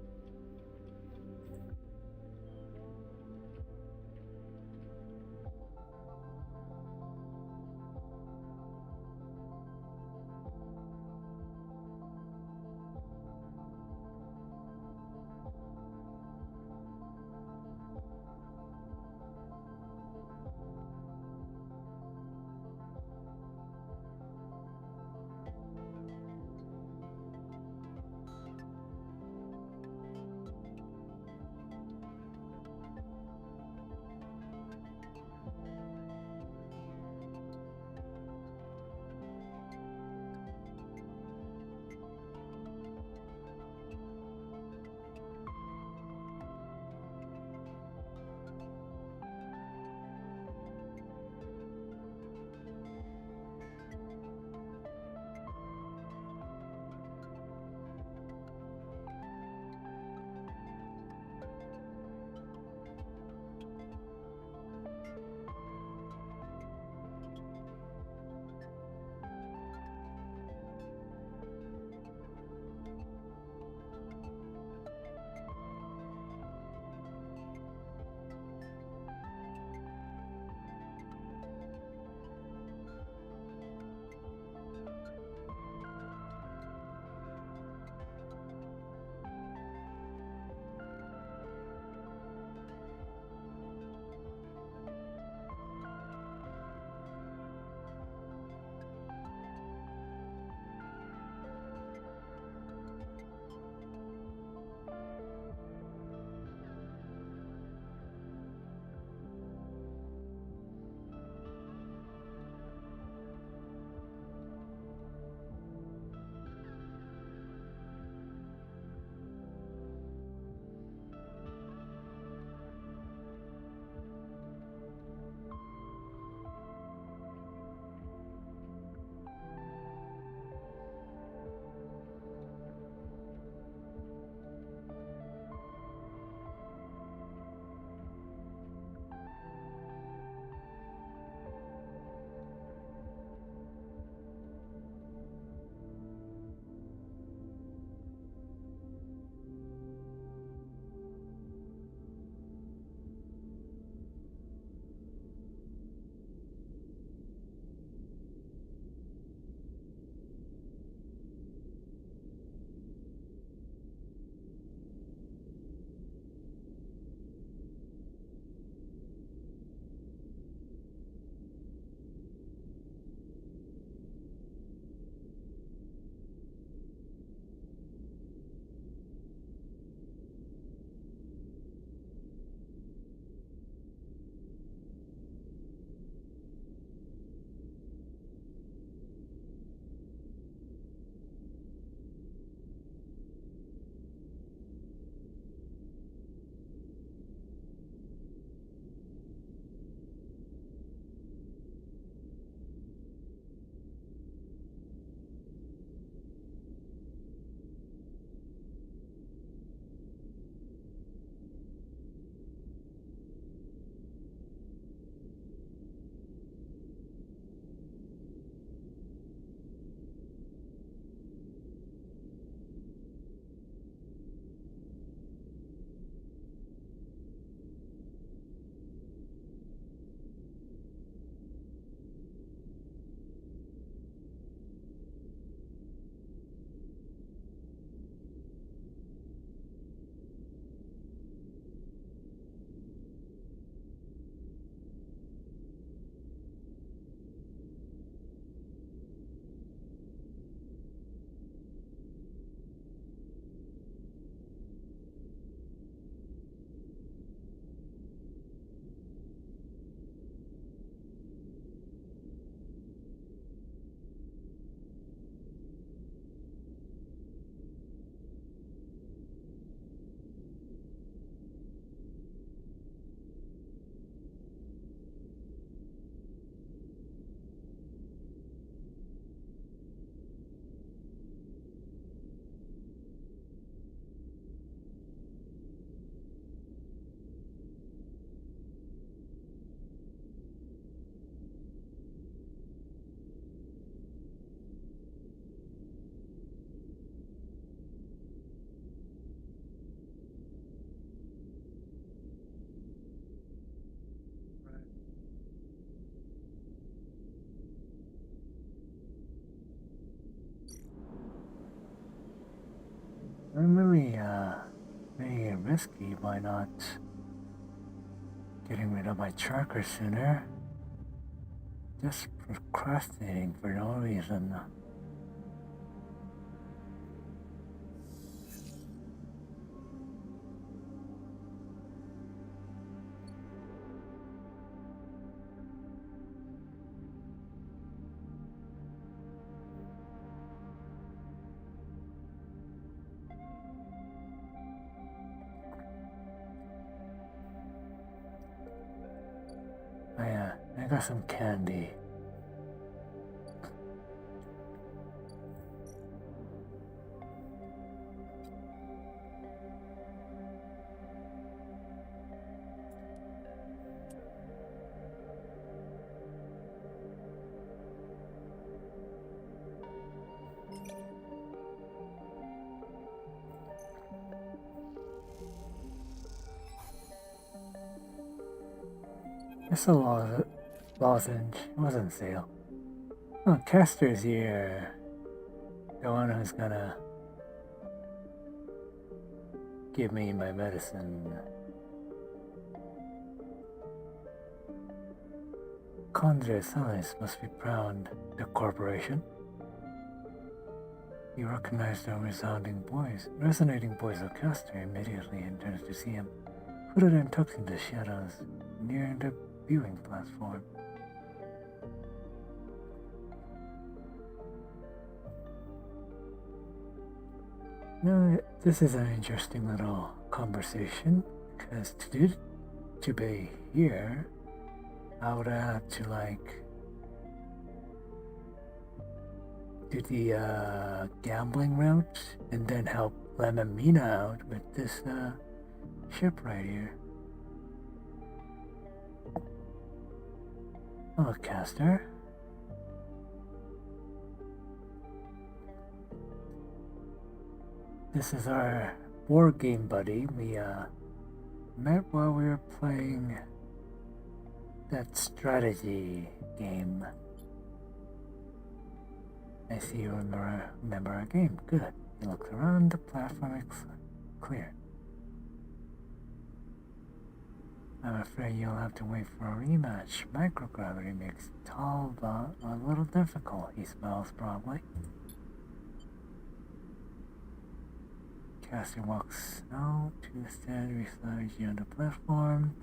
really, very risky by not getting rid of my tracker sooner. Just procrastinating for no reason. I got some candy. It's a lozenge. It wasn't sale. Oh, Caster's here. The one who's gonna give me my medicine. Condre Salis must be proud. The corporation. You recognize the resonating voice of Castor immediately and turns to see him, hooded and tucked in the shadows, near the viewing platform. Now, this is an interesting little conversation, because to be here, I would have to do the gambling route and then help Lemon out with this ship right here. Hello, Caster. This is our board game buddy. We met while we were playing that strategy game. I see you remember our game. Good. He looks around, the platform is clear. I'm afraid you'll have to wait for a rematch. Microgravity makes tall a little difficult, he smiles broadly. Cassie walks out to stand beside you on the platform.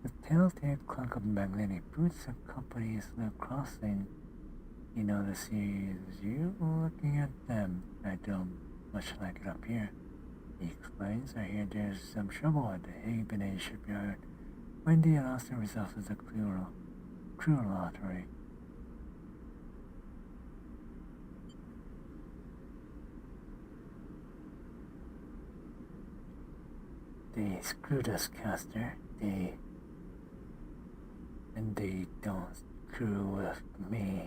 The telltale clunk of magnetic boots accompanies the crossing. You know the series, you looking at them. I don't much like it up here. He explains. I hear there's some trouble at the Haven shipyard. Wendy announced the results of the crew lottery. They screwed us, Caster. They don't screw with me.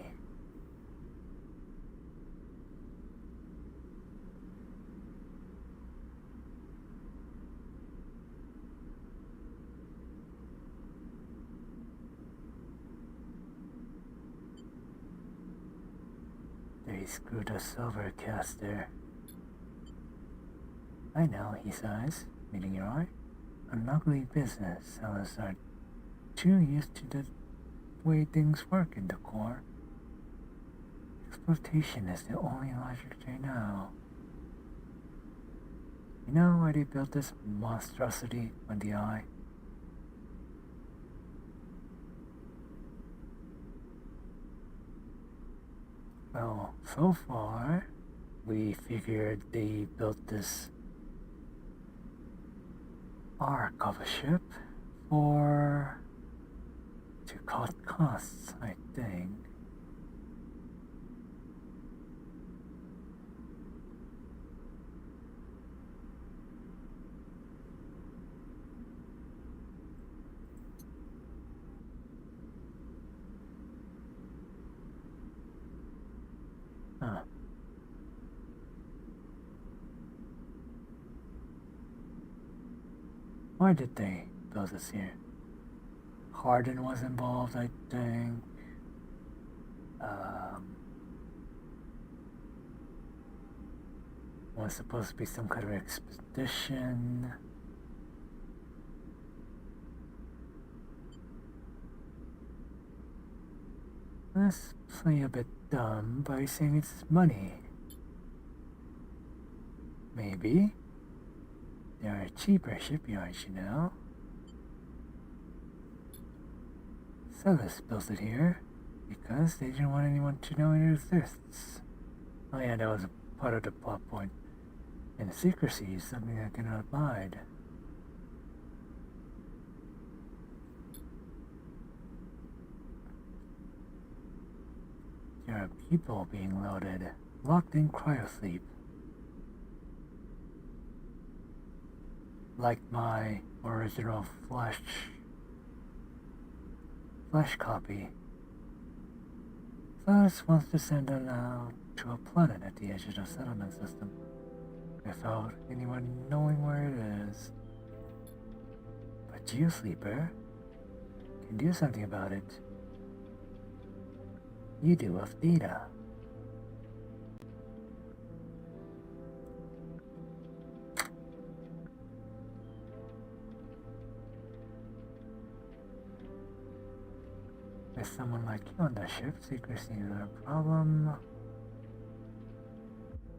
They screwed us over, Caster. I know, he sighs, meeting your eye. An ugly business. Sellers are too used to the way things work in the core. Exploitation is the only logic they know. You know why they built this monstrosity on the eye? Well, so far, we figured they built this arc of a ship to cut costs, I think. Huh. Why did they build us here? Harden was involved, I think. Was supposed to be some kind of expedition. Let's play a bit dumb by saying it's money. Maybe. There are cheaper shipyards, you know. Celis built it here because they didn't want anyone to know it exists. Oh yeah, that was a part of the plot point. And secrecy is something I cannot abide. There are people being loaded, locked in cryosleep. Like my original flash copy. Celis wants to send them out to a planet at the edge of the settlement system, without anyone knowing where it is. But you, Sleeper, can do something about it. You do have data. With someone like you on the ship, secrecy is not a problem.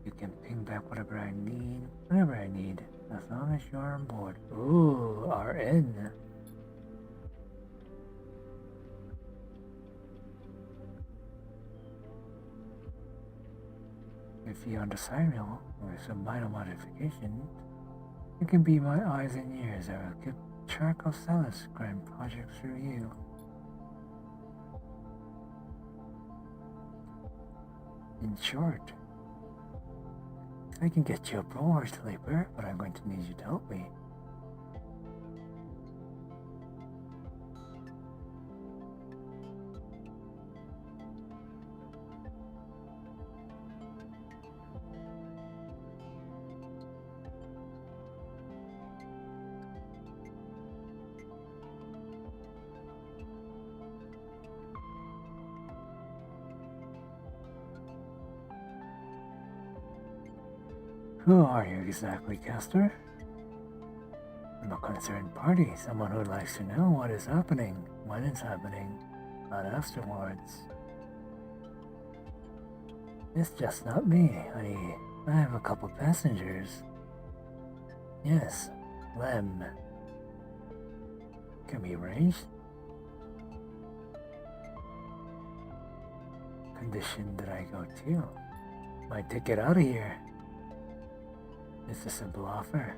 You can ping back whatever I need, whenever I need, as long as you're on board. Ooh, RN. If you're on the signal, with some minor modification, you can be my eyes and ears. I will keep track of Celis crime projects through you. In short, I can get you a promotion, Sleeper, but I'm going to need you to help me. Who are you exactly, Caster? I'm a concerned party, someone who likes to know what is happening, when it's happening, not afterwards. It's just not me, honey. I have a couple passengers. Yes, Lem. Can be arranged. Condition that I go to. My ticket out of here. It's a simple offer.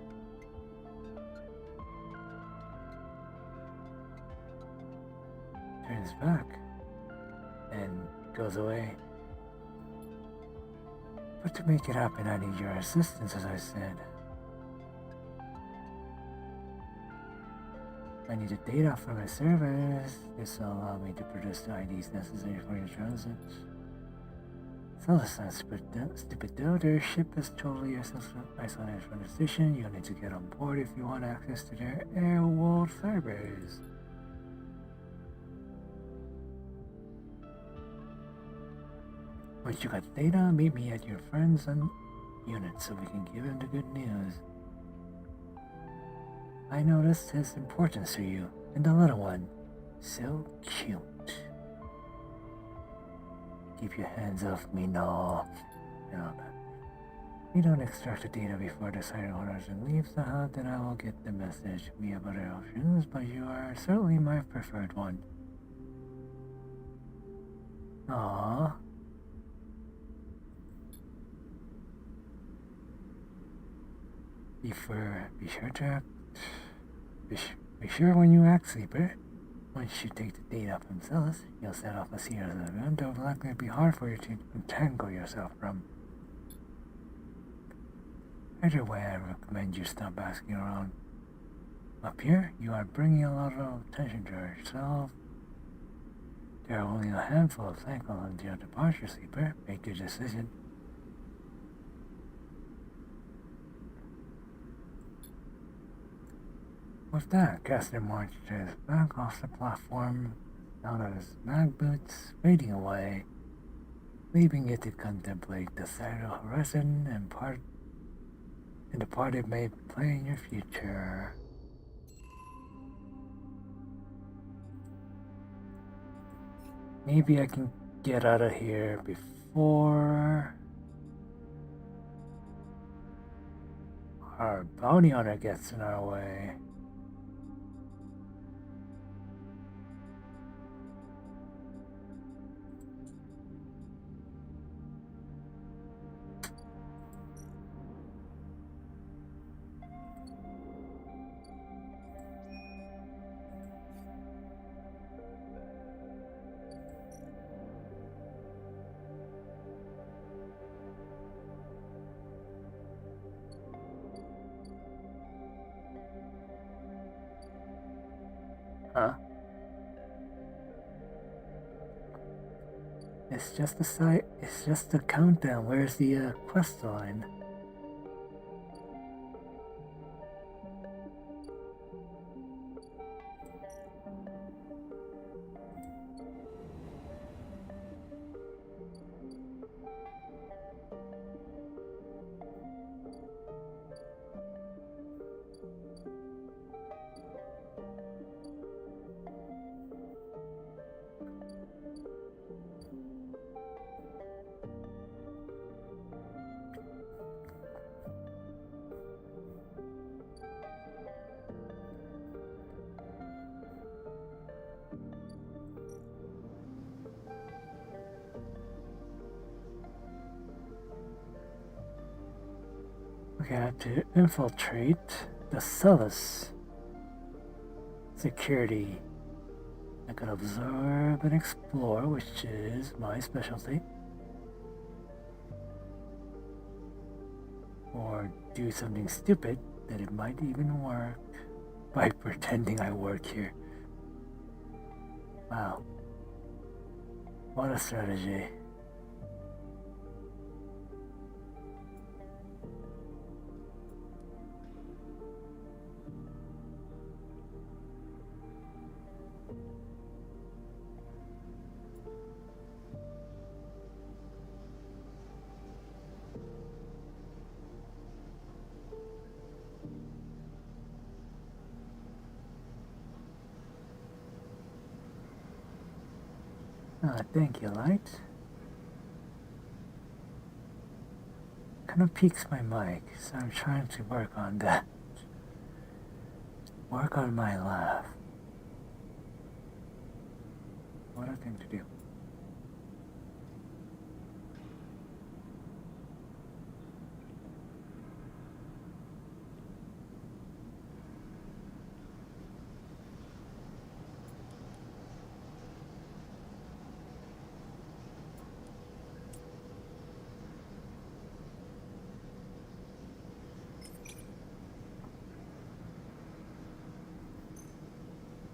Turns back and goes away. But to make it happen, I need your assistance, as I said. I need the data from a servers. This will allow me to produce the IDs necessary for your transit. Celis, stupid though, their ship is totally isolated from the station. You'll need to get on board if you want access to their air world servers. Once you got data, meet me at your friends and unit so we can give him the good news. I noticed his importance to you, and the little one. So cute. Keep your hands off me, no. You don't extract the data before the siren horizon leaves the hut, then I will get the message. We have other options, but you are certainly my preferred one. Aww. Be sure when you act, Sleeper. Once you take the data from Celis, you'll set off a series of events that will likely be hard for you to untangle yourself from. Either way, I recommend you stop asking around. Up here, you are bringing a lot of attention to yourself. There are only a handful of cycles until your departure, Sleeper. Make your decision. With that, Caster marched his back off the platform, down on his mag boots, fading away, leaving it to contemplate the side of the horizon and and the party may play in your future. Maybe I can get out of here before our bounty hunter gets in our way. Huh? It's just the site. It's just the countdown. Where's the quest line? Okay, I have to infiltrate the Celis security. I can observe and explore, which is my specialty. Or do something stupid that it might even work by pretending I work here. Wow. What a strategy. Ah, thank you, Light. Kind of peaks my mic, so I'm trying to work on that. Work on my laugh. What a thing to do.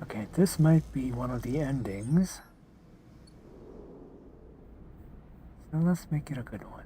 Okay, this might be one of the endings. So let's make it a good one.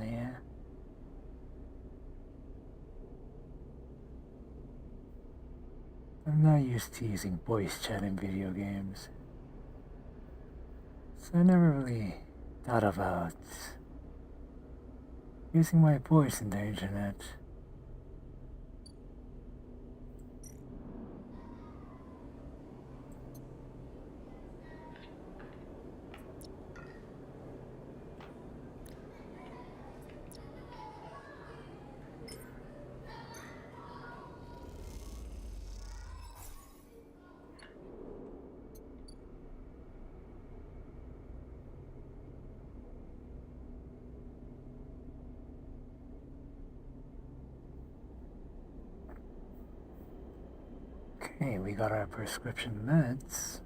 Yeah. I'm not used to using voice chat in video games. So I never really thought about using my voice in the internet. Okay, we got our prescription meds.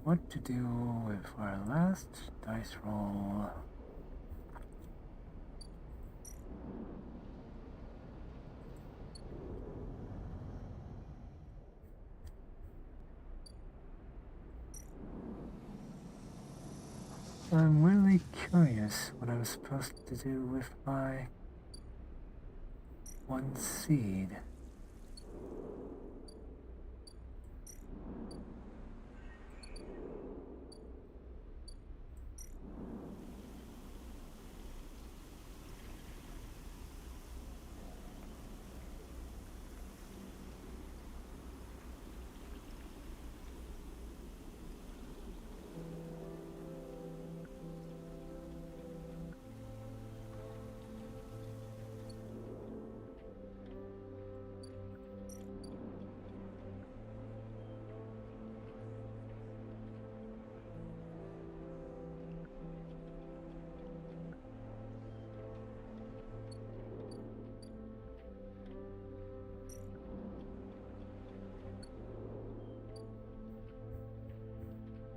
what to do with our last dice roll. I'm really curious what I'm supposed to do with my one seed.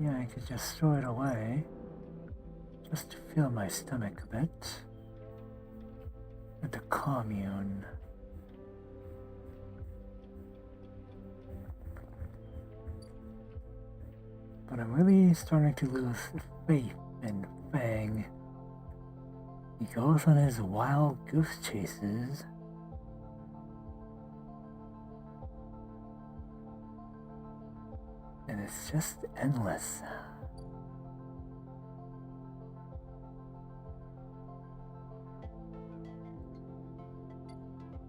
Yeah, I could just throw it away, just to fill my stomach a bit. At the commune. But I'm really starting to lose faith in Fang. He goes on his wild goose chases. And it's just endless.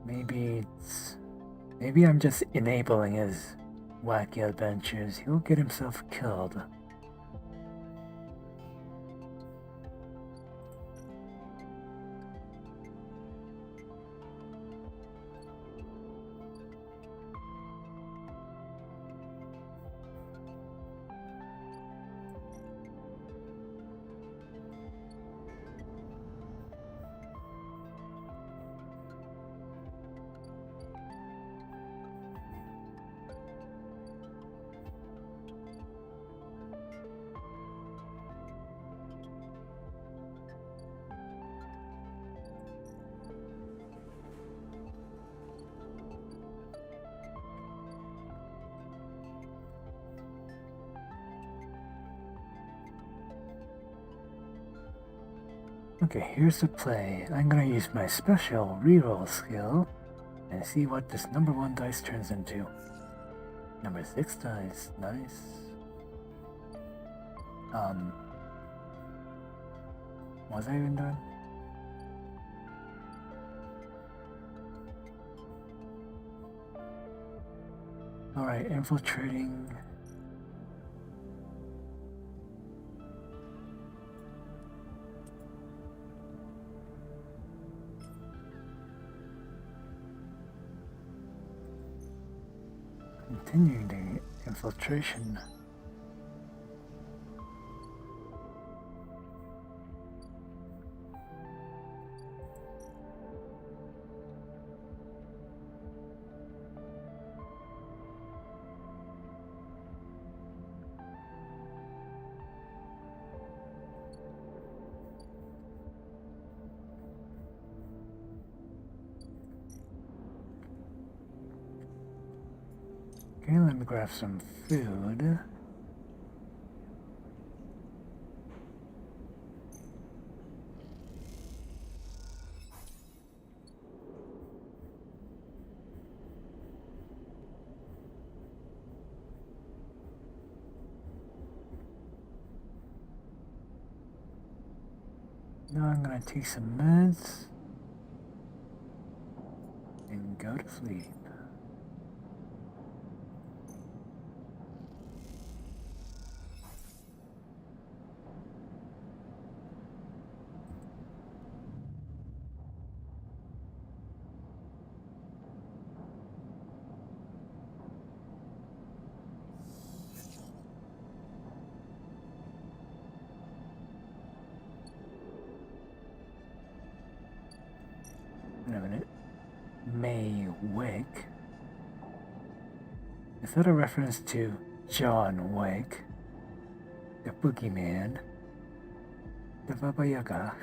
Maybe I'm just enabling his wacky adventures. He'll get himself killed. Okay, here's the play. I'm gonna use my special reroll skill and see what this number 1 dice turns into. Number 6 dice, nice. Was I even done? Alright, infiltrating. Continuing the infiltration. Okay, let me grab some food. Now I'm gonna take some meds and go to sleep. Wait a minute. May Wick? Is that a reference to John Wick? the boogeyman, the Baba Yaga.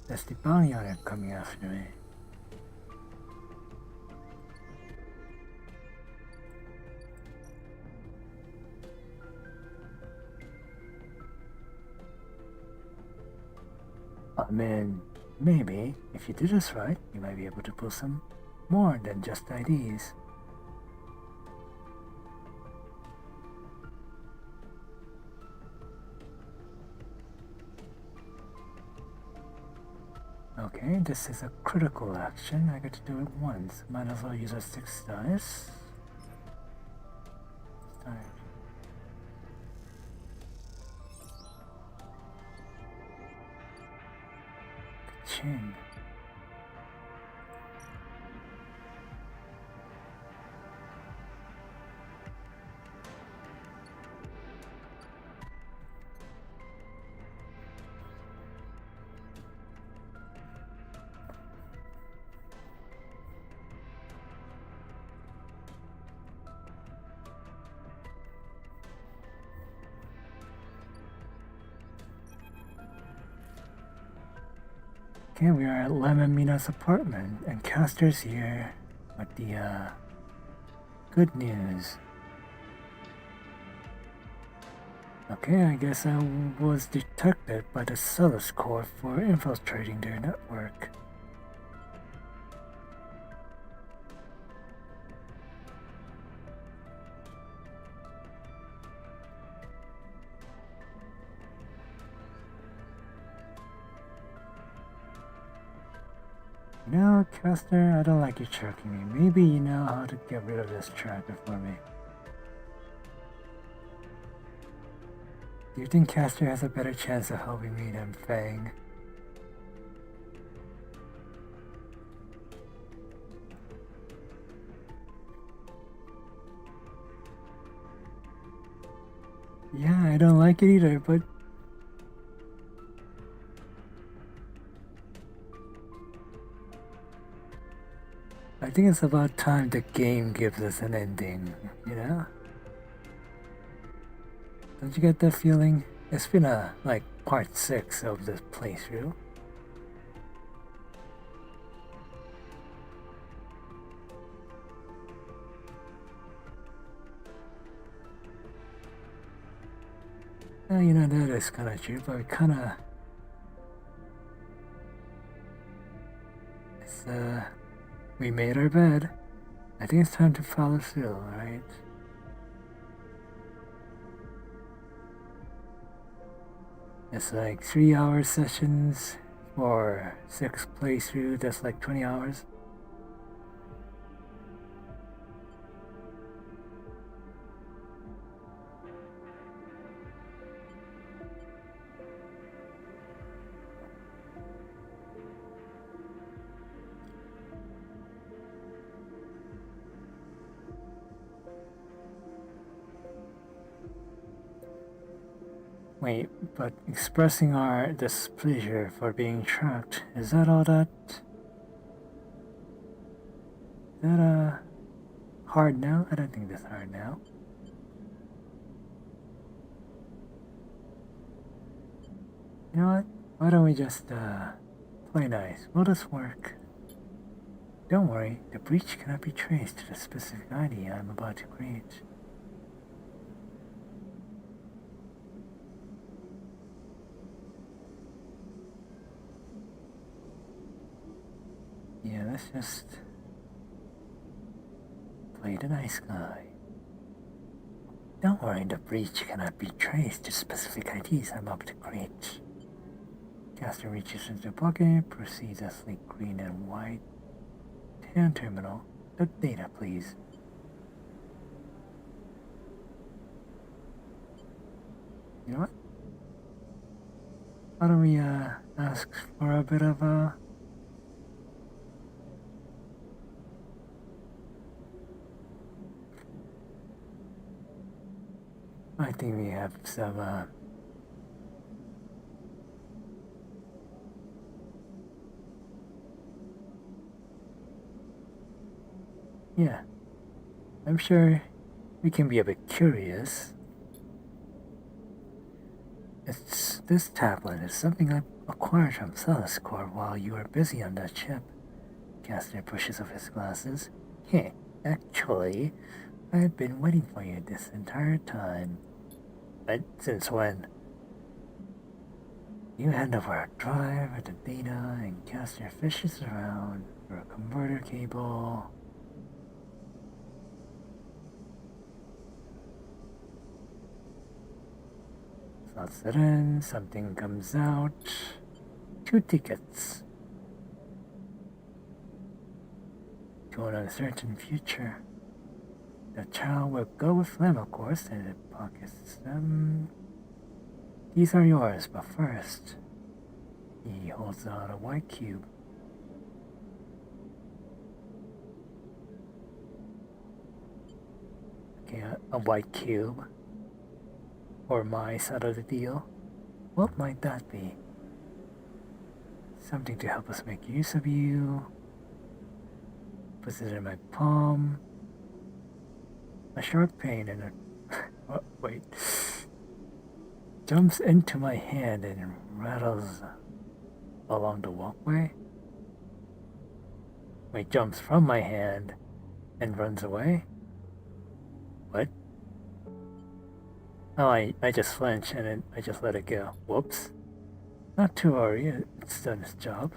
That's the bounty hunter coming after me. I mean, maybe, if you do this right, you might be able to pull some more than just IDs. Okay, this is a critical action. I get to do it once. Might as well use our 6 dice. Start. Ka-ching. Okay, we are at Lemon Mina's apartment, and Caster's here with the good news. Okay, I guess I was detected by the Sellers Corps for infiltrating their network. You know, Caster, I don't like you choking me. Maybe you know how to get rid of this tracker for me. Do you think Caster has a better chance of helping me than Fang? Yeah, I don't like it either, but I think it's about time the game gives us an ending, you know? Don't you get that feeling? It's been like part 6 of this playthrough. Well, you know, that is kind of true, but we made our bed. I think it's time to follow through, right? It's like 3-hour sessions for 6 playthrough, that's like 20 hours. Wait, but expressing our displeasure for being trapped, is that all that? Is that hard now? I don't think that's hard now. You know what? Why don't we just play nice? Will this work? Don't worry, the breach cannot be traced to the specific ID I'm about to create. Yeah, let's just play the nice guy. Don't worry, the breach cannot be traced to specific IDs I'm about to create. Caster reaches into the pocket, proceeds as sleek green and white. Tan terminal, the data please. You know what? Why don't we ask for a bit of I think we have some, yeah, I'm sure we can be a bit curious. This tablet is something I acquired from Celescore while you were busy on that ship. Caster pushes off his glasses. Heh, actually, I've been waiting for you this entire time. But since when? You hand over a drive with the data and Caster fishes around for a converter cable. Slots it in, something comes out. 2 tickets to an uncertain future. The child will go with them, of course, and it pockets them. These are yours, but first, he holds out a white cube. Okay, a white cube. Or my side of the deal. What might that be? Something to help us make use of you. Puts it in my palm. A sharp pain and a... oh, wait. Jumps into my hand and rattles along the walkway. Wait, jumps from my hand and runs away? What? Oh, I just flinch and then I just let it go. Whoops. Not to worry, it's done its job.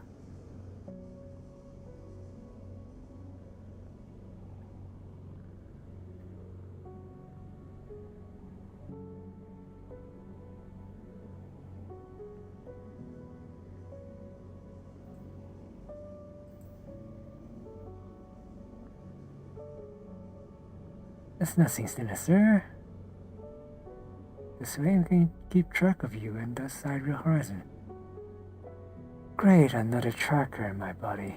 That's nothing sinister. This way we can keep track of you and the sidereal horizon. Great, another tracker in my body.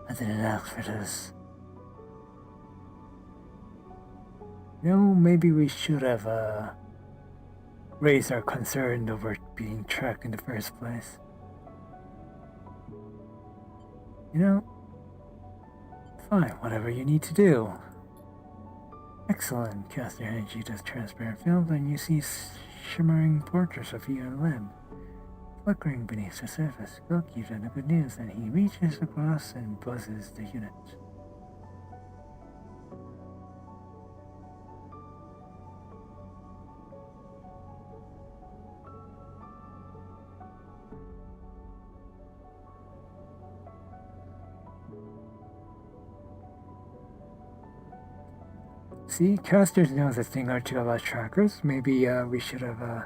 I didn't ask for this. Maybe we should have raised our concern over being tracked in the first place. Fine, whatever you need to do. Excellent. Cast your energy to transparent field and you see shimmering portraits of you and Lem flickering beneath the surface. Go gives them the good news and he reaches across and buzzes the unit. See, Casters knows a thing or two about trackers. Maybe we should have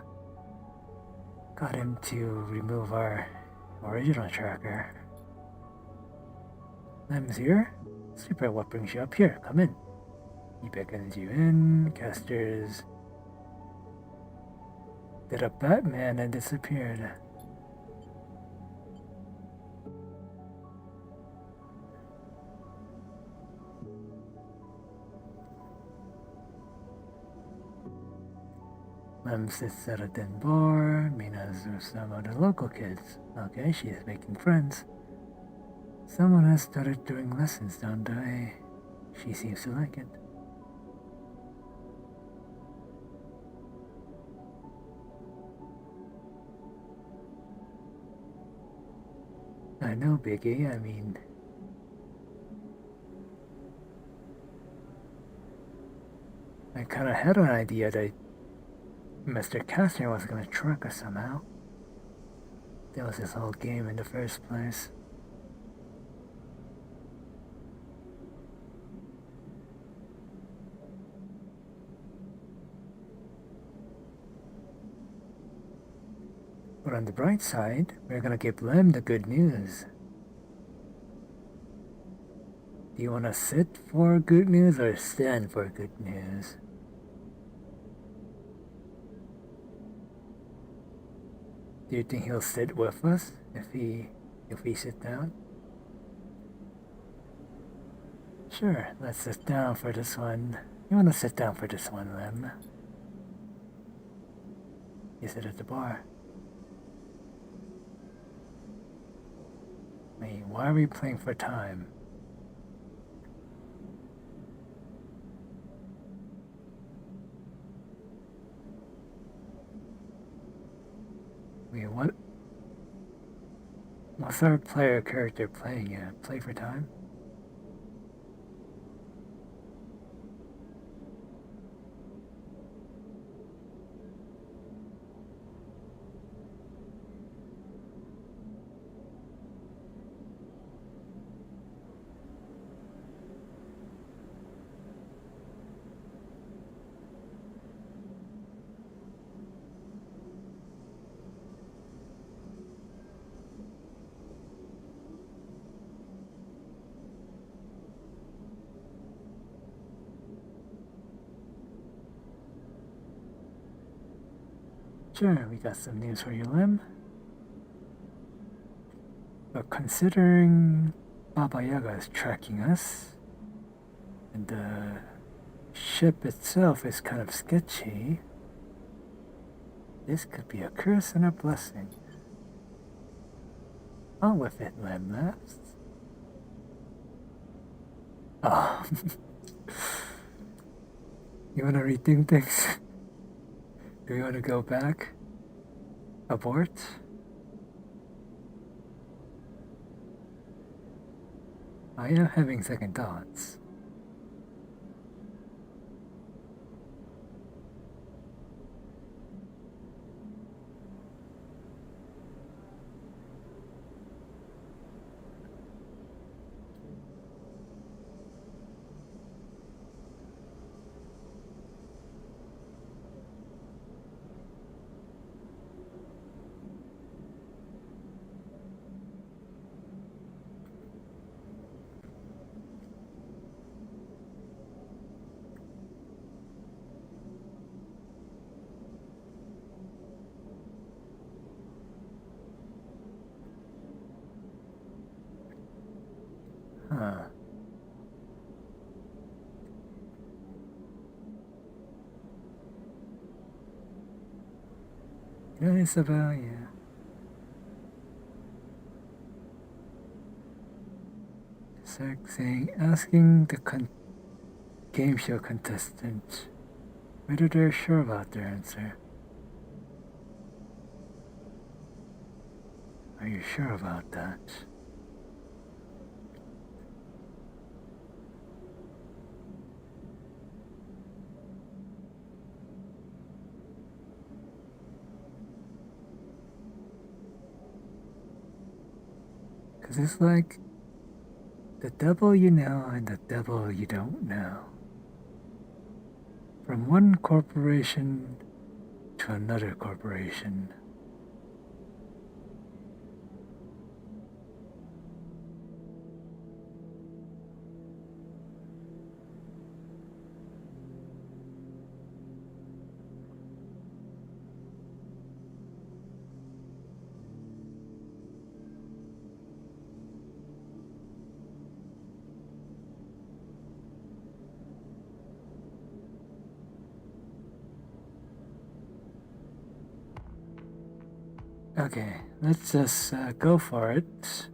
got him to remove our original tracker. Lem's here. Super, what brings you up here? Come in. He beckons you in. Casters did a Batman and disappeared. Lem sits at a thin bar. Mina's with some of the local kids. Okay, she is making friends. Someone has started doing lessons down the way. She seems to like it. I know, Biggie. I mean... I kinda had an idea that Mr. Castor was gonna track us somehow. That was his whole game in the first place. But on the bright side, we're gonna give Lem the good news. Do you wanna sit for good news or stand for good news? Do you think he'll sit with us if we sit down? Sure, let's sit down for this one. You wanna sit down for this one, Lem? You sit at the bar. Wait, why are we playing for time? Wait, what? What's our player character playing at? Play for time? Sure, we got some news for you, Lim. But considering Baba Yaga is tracking us, and the ship itself is kind of sketchy, this could be a curse and a blessing. On with it, Lim laughs. Oh. You wanna rethink things? Do we wanna go back? Abort? I am having second thoughts. Huh. You know, Isabel, yeah. Saying, asking the game show contestant whether they're sure about their answer. Are you sure about that? Because it's like the devil you know and the devil you don't know. From one corporation to another corporation. Okay, let's just go for it.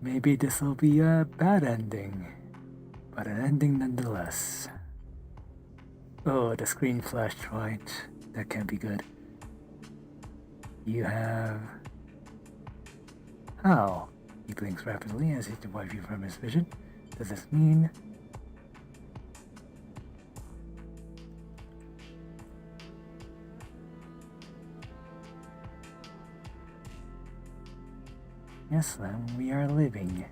Maybe this will be a bad ending, but an ending nonetheless. Oh, the screen flashed white. That can't be good. You have... How? He blinks rapidly as he wipes you from his vision. Does this mean... Yes, Lem, we are leaving.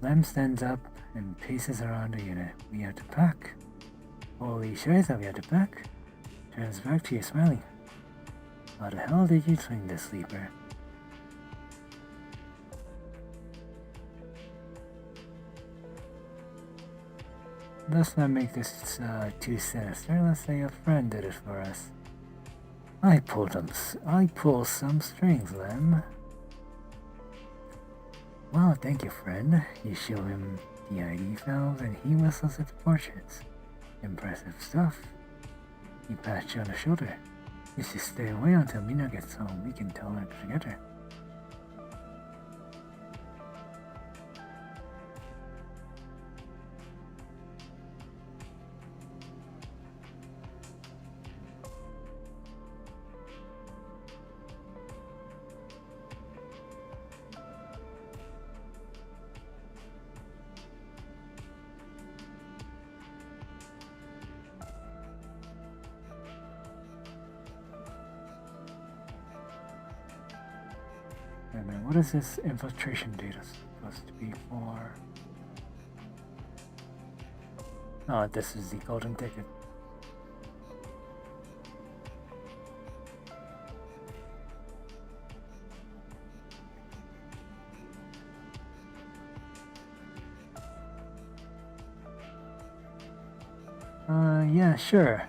Lem stands up and paces around the unit. We have to pack. Holy shiz, we have to pack. Turns back to you smiling. How the hell did you swing this sleeper? Let's not make this too sinister. Let's say a friend did it for us. I pull some strings, Lem. Well, thank you, friend. You show him the ID files and he whistles at the portraits. Impressive stuff. He pats you on the shoulder. You should stay away until Mina gets home. We can tell her together. And then what is this infiltration data supposed to be for? Oh, this is the golden ticket. Yeah, sure.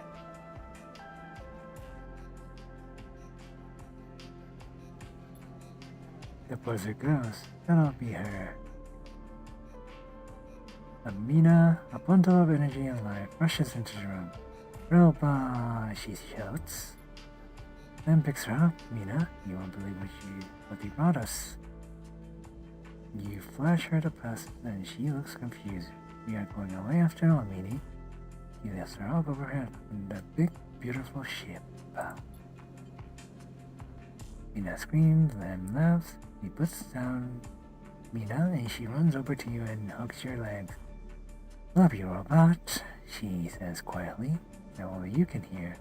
The buzzer goes. That'll be her. Amina, a bundle of energy and life, rushes into the room. Roba, she shouts. Then picks her up. Mina, you won't believe what they brought us. You flash her the pass, and she looks confused. We are going away after all, Mini. He lifts her up overhead in the big, beautiful ship. Mina screams, Lem laughs. He puts down Mina and she runs over to you and hugs your legs. Love you, robot, she says quietly, that only you can hear.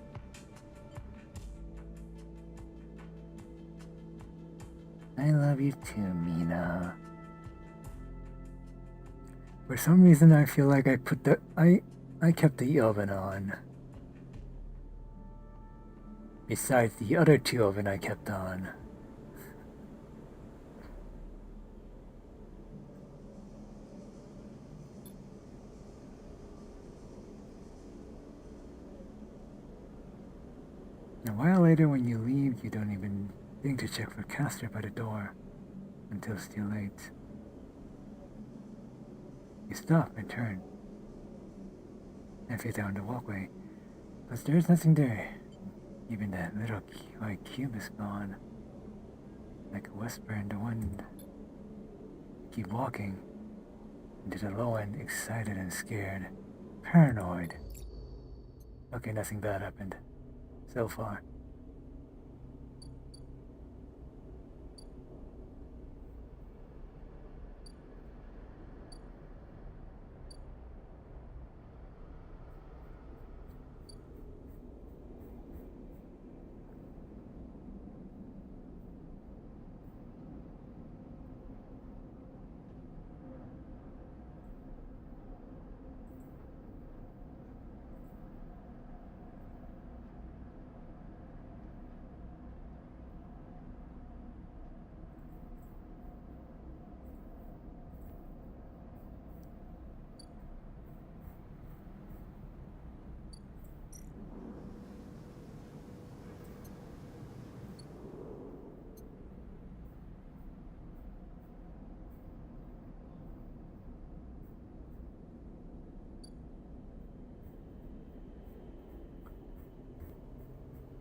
I love you too, Mina. For some reason I feel like I kept the oven on. Besides the other two oven I kept on. A while later when you leave, you don't even think to check for Castor by the door until it's too late. You stop and turn and face down the walkway, but there's nothing there. Even that little white cube is gone, like a whisper in the wind. Keep walking into the low end, excited and scared, paranoid. Okay, nothing bad happened so far.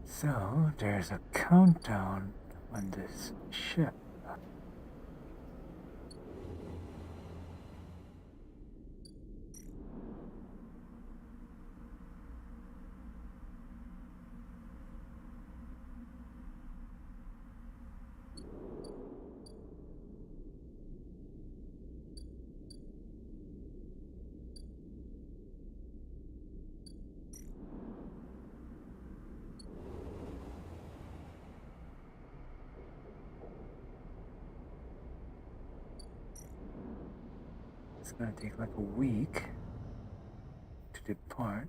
So, there's a countdown on this ship. It's gonna take like a week to depart.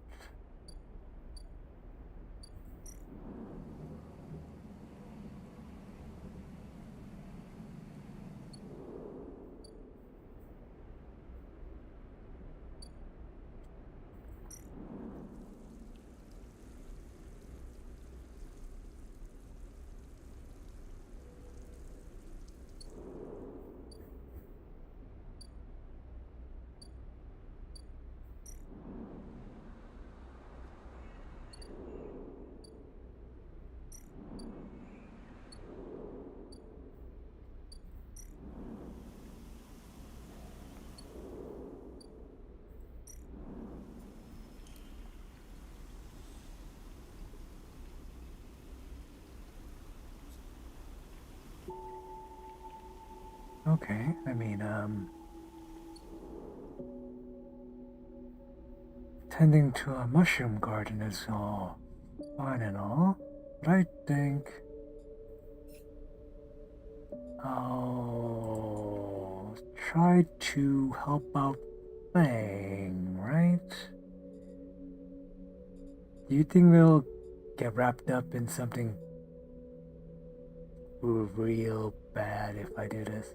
Okay, I mean, tending to a mushroom garden is all fine and all, but I think I'll try to help out Fang, right? Do you think we'll get wrapped up in something real bad if I do this?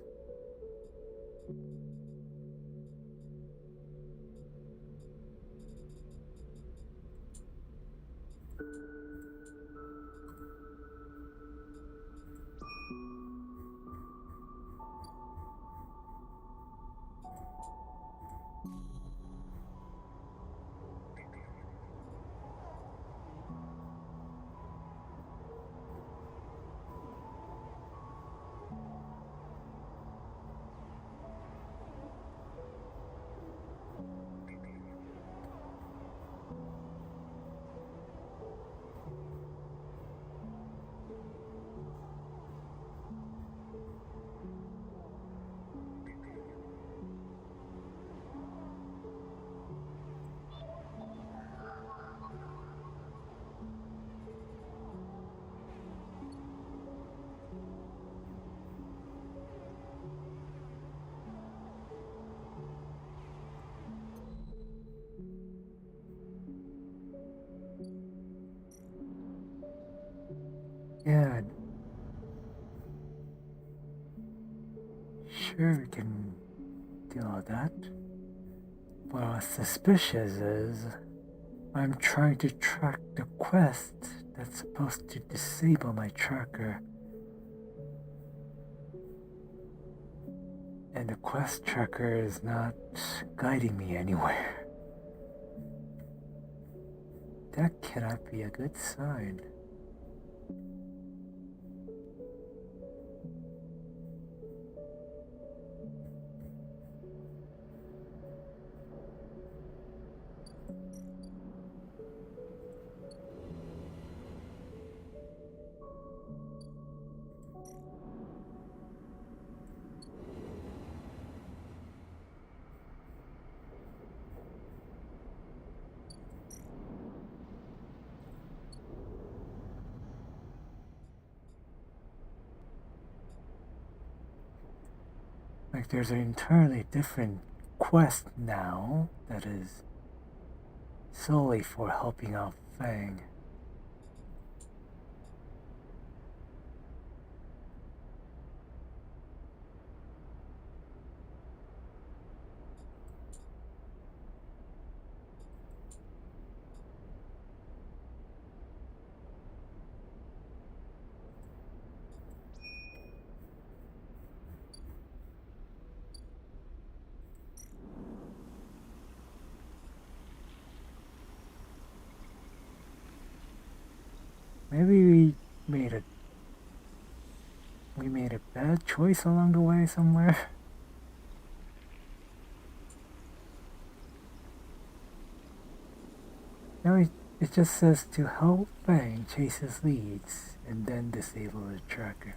Yeah, sure, we can do all that. But what's suspicious is I'm trying to track the quest that's supposed to disable my tracker. And the quest tracker is not guiding me anywhere. That cannot be a good sign. Like there's an entirely different quest now that is solely for helping out Fang. Maybe made a we made a bad choice along the way somewhere. Now it just says to help Fang chase his leads and then disable the tracker.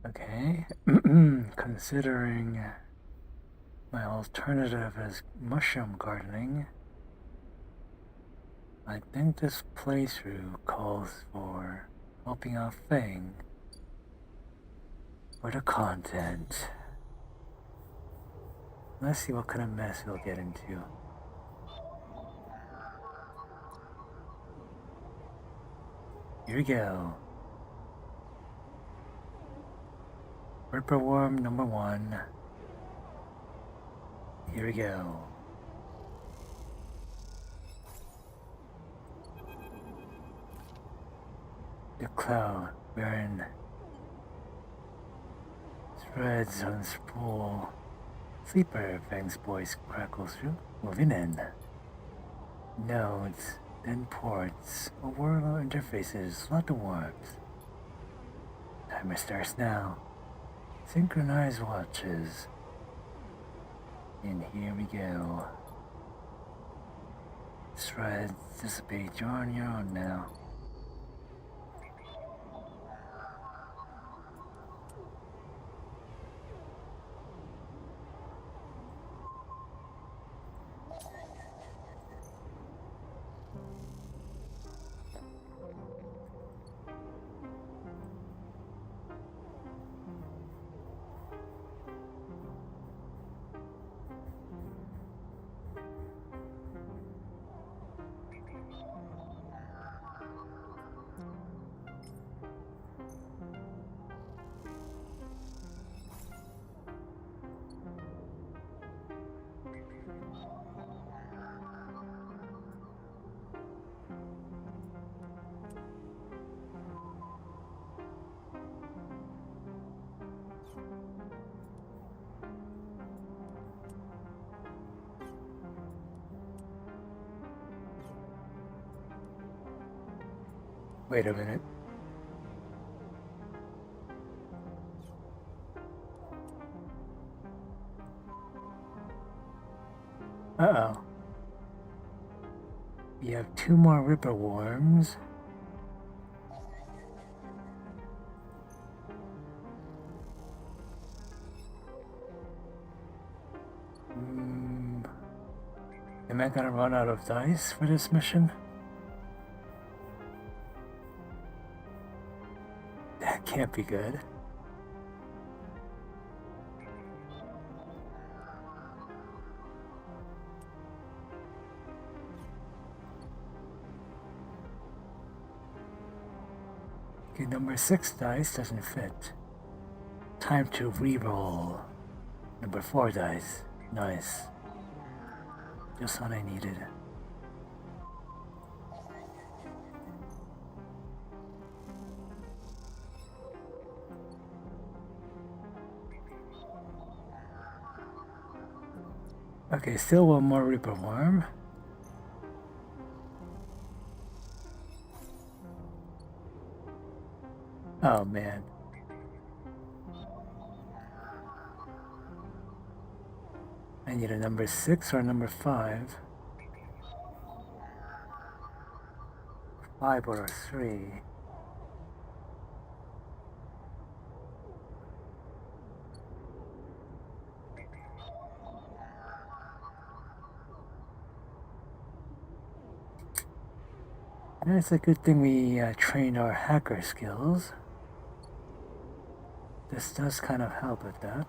Okay, considering my alternative is mushroom gardening, I think this playthrough calls for helping out Fang for the content. Let's see what kind of mess we'll get into. Here we go. Ripperworm number 1. Here we go. The cloud wearing threads on spool. Sleeper, Fang's voice crackles through, moving in. Nodes, then ports, a world of interfaces, lot of warps. Timer starts now. Synchronized watches. And here we go. Threads dissipate, you're on your own now. Wait a minute. Uh-oh. We have 2 more Ripper Worms. Am I gonna run out of dice for this mission? That can't be good. Okay, number 6 dice doesn't fit. Time to re-roll. Number 4 dice. Nice. Just what I needed. Okay, still one more Reaper Worm. Oh man. I need a number 6 or a number 5. 5 or a 3. And it's a good thing we trained our hacker skills. This does kind of help with that.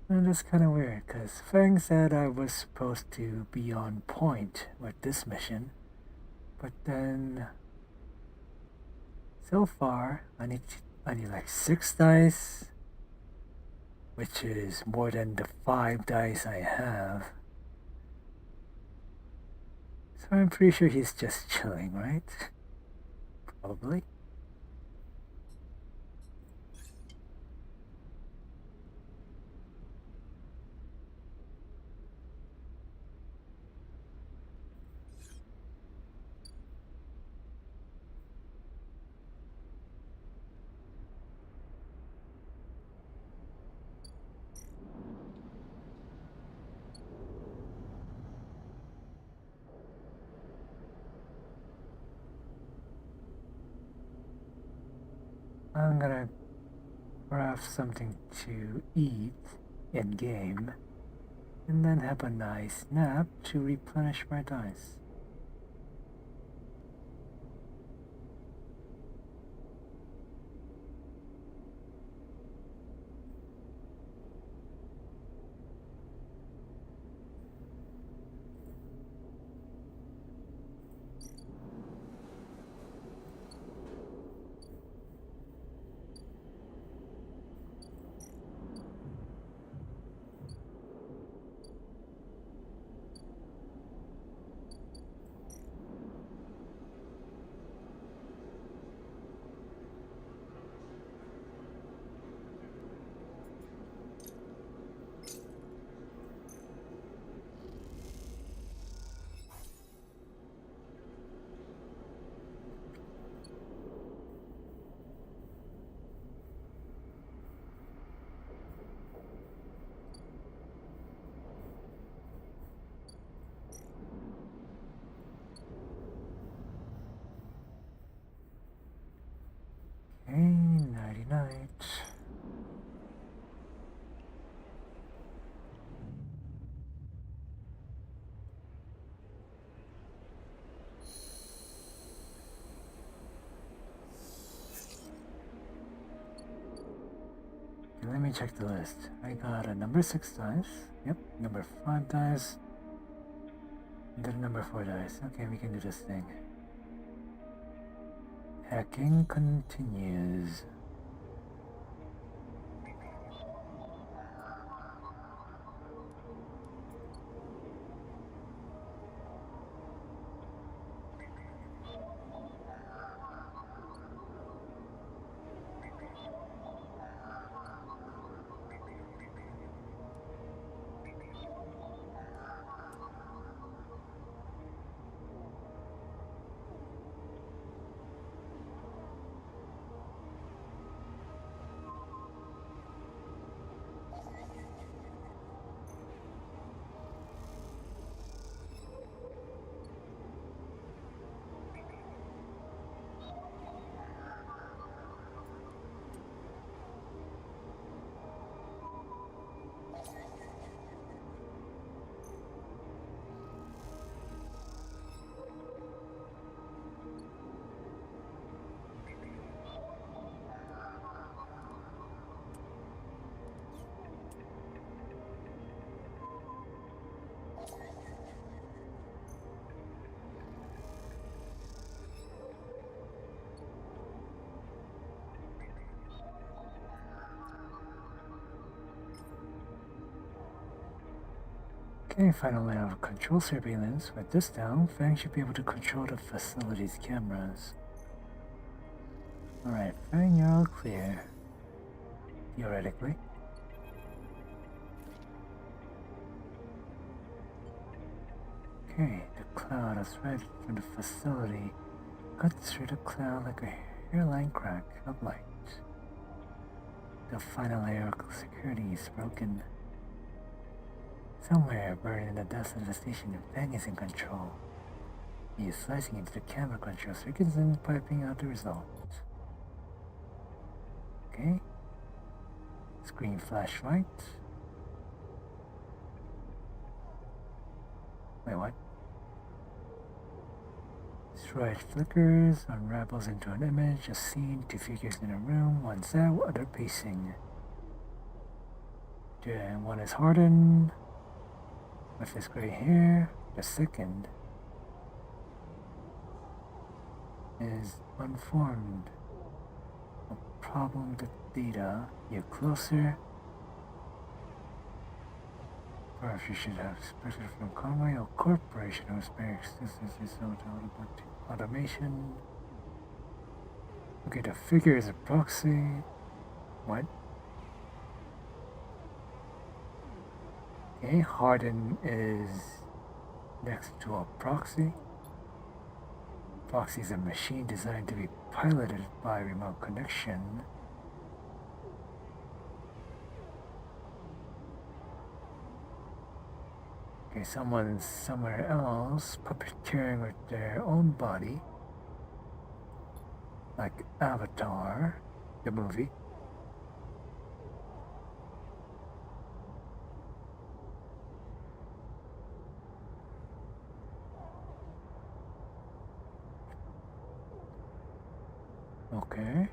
And that's kind of weird, because Fang said I was supposed to be on point with this mission. But then, so far, I need like 6 dice, which is more than the 5 dice I have. So I'm pretty sure he's just chilling, right? Probably. I'm gonna grab something to eat in game and then have a nice nap to replenish my dice. Okay, nighty night. Okay, let me check the list. I got a number 6 dice. Yep, number 5 dice. And then number 4 dice. Okay, we can do this thing. Hacking continues. Okay, final layer of control surveillance. With this down, Fang should be able to control the facility's cameras. Alright, Fang, you're all clear. Theoretically. Okay, the cloud is right from the facility. Cuts through the cloud like a hairline crack of light. The final layer of security is broken. Somewhere buried in the dust of the station, Fang is in control. He is slicing into the camera control circuits and piping out the result. Okay. Screen flash white. Wait, what? Stride flickers, unravels into an image, a scene, 2 figures in a room, one's out, other pacing. Then one is hardened, with his gray hair. The second is unformed. A problem with data. You're closer. Perhaps you should have expected from Conway or corporation who expects this is automation. Okay, the figure is a proxy. What? Okay, Harden is next to a proxy. Proxy is a machine designed to be piloted by remote connection. Okay, someone's somewhere else puppeteering with their own body. Like Avatar, the movie. Okay.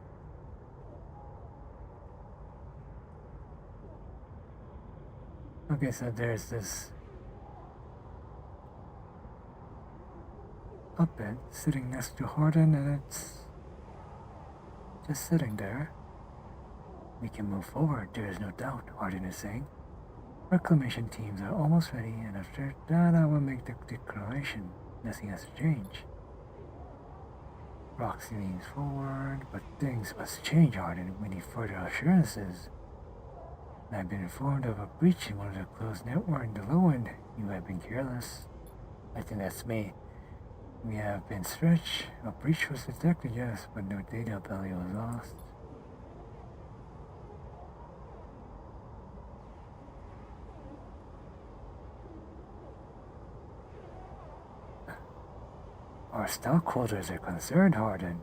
Okay, so there's this puppet sitting next to Harden, and it's just sitting there. We can move forward, there is no doubt, Harden is saying. Reclamation teams are almost ready, and after that I will make the declaration. Nothing has to change. Roxy leans forward, but things must change, Harden. We need further assurances. I've been informed of a breach in one of the closed network in the low end. You have been careless. I think that's me. We have been stretched. A breach was detected, yes, but no data value was lost. Our stockholders are concerned, Harden.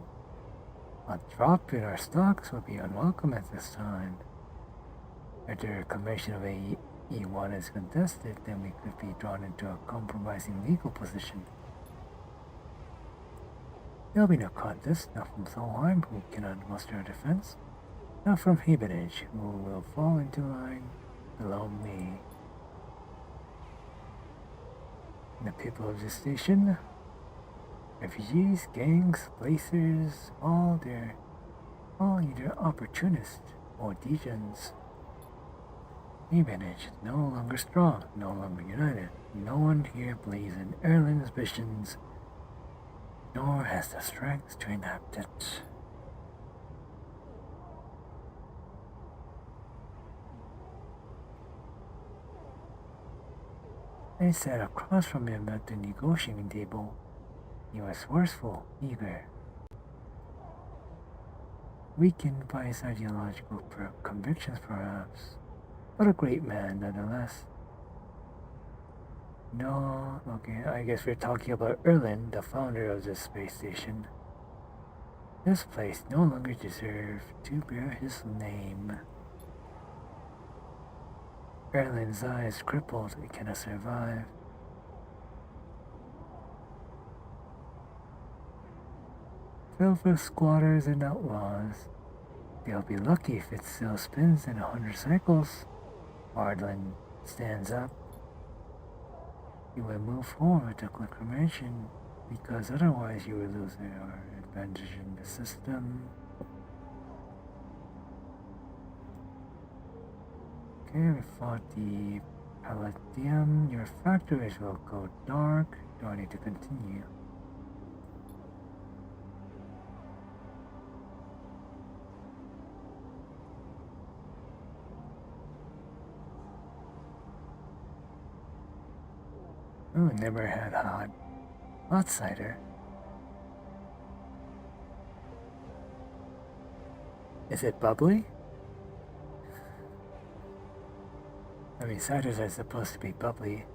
A drop in our stocks would be unwelcome at this time. If the reclamation of AE1 is contested, then we could be drawn into a compromising legal position. There'll be no contest, not from Solheim, who cannot muster a defense, not from Habenage, who will fall into line below me. The people of this station, refugees, gangs, placers, all either opportunists or degens. Habenage, no longer strong, no longer united. No one here believes in Erlin's visions, nor has the strength to enact it. I sat across from him at the negotiating table. He was forceful, eager, weakened by his ideological convictions perhaps, but a great man nonetheless. No, okay, I guess we're talking about Erlin, the founder of this space station. This place no longer deserves to bear his name. Erlin's eyes crippled, he cannot survive. Filled with squatters and outlaws. They'll be lucky if it still spins in 100 cycles. Ardlin stands up. You will move forward to reclamation, because otherwise you will lose your advantage in the system. Okay, we fought the Palladium. Your factories will go dark. Do I need to continue? Oh, never had hot cider. Is it bubbly? I mean, ciders are supposed to be bubbly.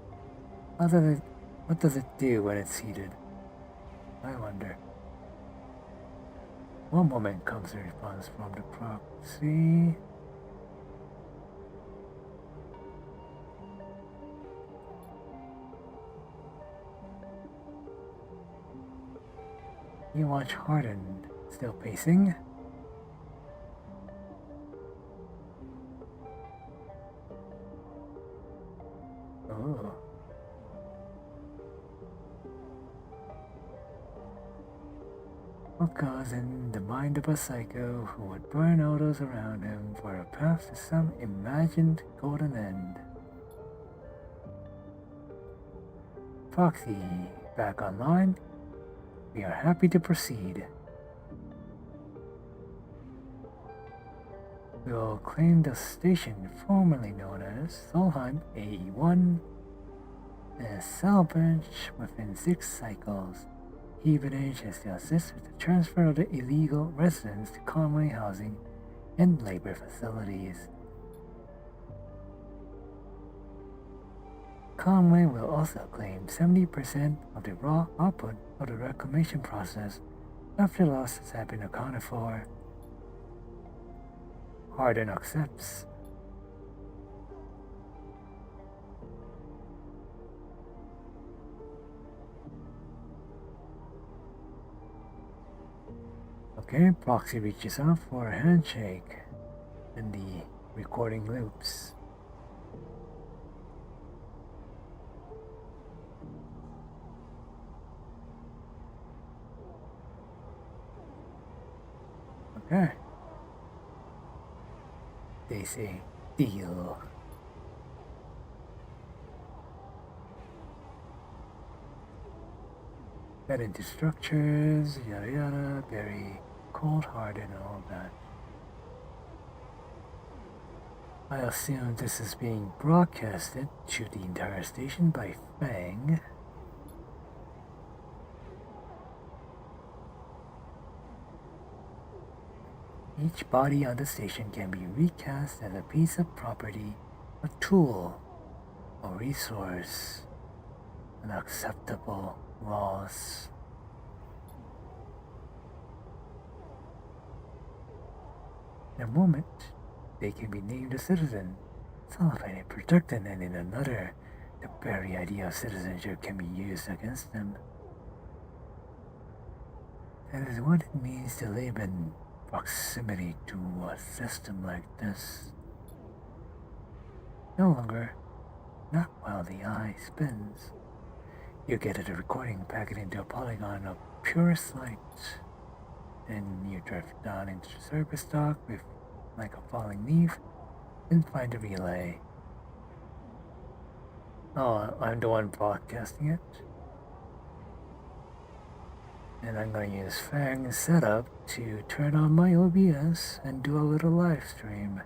What does it do when it's heated? I wonder. One moment comes a response from the proxy. You watch Harden, still pacing. Oh. What goes in the mind of a psycho who would burn all those around him for a path to some imagined golden end? Foxy, back online. We are happy to proceed. We will claim the station formerly known as Solheim A1 and salvage within 6 cycles. Evenage has to assist with the transfer of the illegal residents to Conway housing and labor facilities. Conway will also claim 70% of the raw output of the reclamation process after losses have been accounted for. Hardin accepts. Okay, Proxy reaches out for a handshake, and the recording loops. Okay. They say, deal. Get into structures, yada yada, very cold-hearted and all that. I assume this is being broadcasted to the entire station by Fang. Each body on the station can be recast as a piece of property, a tool, a resource, an acceptable loss. In a moment, they can be named a citizen, celebrated, protected, and in another, the very idea of citizenship can be used against them. That is what it means to live in proximity to a system like this. No longer, not while the eye spins. You get a recording packet into a polygon of purest light. Then you drift down into the service dock with like a falling leaf and find a relay. Oh, I'm the one broadcasting it. And I'm going to use Fang's setup to turn on my OBS and do a little live stream.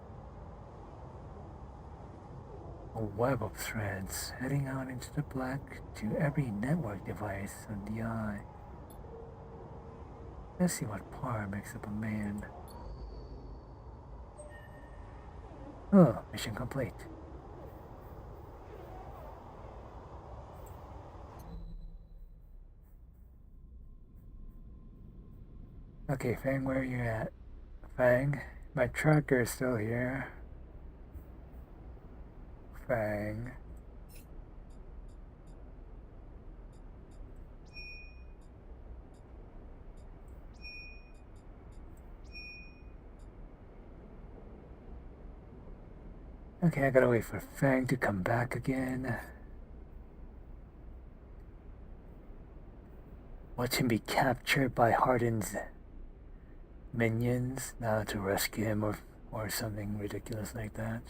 A web of threads heading out into the black to every network device on the eye. Let's see what power makes up a man. Oh, mission complete. Okay, Fang, where are you at? Fang, my tracker is still here. Fang. Okay, I gotta wait for Fang to come back again. Watch him be captured by Hardin's minions now to rescue him or something ridiculous like that.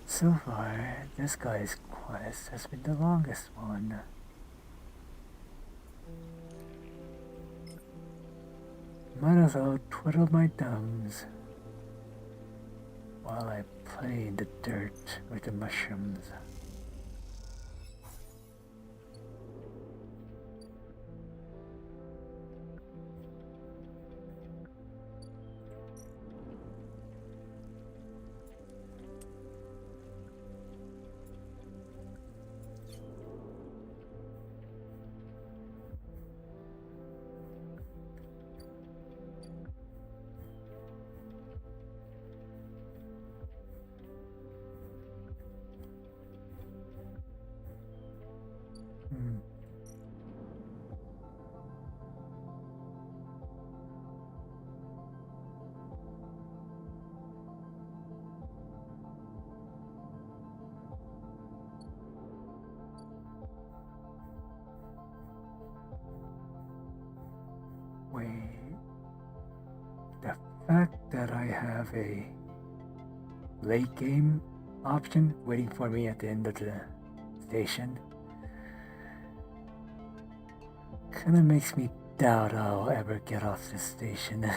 So far, this guy's quest has been the longest one. Might as well twiddle my thumbs while I play in the dirt with the mushrooms. Wait. The fact that I have a late game option waiting for me at the end of the station kinda makes me doubt I'll ever get off this station.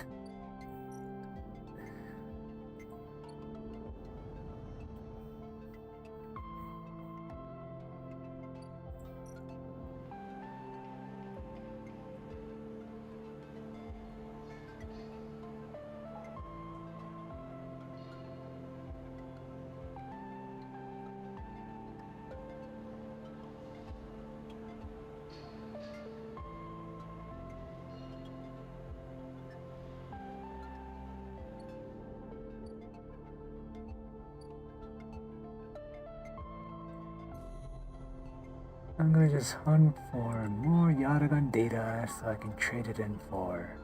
I'm gonna just hunt for more Yatagan data so I can trade it in for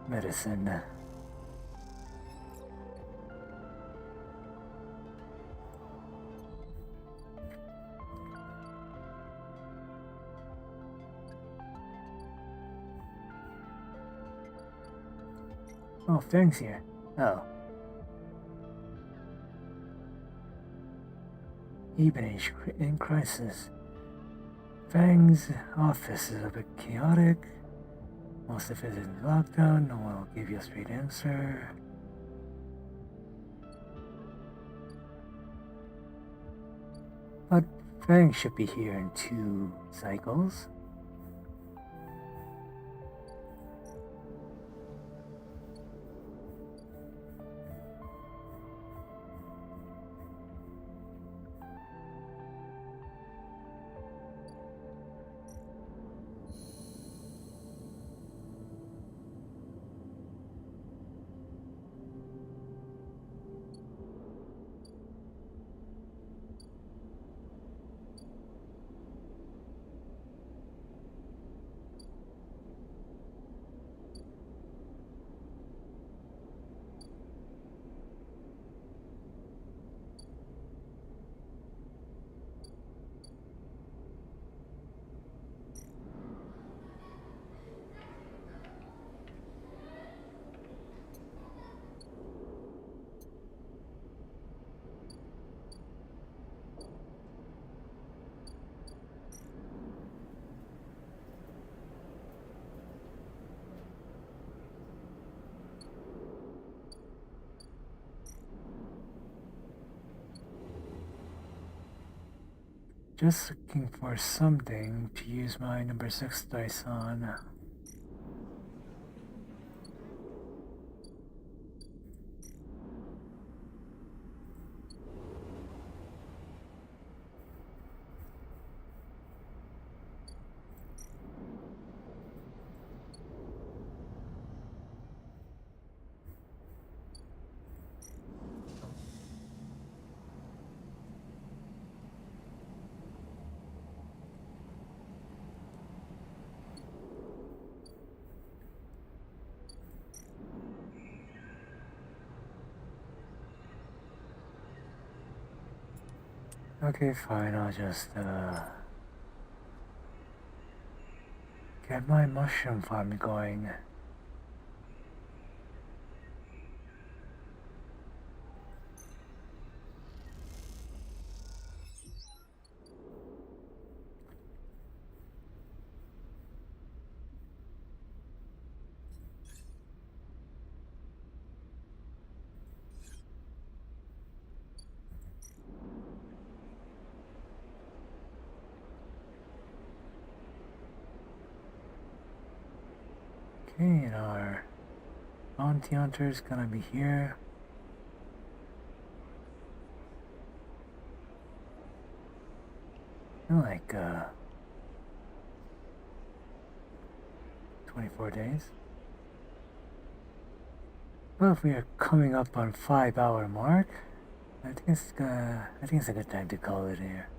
medicine. Oh, Fang's here. Oh. Even in crisis. Fang's office is a bit chaotic. Most of it is in lockdown. No one will give you a straight answer. But Fang should be here in 2 cycles. Just looking for something to use my number 6 dice on. Okay, fine, I'll just, get my mushroom farm going. Okay, and our bounty hunter is gonna be here. In like 24 days. Well, if we are coming up on 5-hour mark, I think it's a good time to call it here.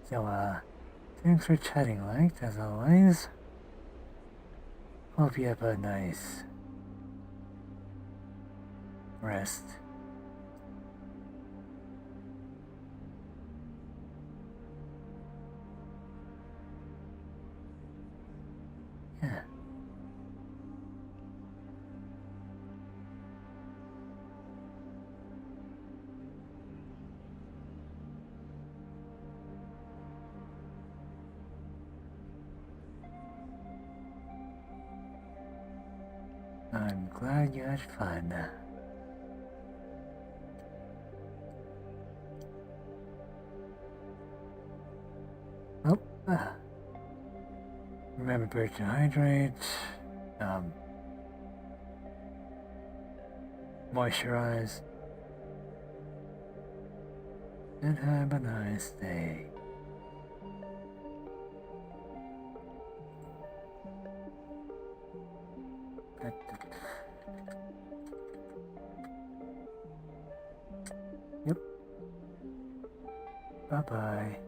So thanks for chatting, Light, as always. Hope you have a nice rest. glad you had fun. Oh, remember to hydrate, moisturize, and have a nice day. Yep. Bye-bye.